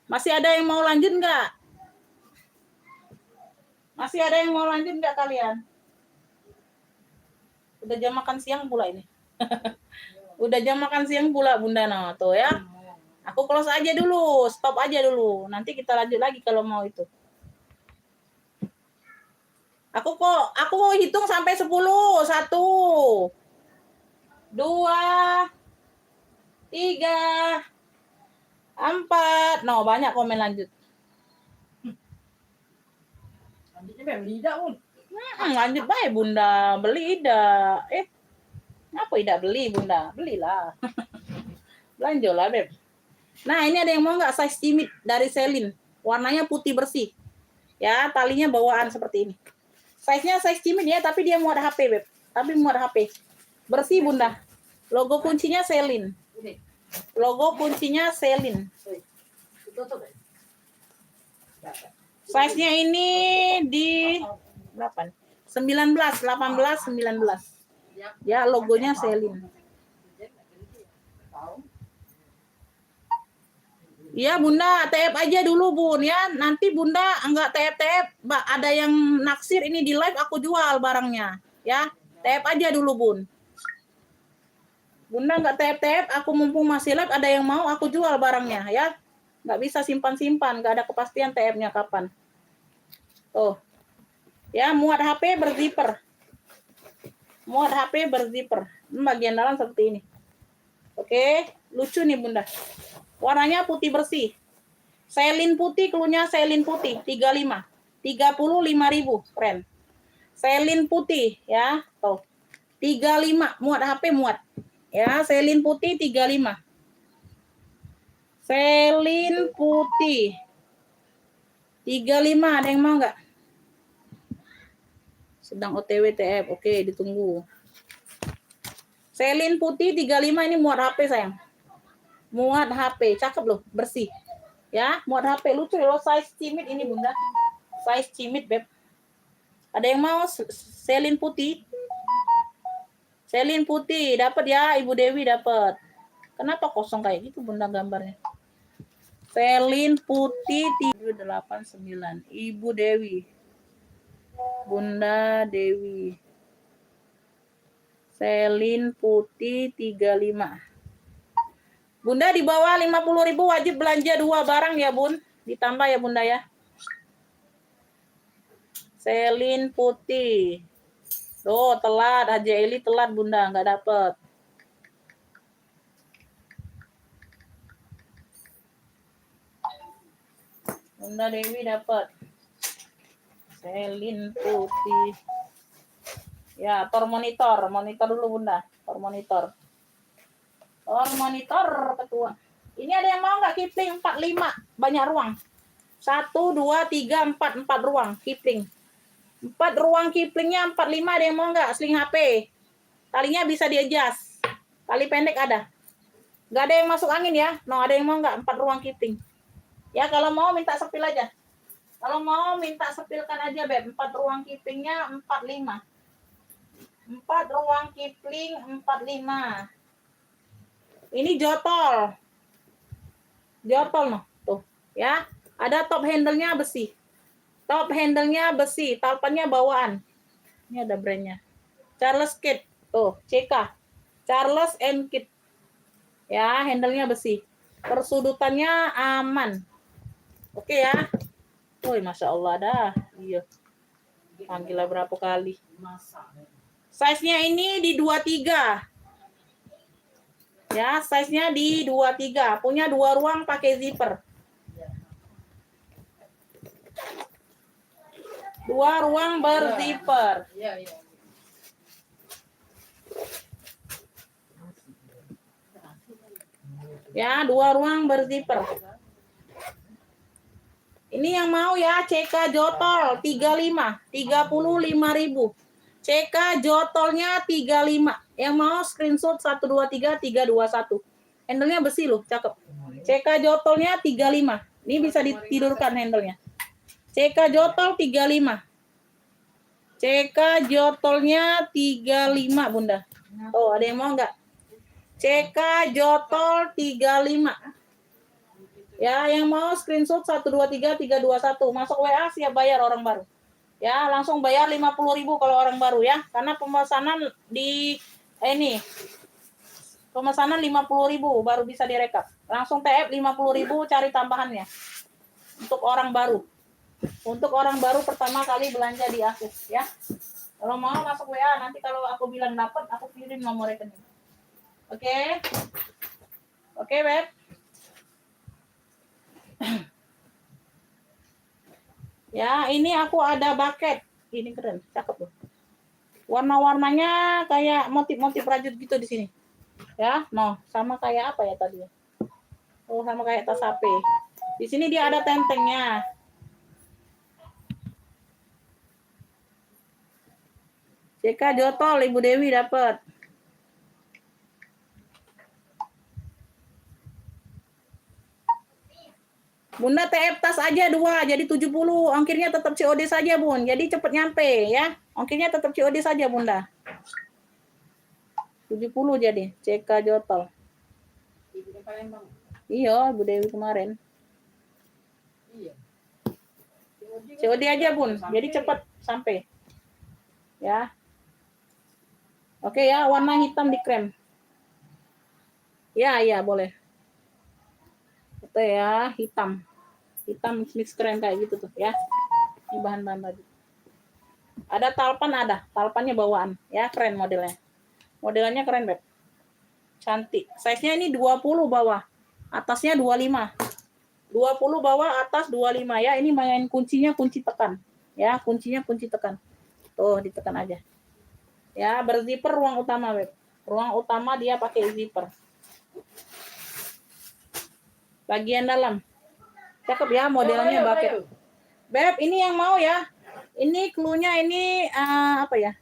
Masih ada yang mau lanjut nggak? Masih ada yang mau lanjut nggak kalian? Udah jam makan siang pula ini. Udah jam makan siang pula, Bunda. Nah, tuh ya. Aku close aja dulu, stop aja dulu. Nanti kita lanjut lagi kalau mau itu. Aku hitung sampai 10. 1, 2, 3, 4. No, banyak komen lanjut. Lanjutnya beli dah, Bun. Lanjut baik, Bunda. Beli dah. Apa tidak beli, Bunda? Belilah. Belanjolah, Beb. Nah, ini ada yang mau nggak size cimit dari Selin? Warnanya putih bersih. Ya, talinya bawaan seperti ini. Size-nya size cimit ya, tapi dia muat HP, Beb. Tapi muat HP. Bersih, Bunda. Logo kuncinya Selin. Ini. Logo kuncinya Selin. Tutup. Size-nya ini di berapa? 19, 18, 19. Ya, logonya Selin. Iya Bunda, TF aja dulu Bun ya. Nanti Bunda enggak TF, ada yang naksir ini di live aku jual barangnya. Ya, TF aja dulu Bun. Bunda enggak TF, aku mumpung masih live ada yang mau aku jual barangnya ya. Enggak bisa simpan-simpan, enggak ada kepastian TF-nya kapan. Tuh. Ya, muat HP berzipper. Muat HP berzipper. Bagian dalam seperti ini. Oke, lucu nih Bunda. Warnanya putih bersih. Selin putih, klunya Selin putih 35. 35.000, keren. Selin putih ya, tuh. 35, muat HP muat. Ya, Selin putih 35. Selin putih 35, ada yang mau enggak? Sedang OTW TF. Oke, ditunggu. Selin putih 35 ini muat HP sayang. Muat HP, cakep loh, bersih. Ya, muat HP lucu loh, size cimit ini Bunda. Size cimit, Beb. Ada yang mau Selin putih? Selin putih, dapat ya, Ibu Dewi dapat. Kenapa kosong kayak gitu Bunda gambarnya? Selin putih 389. Ibu Dewi. Bunda Dewi. Selin putih 35. Bunda di bawah 50.000 wajib belanja 2 barang ya Bun. Ditambah ya Bunda ya. Selin putih. Tuh telat, Haji Eli telat Bunda, nggak dapet. Bunda Dewi dapat. Selin putih. Ya, tor monitor dulu Bunda, tor monitor. Tor monitor ketua. Ini ada yang mau nggak Kipling 45, banyak ruang. 1, 2, 3, 4, 4 ruang Kipling. 4 ruang Kiplingnya 45, ada yang mau nggak? Sling HP. Talinya bisa di-adjust. Tali pendek ada. Nggak ada yang masuk angin ya. No, ada yang mau nggak? 4 ruang Kipling. Ya, kalau mau minta sepil aja. Kalau mau minta sepilkan aja, Beb. 4 ruang Kiplingnya 45. 4 ruang Kipling 45. Ini jotol. Jotol noh, tuh, ya. Ada top handle-nya besi. Top handle-nya besi, talpannya bawaan. Ini ada brand-nya. Charles Kit. Tuh, CK. Charles and Kit. Ya, handle-nya besi. Persudutannya aman. Oke ya. Woi, Masya Allah dah. Iya. Panggilnya berapa kali. Size-nya ini di 23. Ya, size-nya di 23. Punya 2 ruang pakai zipper. 2 ruang berzipper. Ya, 2 ruang berzipper. Ini yang mau ya, CK Jotol 35, 35.000. CK Jotolnya 35. Yang mau screenshot 123 321. Handle-nya besi loh, cakep. CK Jotolnya 35. Ini bisa ditidurkan handle-nya. CK Jotol 35. CK Jotolnya 35, Bunda. Oh, ada yang mau enggak? CK Jotol 35. Ya, yang mau screenshot 123 321. Masuk WA siap bayar orang baru. Ya, langsung bayar 50.000 kalau orang baru ya. Karena pemesanan di ini pemesanan 50.000 baru bisa direkap. Langsung TF 50.000 cari tambahannya. Untuk orang baru. Untuk orang baru pertama kali belanja di Asus ya. Kalau mau masuk WA, nanti kalau aku bilang dapat, aku kirim nomor rekening. Oke. Oke, Beb. Ya, ini aku ada bucket. Ini keren, cakep loh. Warna-warnanya kayak motif-motif rajut gitu di sini. Ya, no, sama kayak apa ya tadi? Oh, sama kayak tas HP. Di sini dia ada tentengnya. CK Jotol, Ibu Dewi dapat. Bunda TF tas aja 2, jadi 70. Ongkirnya tetap COD saja, Bun. Jadi cepet nyampe ya. Ongkirnya tetap COD saja, Bunda. 70 jadi. CK Jotol. Ibu di Palembang. Iya, Bu Dewi kemarin. Iya. COD aja, Bun. Jadi cepet sampai. Ya. Oke ya, warna hitam di krem. Ya, iya boleh. Itu ya, hitam. Hitam mix krem kayak gitu tuh ya. Ini bahan-bahan tadi. Ada talpan ada, talpannya bawaan ya, keren modelnya. Modelannya keren, Beb. Cantik. Size-nya ini 20 bawah. Atasnya 25. 20 bawah, atas 25 ya. Ini main kuncinya kunci tekan. Ya, kuncinya kunci tekan. Tuh, ditekan aja. Ya, berzipper ruang utama, Beb. Ruang utama dia pakai zipper. Bagian dalam. Cakep ya, modelnya bucket. Beb, ini yang mau ya. Ini cluenya ini apa ya?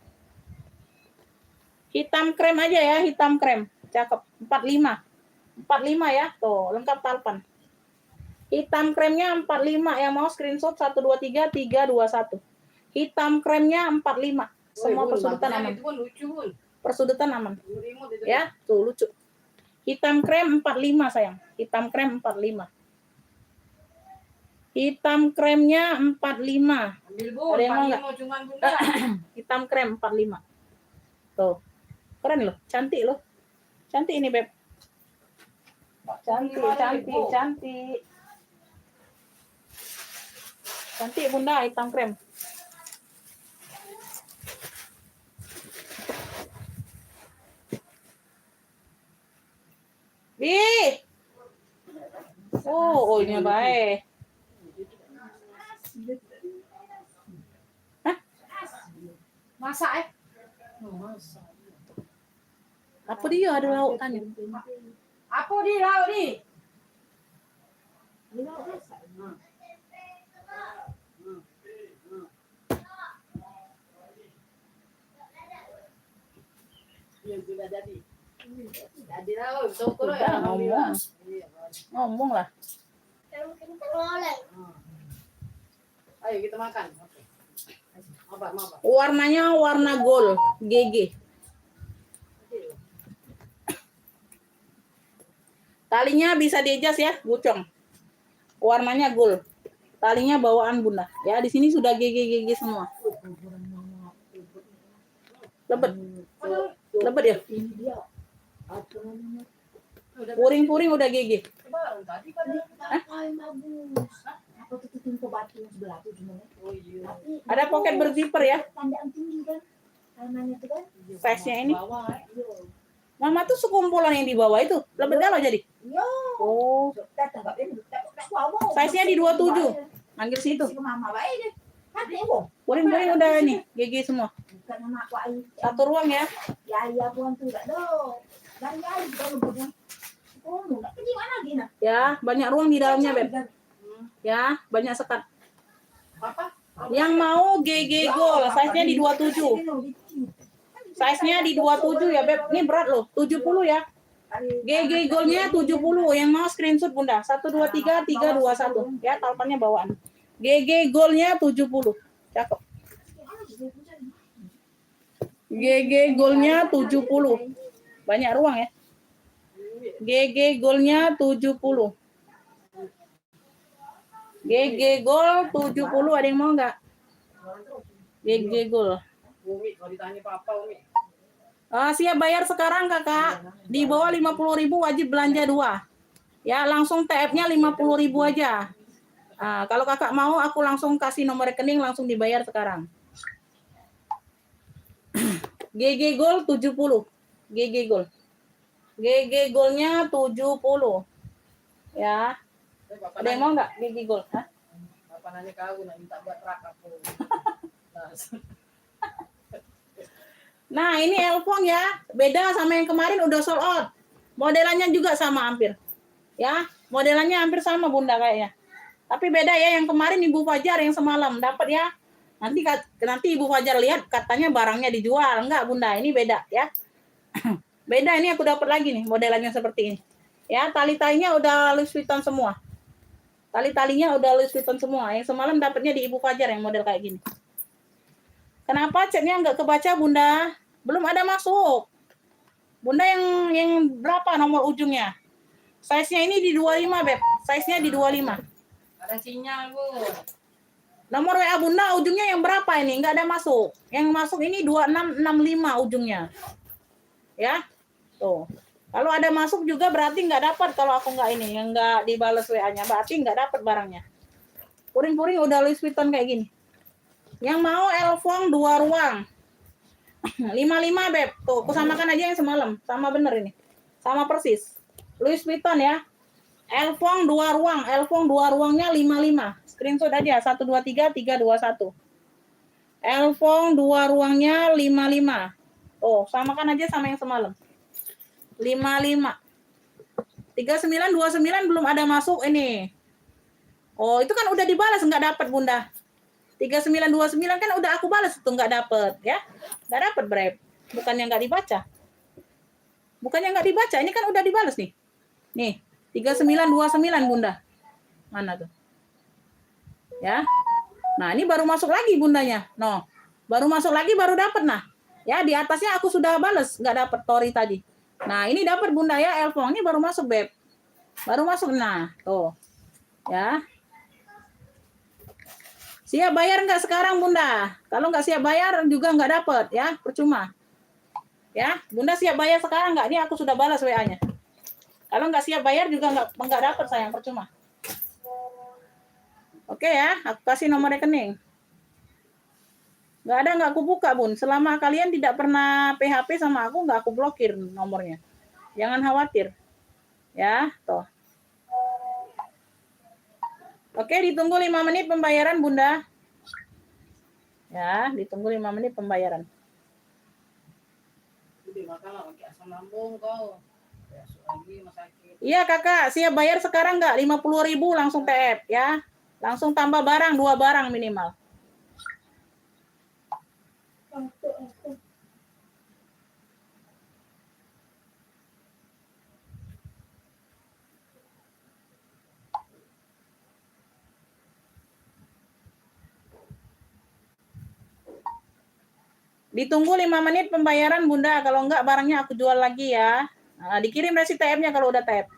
Hitam krem aja ya, hitam krem. Cakep. 45. 45 ya. Tuh, lengkap talpan. Hitam kremnya 45. Yang mau screenshot 123 321. Hitam kremnya 45. Semua persudutan aman. Itu pun lucu, Bun. Persudutan aman. Remote itu. Ya, tuh lucu. Hitam krem 45 sayang. Hitam krem 45. Hitam kremnya 45. Ambil, Bun. Ada yang mau nggak? Mau cuman Bunda. Hitam krem 45. Tuh. Keren loh, cantik loh. Cantik ini, Beb. Cantik, cantik, cantik. Cantik, Bunda, hitam krem. Bi. Oh, ini baik. Hah? Masak masak. Apa dia ada lautannya? Apa di laut di? Ya sudah jadi. Jadi laut, syukur ya. Ngomong. Ngomong lah. Ayo kita makan. Oke. Apa? Warnanya warna gold, GG. Talinya bisa diadjust ya, bucong. Warnanya gold. Talinya bawaan Bunda. Ya, di sini sudah GG semua. Lebet. Lebet ya? Puring-puring udah GG. Baru tadi kan. Apa tuh tingko batu sebelah tuh gimana? Oh iya. Ada pocket berzipper ya. Tandaan tinggi kan? Tanahnya tuh kan? Size-nya ini. Bawah. Mama tuh sekumpulan yang di bawah itu. Lebet galau jadi. Yo. Oh, size-nya di 27. Manggil situ. Mama baik deh. Hati bu. Puring-puring udah ini, GG semua. Bukan nama aku air. Satu ruang ya. Ya iya puan tuh enggak do. Dan ya kita lubuknya. Oh, enggak ke gimana lagi nah? Ya, banyak ruang di dalamnya, Beb. Ya, banyak sekat. Apa? Yang mau GG Gold, size-nya di 27. Size-nya di 27 ya, Beb. Ini berat loh, 70 ya. GG Gold-nya 70. Yang mau screenshot Bunda. 123 321. Ya, talpannya bawaan. GG Gold-nya 70. Cakep. GG Gold-nya 70. Banyak ruang ya. GG Gold-nya 70. GG Gold 70. Ada yang mau nggak? GG Gold. Umi, kalau ditanya Papa, Umi. Siap bayar sekarang kakak. Di bawah 50.000 wajib belanja 2. Ya langsung TF-nya 50.000 aja. Kalau kakak mau aku langsung kasih nomor rekening langsung dibayar sekarang. GG Gold 70. GG Gold. GG Gold-nya 70. Ya. Ada yang mau nggak GG Gold? Hah? Papa nanya ke aku, nak minta buat rak aku. Nah, ini Elfong ya. Beda sama yang kemarin udah sold out. Modelannya juga sama hampir. Ya, modelannya hampir sama Bunda kayaknya. Tapi beda ya, yang kemarin Ibu Fajar yang semalam dapat ya. Nanti Ibu Fajar lihat katanya barangnya dijual. Enggak Bunda, ini beda ya. Beda, ini aku dapat lagi nih modelannya seperti ini. Ya, tali-talinya udah Louis Vuitton semua. Tali-talinya udah Louis Vuitton semua. Yang semalam dapatnya di Ibu Fajar yang model kayak gini. Kenapa chatnya nggak kebaca, Bunda? Belum ada masuk. Bunda yang berapa nomor ujungnya? Size-nya ini di 25, Beb. Size-nya di 25. Ada sinyal, Bu. Nomor WA Bunda ujungnya yang berapa ini? Nggak ada masuk. Yang masuk ini 2665 ujungnya. Ya. Tuh. Kalau ada masuk juga berarti nggak dapat kalau aku nggak ini, yang nggak dibales WA-nya, berarti nggak dapat barangnya. Puring-puring udah Louis Vuitton kayak gini. Yang mau Elfong 2 ruang. 55, Beb. Tuh, aku samakan aja yang semalam. Sama bener ini. Sama persis. Louis Vuitton ya. Elfong 2 ruang. Elfong 2 ruangnya 55. Screenshot aja. 123 321. Elfong 2 ruangnya 55. Tuh, samakan aja sama yang semalam. 55. 3929 belum ada masuk ini. Oh, itu kan udah dibalas nggak dapat, Bunda. 3929 kan udah aku balas itu nggak dapat, ya. Nggak dapat, Brep. Bukannya nggak dibaca. Bukannya nggak dibaca, ini kan udah dibalas nih. Nih, 3929 Bunda. Mana tuh? Ya. Nah, ini baru masuk lagi Bundanya. No. Baru masuk lagi baru dapat nah. Ya, di atasnya aku sudah balas, nggak dapat Tori tadi. Nah, ini dapat Bunda ya, Elfong. Ini baru masuk, Beb. Baru masuk. Nah, tuh. Ya. Siap bayar nggak sekarang, Bunda? Kalau nggak siap bayar juga nggak dapat, ya. Percuma. Ya, Bunda siap bayar sekarang nggak? Ini aku sudah balas WA-nya. Kalau nggak siap bayar juga nggak dapat, sayang. Percuma. Oke ya, aku kasih nomor rekening. Nggak aku buka, Bun. Selama kalian tidak pernah PHP sama aku, nggak aku blokir nomornya. Jangan khawatir. Ya, toh. Oke, ditunggu 5 menit pembayaran, Bunda. Ya, ditunggu 5 menit pembayaran. Iya, Kakak. Siap bayar sekarang nggak? 50.000 langsung TF, ya. Langsung tambah barang, 2 barang minimal. Ditunggu 5 menit pembayaran, Bunda. Kalau enggak, barangnya aku jual lagi ya. Nah, dikirim resi TF-nya kalau udah TF.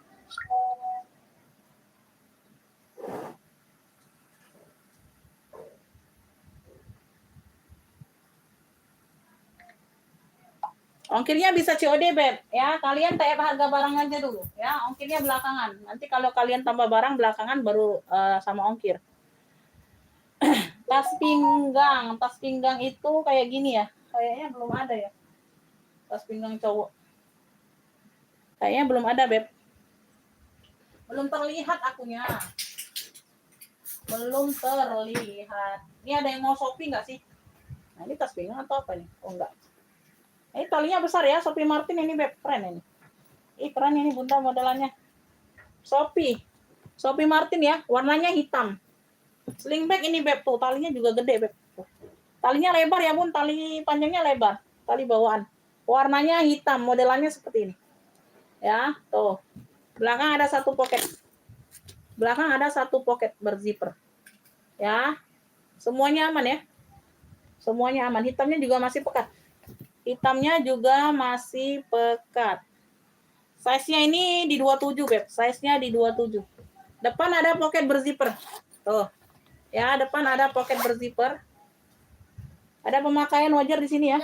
Ongkirnya bisa COD, Beb. Ya, kalian TF harga barang aja dulu. Ya, ongkirnya belakangan. Nanti kalau kalian tambah barang belakangan baru sama ongkir. Tas pinggang itu kayak gini ya. Kayaknya belum ada ya. Tas pinggang cowok. Kayaknya belum ada, Beb. Belum terlihat akunya. Belum terlihat. Ini ada yang mau Shopee nggak sih? Nah, ini tas pinggang atau apa nih? Oh, enggak. Ini talinya besar ya. Sophie Martin ini, Beb. Keren ini. Keren ini, Bunda, modelannya. Sophie Martin ya. Warnanya hitam. Sling bag ini, Beb. Tuh, talinya juga gede, Beb. Talinya lebar ya, Bun. Tali panjangnya lebar. Tali bawaan. Warnanya hitam. Modelannya seperti ini. Ya, tuh. Belakang ada satu pocket berzipper. Ya. Semuanya aman ya. Semuanya aman. Hitamnya juga masih pekat. Size-nya ini di 27, Beb. Size-nya di 27. Depan ada pocket berzipper. Tuh. Ya, depan ada pocket berzipper. Ada pemakaian wajar di sini ya.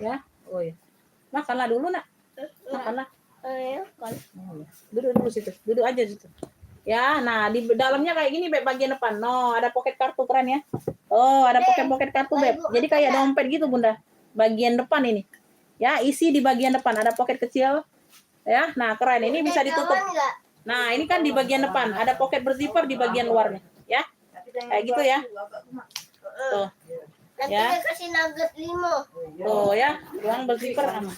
Ya. Oh ya. Makanlah dulu, Nak. Makanlah. Duduk dulu situ. Duduk aja situ. Ya, nah di dalamnya kayak gini, Beb, bagian depan. No, ada pocket kartu keren ya. Oh, ada pocket kartu, Beb. Jadi kayak dompet gitu, Bunda. Bagian depan ini. Ya, isi di bagian depan ada pocket kecil. Ya, nah keren. Ini bisa ditutup. Nah, ini kan di bagian depan ada pocket berzipper di bagian luarnya, ya. Kayak gitu ya. Tuh. Ya. Kasih nugget 5. Tuh ya, ruang berzipper aman.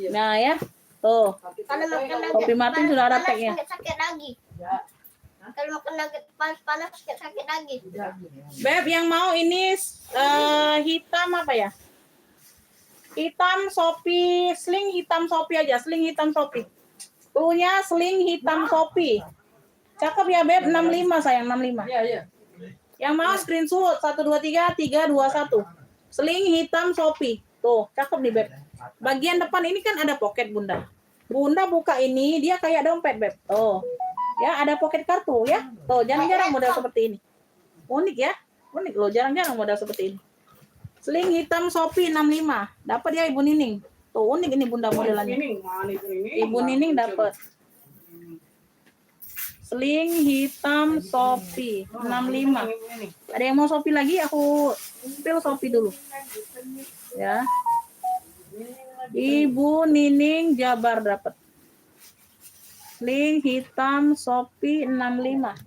Nah, ya. Tuh. Kalau makan nugget Sophie Martin sudah ada tag-nya. sakit lagi. Kalau makan nugget panas sakit lagi. Beb, yang mau ini hitam apa ya? Hitam Shopee, sling hitam Shopee aja, sling hitam Shopee. Cluenya sling hitam Shopee. Cakep ya Beb, 65 sayang, 65. Iya. Yang mau screenshot 123 321. Sling hitam Shopee. Tuh, cakep nih Beb. Bagian depan ini kan ada pocket Bunda. Bunda buka ini, dia kayak dompet Beb. Tuh. Ya, ada pocket kartu ya. Tuh, jarang-jarang model seperti ini. Unik ya. Unik loh, jarang-jarang model seperti ini. Sling hitam Shopee 65. Dapat ya Ibu Nining. Tuh, unik ini Bunda modelannya. Ibu Nining dapat. Sling hitam Shopee 65. Ada yang mau Shopee lagi? Aku pil Shopee dulu. Ya. Ibu Nining Jabar dapat. Sling hitam Shopee 65.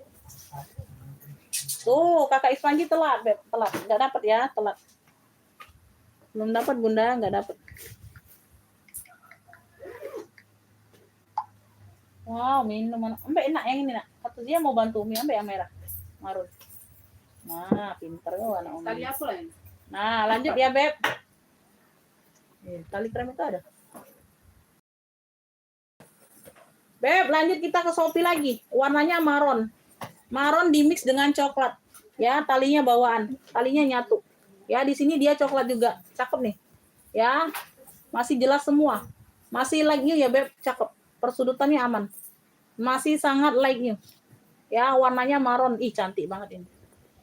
Tuh, Kakak Ispanji telat, Beb. Telat. Enggak dapat ya, telat. Belum dapat Bunda, enggak dapat. Wow, minum mana? Mbak enak yang ini nak. Kata dia mau bantu Umi, Mbak yang merah, marun. Nah, pinter loh anak Umi. Tali apa lah ini? Nah, lanjut ya Beb. Tali krem itu ada. Beb, lanjut kita ke Shopee lagi. Warnanya maron. Maron dimix dengan coklat. Ya, talinya bawaan. Talinya nyatu. Ya, di sini dia coklat juga. Cakep nih. Ya, masih jelas semua. Masih light new ya Beb, cakep. Persudutannya aman. Masih sangat light new. Ya, warnanya maron. Ih, cantik banget ini.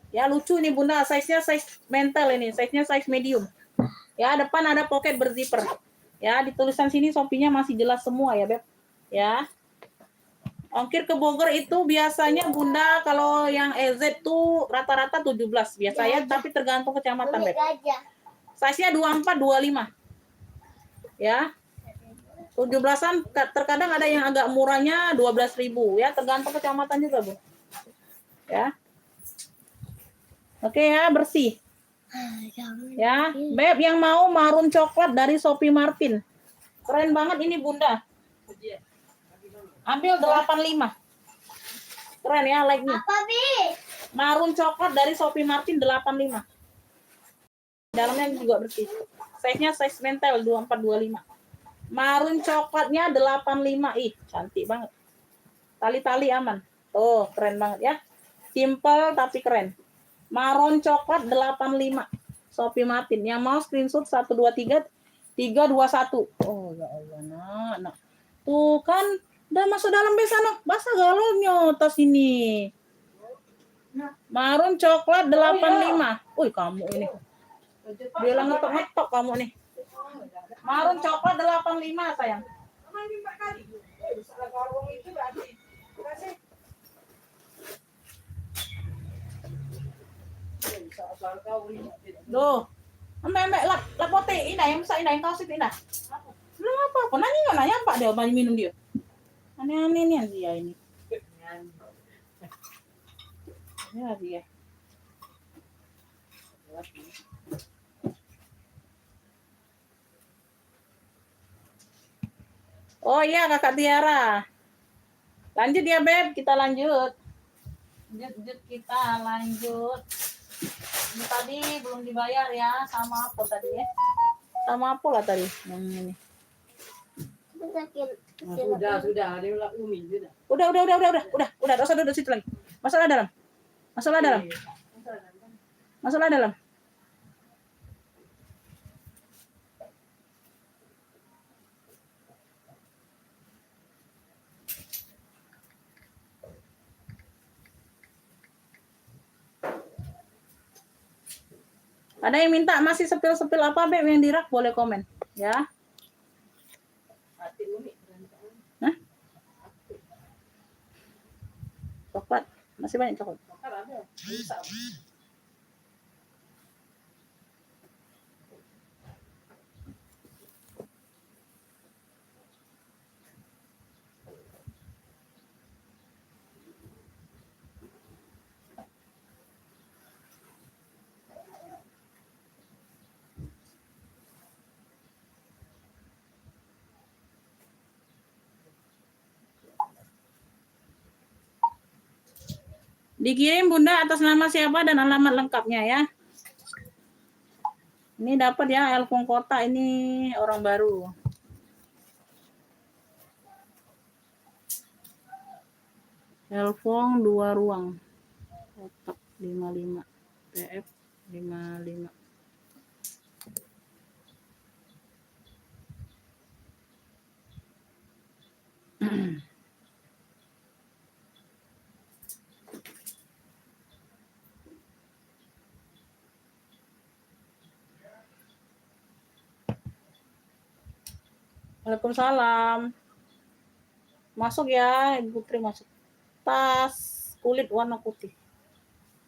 Ya, lucu ini Bunda. Size-nya size mental ini. Size-nya size medium. Ya, depan ada pocket berzipper. Ya, di tulisan sini Shopee-nya masih jelas semua ya Beb. Ya. Ongkir ke Bogor itu biasanya Bunda kalau yang EZ tuh rata-rata 17 biasanya, tapi tergantung kecamatan Beb. Size-nya 24 25. Ya. 17-an terkadang ada yang agak murahnya 12.000 ya, tergantung kecamatan juga, Bu. Ya. Oke ya, bersih. Ya, Beb yang mau marun coklat dari Shopee Martin. Keren banget ini Bunda. Ambil 85. Keren ya, like-nya. Apa, Bi? Marun coklat dari Shopee Martin 85. Dalamnya juga bersih. Size-nya size mental 24 25. Marun coklatnya 85. Ih, cantik banget. Tali-tali aman. Tuh, keren banget ya. Simple tapi keren. Marun coklat 85. Shopee Martin. Yang mau screenshot 123 321. Oh ya Allah, nak. Tuh kan udah masuk dalam besok basah galonnya tas ini. Marun coklat 85. Wih, kamu ini. Bilang ngetok-ngetok kamu nih. Marun coklat 85 sayang. Loh. Mbak lap pote indah yang bisa indah yang kau sih indah. Belum apa? Nanya nggak nanya Pak dia banyak minum dia. Aneh-aneh nih dia ini. Ya dia. Oh iya Kakak Tiara. Lanjut ya Beb, kita lanjut. Lanjut kita lanjut. Ini tadi belum dibayar ya, sama apa tadi ya? Sama apa lah tadi yang ini? Sudah, ada yang Umi sudah. Udah, usah duduk situ lagi. Masuklah dalam. Masuklah dalam. Ada yang minta masih sepil-sepil apa Beb yang di rak boleh komen ya. Hah? Coklat, masih banyak coklat. Dikirim Bunda atas nama siapa dan alamat lengkapnya ya. Ini dapat ya Elfung Kota, ini orang baru. Elfong 2 ruang. Kotak 55. TF 55. Waalaikumsalam. Masuk ya, Ibu Putri masuk. Tas kulit warna putih.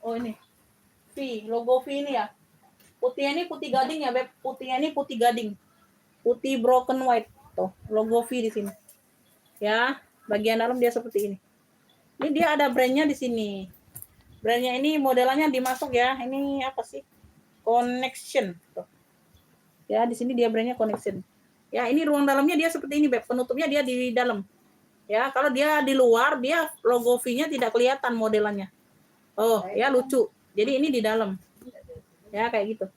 Oh ini. V, logo V ini ya. Putihnya ini putih gading ya, Beb. Putihnya ini putih gading. Putih broken white. Tuh, logo V di sini. Ya, bagian dalam dia seperti ini. Ini dia ada brandnya di sini. Brandnya ini modelannya dimasuk ya. Ini apa sih? Connection. Tuh. Ya, di sini dia brandnya Connection. Ya, ini ruang dalamnya dia seperti ini, Beb. Penutupnya dia di dalam. Ya, kalau dia di luar, dia logo V-nya tidak kelihatan modelannya. Oh, ya lucu. Jadi ini di dalam. Ya, kayak gitu.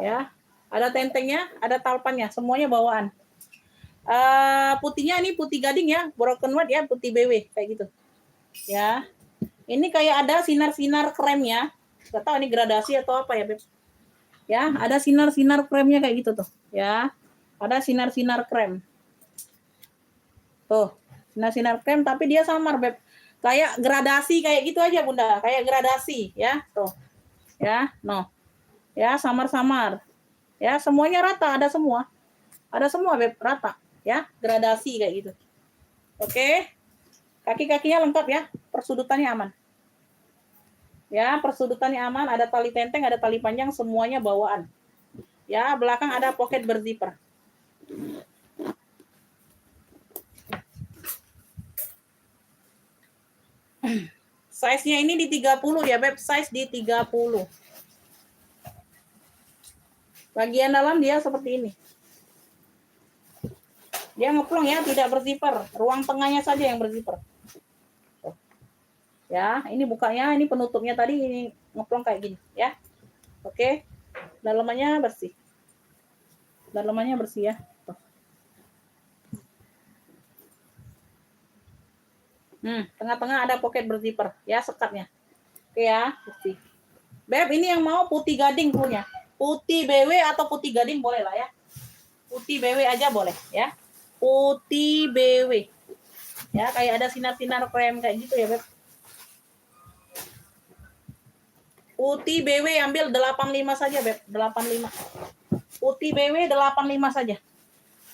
Ya, ada tentengnya, ada talpannya, semuanya bawaan. Putihnya ini putih gading ya, broken white ya, putih BW kayak gitu. Ya. Ini kayak ada sinar-sinar kremnya. Enggak tahu ini gradasi atau apa ya, Beb. Ya, ada sinar-sinar kremnya kayak gitu tuh, ya. Ada sinar-sinar krem. Tuh, sinar-sinar krem tapi dia samar, Beb. Kayak gradasi kayak gitu aja, Bunda. Kayak gradasi, ya. Tuh. Ya, no. Ya, samar-samar. Ya, semuanya rata, ada semua. Ada semua, Beb, rata, ya. Gradasi kayak gitu. Oke. Kaki-kakinya lengkap ya. Persudutannya aman. Ya, persudutannya aman, ada tali tenteng, ada tali panjang, semuanya bawaan. Ya, belakang ada pocket berzipper. Size-nya ini di 30 ya, Beb. Size di 30. Bagian dalam dia seperti ini. Dia ngeplong ya, tidak berzipper. Ruang tengahnya saja yang berzipper. Ya, ini bukanya, ini penutupnya tadi ini ngeplong kayak gini, ya. Oke. Dalamannya bersih. Dalamannya bersih ya. Tengah-tengah ada pocket berzipper, ya, sekatnya. Oke ya, bersih. Beb, ini yang mau putih gading punya. Putih BW atau putih gading boleh lah ya. Putih BW aja boleh ya. Putih BW. Ya, kayak ada sinar-sinar krem kayak gitu ya, Beb. Putih BW ambil 85 saja, Beb. 85. Putih BW 85 saja.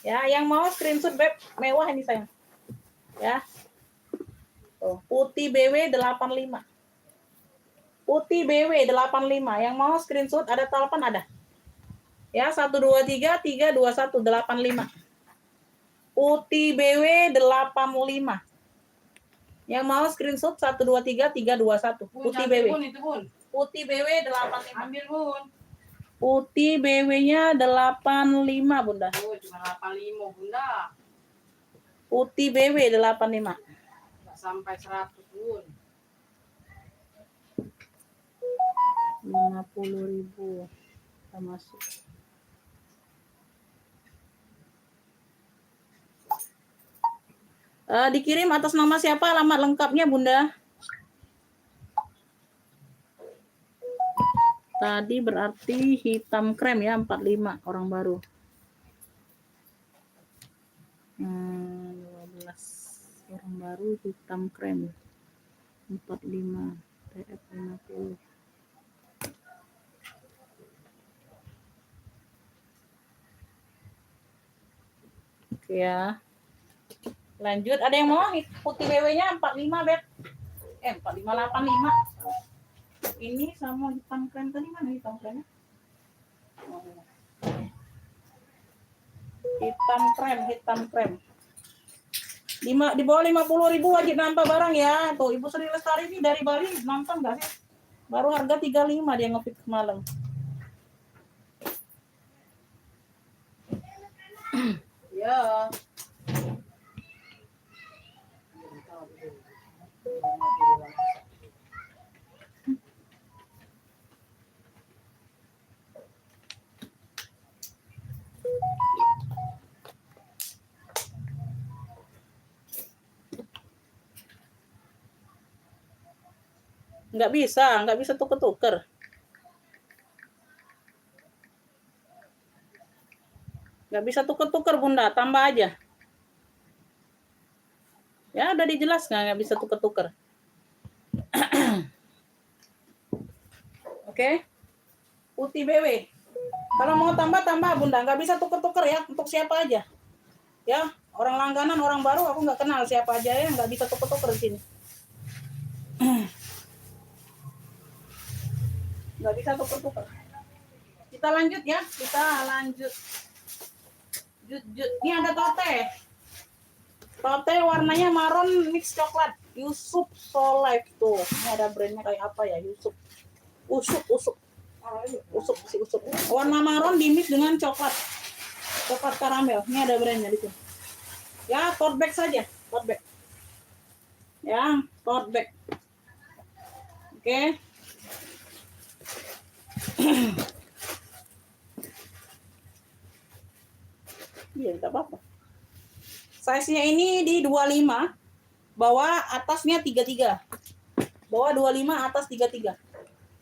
Ya, yang mau screenshot, Beb. Mewah ini sayang. Ya. Tuh, putih BW 85. Putih BW 85. Yang mau screenshot ada talpan ada. Ya, 123 321 85. Putih BW 85. Yang mau screenshot 123 321. Putih BW. Putih BW 85. Ambil, Bun. Putih BW-nya 85, Bunda. Oh, cuma 85, Bunda. Putih BW 85. Enggak sampai 100, Bun. 50.000 kita masuk. Dikirim atas nama siapa, alamat lengkapnya, Bunda? Tadi berarti hitam krem ya, 45 orang baru. 12 orang baru hitam krem. 45 TF 50. Oke ya. Lanjut, ada yang mau putih BW-nya 45, Beb. 45 85. Ini sama hitam krem tadi mana hitam kremnya? Hitam krem. Di bawah 50.000 wajib nambah barang ya. Tuh, Ibu Sri Lestari ini dari Bali nonton nggak sih? Baru harga 35 dia nge-pick semalam. Ya. Nggak bisa tuker-tuker. Nggak bisa tuker-tuker Bunda, tambah aja. Ya udah dijelaskan nggak bisa tuker-tuker. Oke. Putih BW. Kalau mau tambah Bunda, nggak bisa tuker-tuker ya, untuk siapa aja. Ya, orang langganan, orang baru aku nggak kenal siapa aja ya, nggak bisa tuker-tuker di sini. Nggak bisa tuker-tuker. Kita lanjut ya, Ini ada tote. Tote warnanya maron mix coklat. Yusuf Solive tuh. Ini ada brandnya kayak apa ya, Yusuf. Usuk. Warna maron dimix dengan coklat karamel. Ini ada brandnya di sini. Ya, tote bag saja, tote bag. Ya, tote bag. Oke. Iya, tidak apa-apa. Size-nya ini di 25, bawah atasnya 33. Bawah 25, atas 33.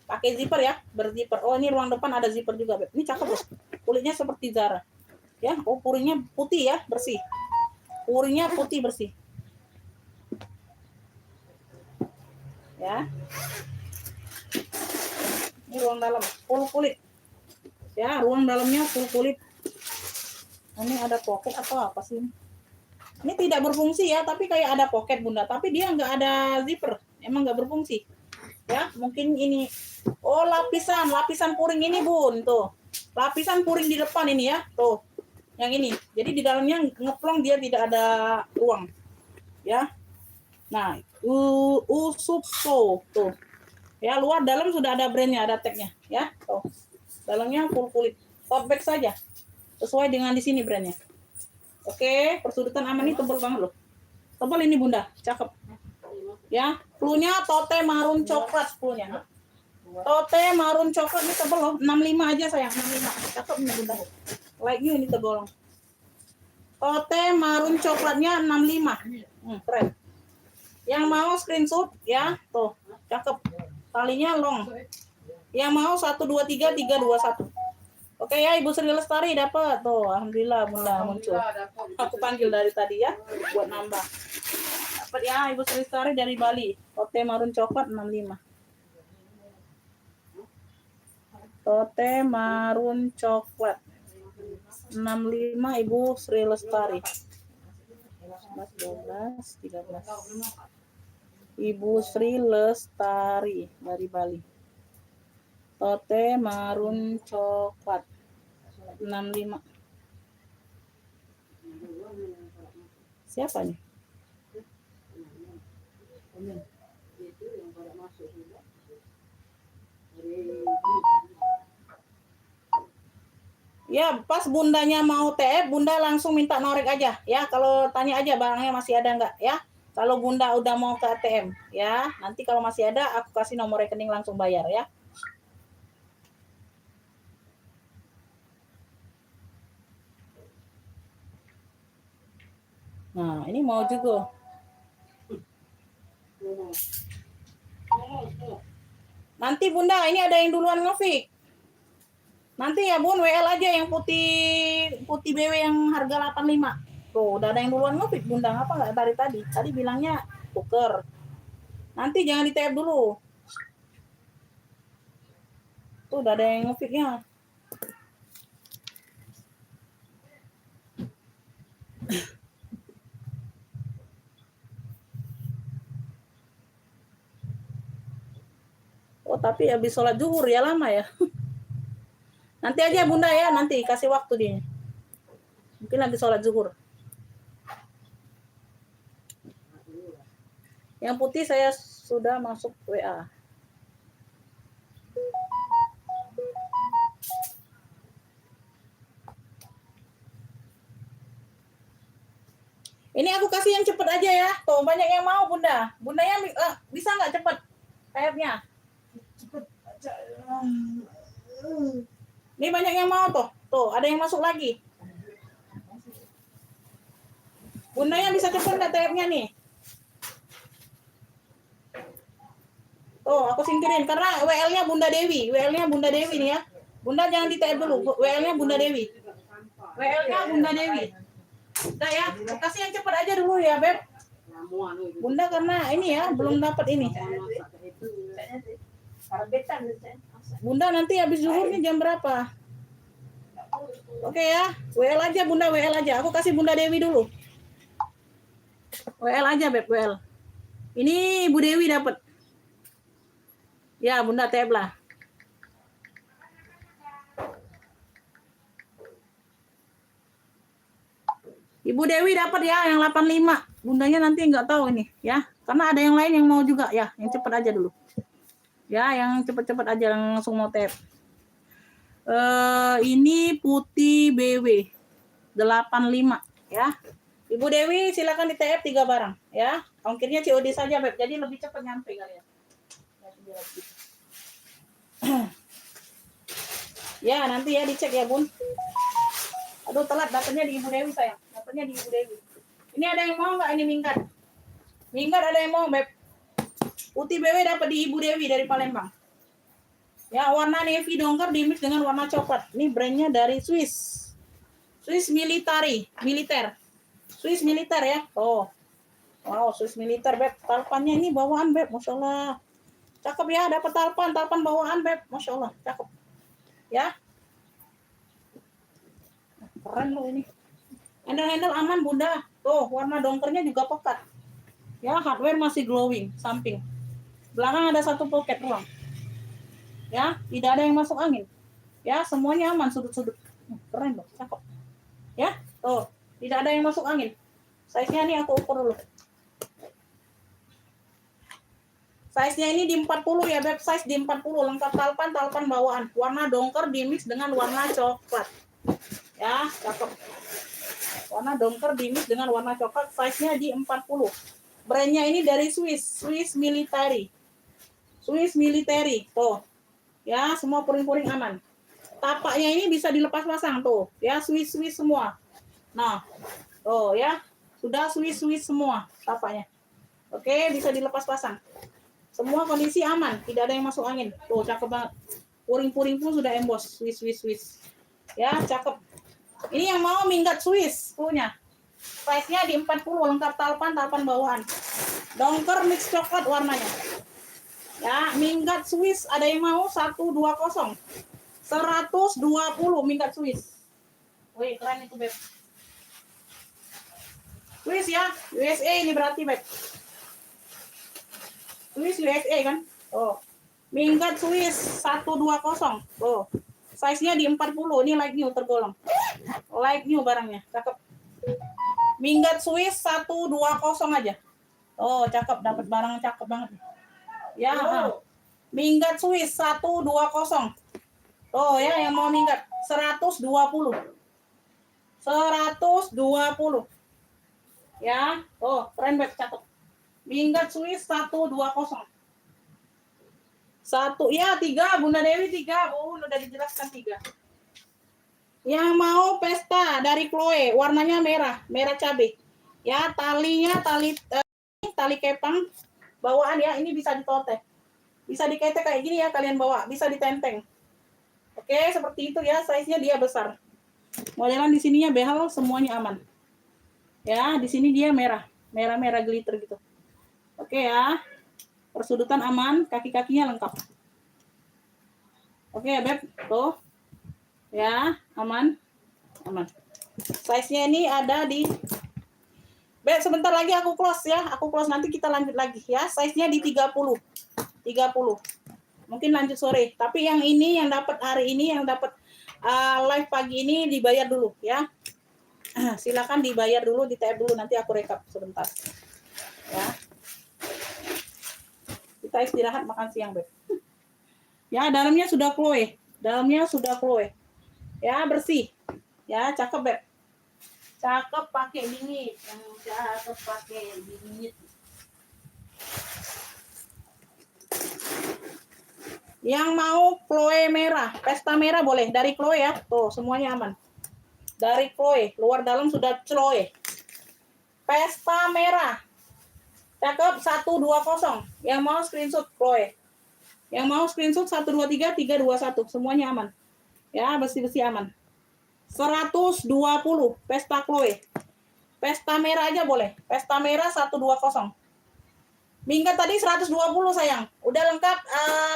Pakai zipper ya, berzipper. Oh, ini ruang depan ada zipper juga, Beb. Ini cakep loh. Kulitnya seperti Zara. Ya, oh puringnya putih ya, bersih. Puringnya putih bersih. Ya. Ini ruang dalam, full kulit. Ya, ruang dalamnya full kulit. Ini ada pocket atau apa sih? Ini tidak berfungsi ya, tapi kayak ada pocket Bunda. Tapi dia nggak ada zipper, emang nggak berfungsi. Ya, mungkin ini. Oh, lapisan puring ini Bun, tuh. Lapisan puring di depan ini ya, tuh. Yang ini. Jadi di dalamnya ngeplong, dia tidak ada ruang. Ya. Nah, Usupso, tuh. Ya, luar dalam sudah ada brandnya, ada tagnya, ya. Tuh. Dalamnya full kulit. Tote bag saja. Sesuai dengan di sini brandnya. Oke, persudutan aman ini tebal banget loh. Tebal ini Bunda, cakep. Ya, plunya tote marun coklat plunya. Tote marun coklat ini tebal loh, 65 aja sayang, 65. Cakep ini Bunda. Like you ini tergolong. Tote marun coklatnya 65. Keren. Yang mau screenshot ya, tuh, cakep. Talinya long. Yang mau 123 321. Oke ya, Ibu Sri Lestari dapat tuh, alhamdulillah Bunda muncul. Aku panggil dari tadi ya, buat nambah. Dapat ya, Ibu Sri Lestari dari Bali. Tote marun coklat 65. Tote marun coklat 65 Ibu Sri Lestari. 11, 12, 13. Ibu Sri Lestari dari Bali. Tote marun coklat 65. Siapa nih? Ya, pas Bundanya mau TF, Bunda langsung minta norek aja ya. Kalau tanya aja barangnya masih ada enggak ya. Kalau Bunda udah mau ke ATM ya, nanti kalau masih ada aku kasih nomor rekening langsung bayar ya. Nah, ini mau juga. Nanti Bunda, ini ada yang duluan nge-fix. Nanti ya Bun, WL aja yang putih BW yang harga 85. Tuh, udah ada yang duluan nge-fix Bunda. Ngapa nggak tadi? Tadi bilangnya tuker. Nanti jangan di-tap dulu. Tuh, udah ada yang nge-fix-nya. Oh, tapi habis sholat zuhur ya lama ya. Nanti aja Bunda ya, nanti kasih waktu dia. Mungkin habis sholat zuhur. Yang putih saya sudah masuk WA. Ini aku kasih yang cepet aja ya. Tuh, banyak yang mau Bunda. Bundanya bisa nggak cepet? Kayaknya. Ini banyak yang mau tuh. Tuh, ada yang masuk lagi. Bundanya bisa cepet nggak TF-nya nih? Tuh, aku singkirin karena WL-nya Bunda Dewi. WL-nya Bunda Dewi nih ya. Bunda jangan di-tag dulu. WL-nya Bunda Dewi. WL-nya Bunda Dewi. Udah ya, kasih yang cepat aja dulu ya, Beb. Bunda karena ini ya, belum dapat ini. Bunda nanti habis zuhurnya jam berapa? Oke ya, WL aja Bunda, WL aja. Aku kasih Bunda Dewi dulu. WL aja, Beb, WL. Ini Ibu Dewi dapat. Ya, Bunda tab lah. Ibu Dewi dapat ya yang 85. Bundanya nanti nggak tahu ini ya. Karena ada yang lain yang mau juga ya. Yang cepat aja dulu. Ya, yang cepat-cepat aja langsung mau tab. Ini Putih BW 85 ya. Ibu Dewi silakan di TF 3 barang ya. Ongkirnya COD saja, Beb. Jadi lebih cepat nyampe kalian. Ya, nanti ya dicek ya, Bun. Aduh, telat dapatnya di Ibu Dewi sayang. Dapatnya di Ibu Dewi. Ini ada yang mau nggak ini minggat? Minggat ada yang mau, Beb? Putih BW dapat di Ibu Dewi dari Palembang. Ya, warna navy dongker dimix dengan warna coklat. Ini brandnya dari Swiss. Swiss militer. Swiss militer ya. Oh. Wow, Swiss militer, Beb. Talpannya ini bawaan, Beb. Masya Allah. Cakep ya, dapat talpan bawaan, Beb. Masya Allah, cakep. Ya. Keren loh ini. Handle aman, Bunda. Tuh, warna dongkernya juga pekat. Ya, hardware masih glowing, samping. Belakang ada satu pocket ruang. Ya, tidak ada yang masuk angin. Ya, semuanya aman sudut-sudut. Keren loh, cakep. Ya, tuh, tidak ada yang masuk angin. Size-nya ini aku ukur dulu. Size-nya ini di 40 ya, Beb. Size di 40, lengkap talpan bawaan. Warna dongker dimix dengan warna coklat. Ya, cakep. Warna dongker dimix dengan warna coklat. Size-nya di 40. Brandnya ini dari Swiss military. Swiss military, tuh. Ya, semua puring-puring aman. Tapaknya ini bisa dilepas pasang tuh. Ya, Swiss semua. Nah, tuh ya. Sudah Swiss semua tapaknya. Oke, bisa dilepas pasang. Semua kondisi aman, tidak ada yang masuk angin. Tuh, cakep banget. Puring-puring pun sudah emboss. Swiss. Ya, cakep. Ini yang mau minggat Swiss punya. Size-nya di 40, lengkap talpan bawaan. Dongker mix coklat warnanya. Ya, minggat Swiss ada yang mau 120. 120 minggat Swiss. Wih, keren itu, Beb. Swiss ya, USA ini berarti, Beb. Swiss USA kan? Oh. Minggat Swiss 120. Oh. Size-nya di 40. Ini light new tergolong. Light new barangnya, cakep. Minggat Swiss 120 aja. Oh, cakep, dapat barang cakep banget. Ya, minggat Swiss 120. Oh ya, yang mau minggat 120. 120. Ya, oh keren, Beb, cakep. Minggat Swiss 120. Satu, ya 3, Bunda Dewi 3. Oh, udah dijelaskan 3. Yang mau pesta dari Chloe, warnanya merah cabai. Ya, talinya tali kepang bawaan ya, ini bisa ditoteh. Bisa diketek kayak gini ya, kalian bawa, bisa ditenteng. Oke, seperti itu ya, size-nya dia besar. Modelan di sininya behel, semuanya aman. Ya, di sini dia merah glitter gitu. Oke ya. Persudutan aman, kaki-kakinya lengkap. Oke ya, Beb. Tuh. Ya, aman. Size-nya ini ada di Beb, sebentar lagi aku close ya. Aku close, nanti kita lanjut lagi ya. Size-nya di 30. Mungkin lanjut sore. Tapi yang ini, yang dapat hari ini, yang dapat live pagi ini dibayar dulu ya. Silakan dibayar dulu, di-tap dulu, nanti aku rekap sebentar. Ya. Kita istirahat makan siang, Beb. Ya, dalamnya sudah Chloe. Ya, bersih. Ya, cakep, Beb. Cakep pakai dingin. Yang mau Chloe merah, pesta merah boleh. Dari Chloe ya. Tuh, semuanya aman. Dari Chloe, luar dalam sudah Chloe. Pesta merah. Cakep 120. Yang mau screenshot Chloe. Yang mau screenshot 123 321 semuanya aman. Ya, besi-besi aman. 120 Pesta Chloe. Pesta merah aja boleh. Pesta merah 120. Minggat tadi 120 sayang. Udah lengkap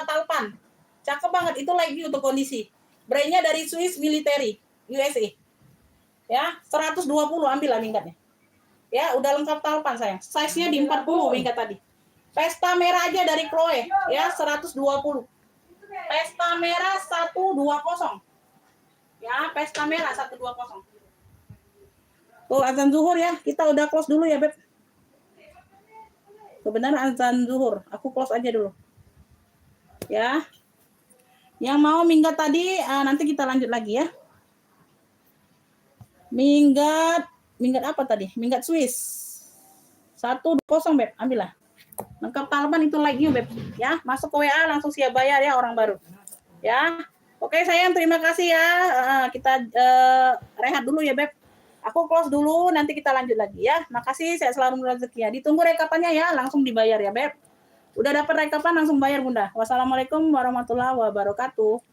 talpan. Cakep banget itu lagi untuk kondisi. Brandnya dari Swiss Military USA. Ya, 120 ambil lah minggatnya. Ya, udah lengkap talpan sayang. Size-nya di 40 minggat tadi. Pesta merah aja dari Chloe ya 120. Pesta merah 120. Ya, pesta merah 120. Tuh azan zuhur ya. Kita udah close dulu ya, Beb. Sebenarnya azan zuhur. Aku close aja dulu. Ya. Yang mau minggat tadi nanti kita lanjut lagi ya. Minggat apa tadi? Minggat Swiss. 120 Beb, ambillah. Lengkap talban itu like you Beb. Ya, masuk ke WA langsung siap bayar ya orang baru. Ya. Oke sayang, terima kasih ya. Kita rehat dulu ya Beb. Aku close dulu, nanti kita lanjut lagi ya. Makasih, saya selalu rezeki ya. Ditunggu rekapannya ya, langsung dibayar ya Beb. Udah dapat rekapan langsung bayar Bunda. Wassalamualaikum warahmatullahi wabarakatuh.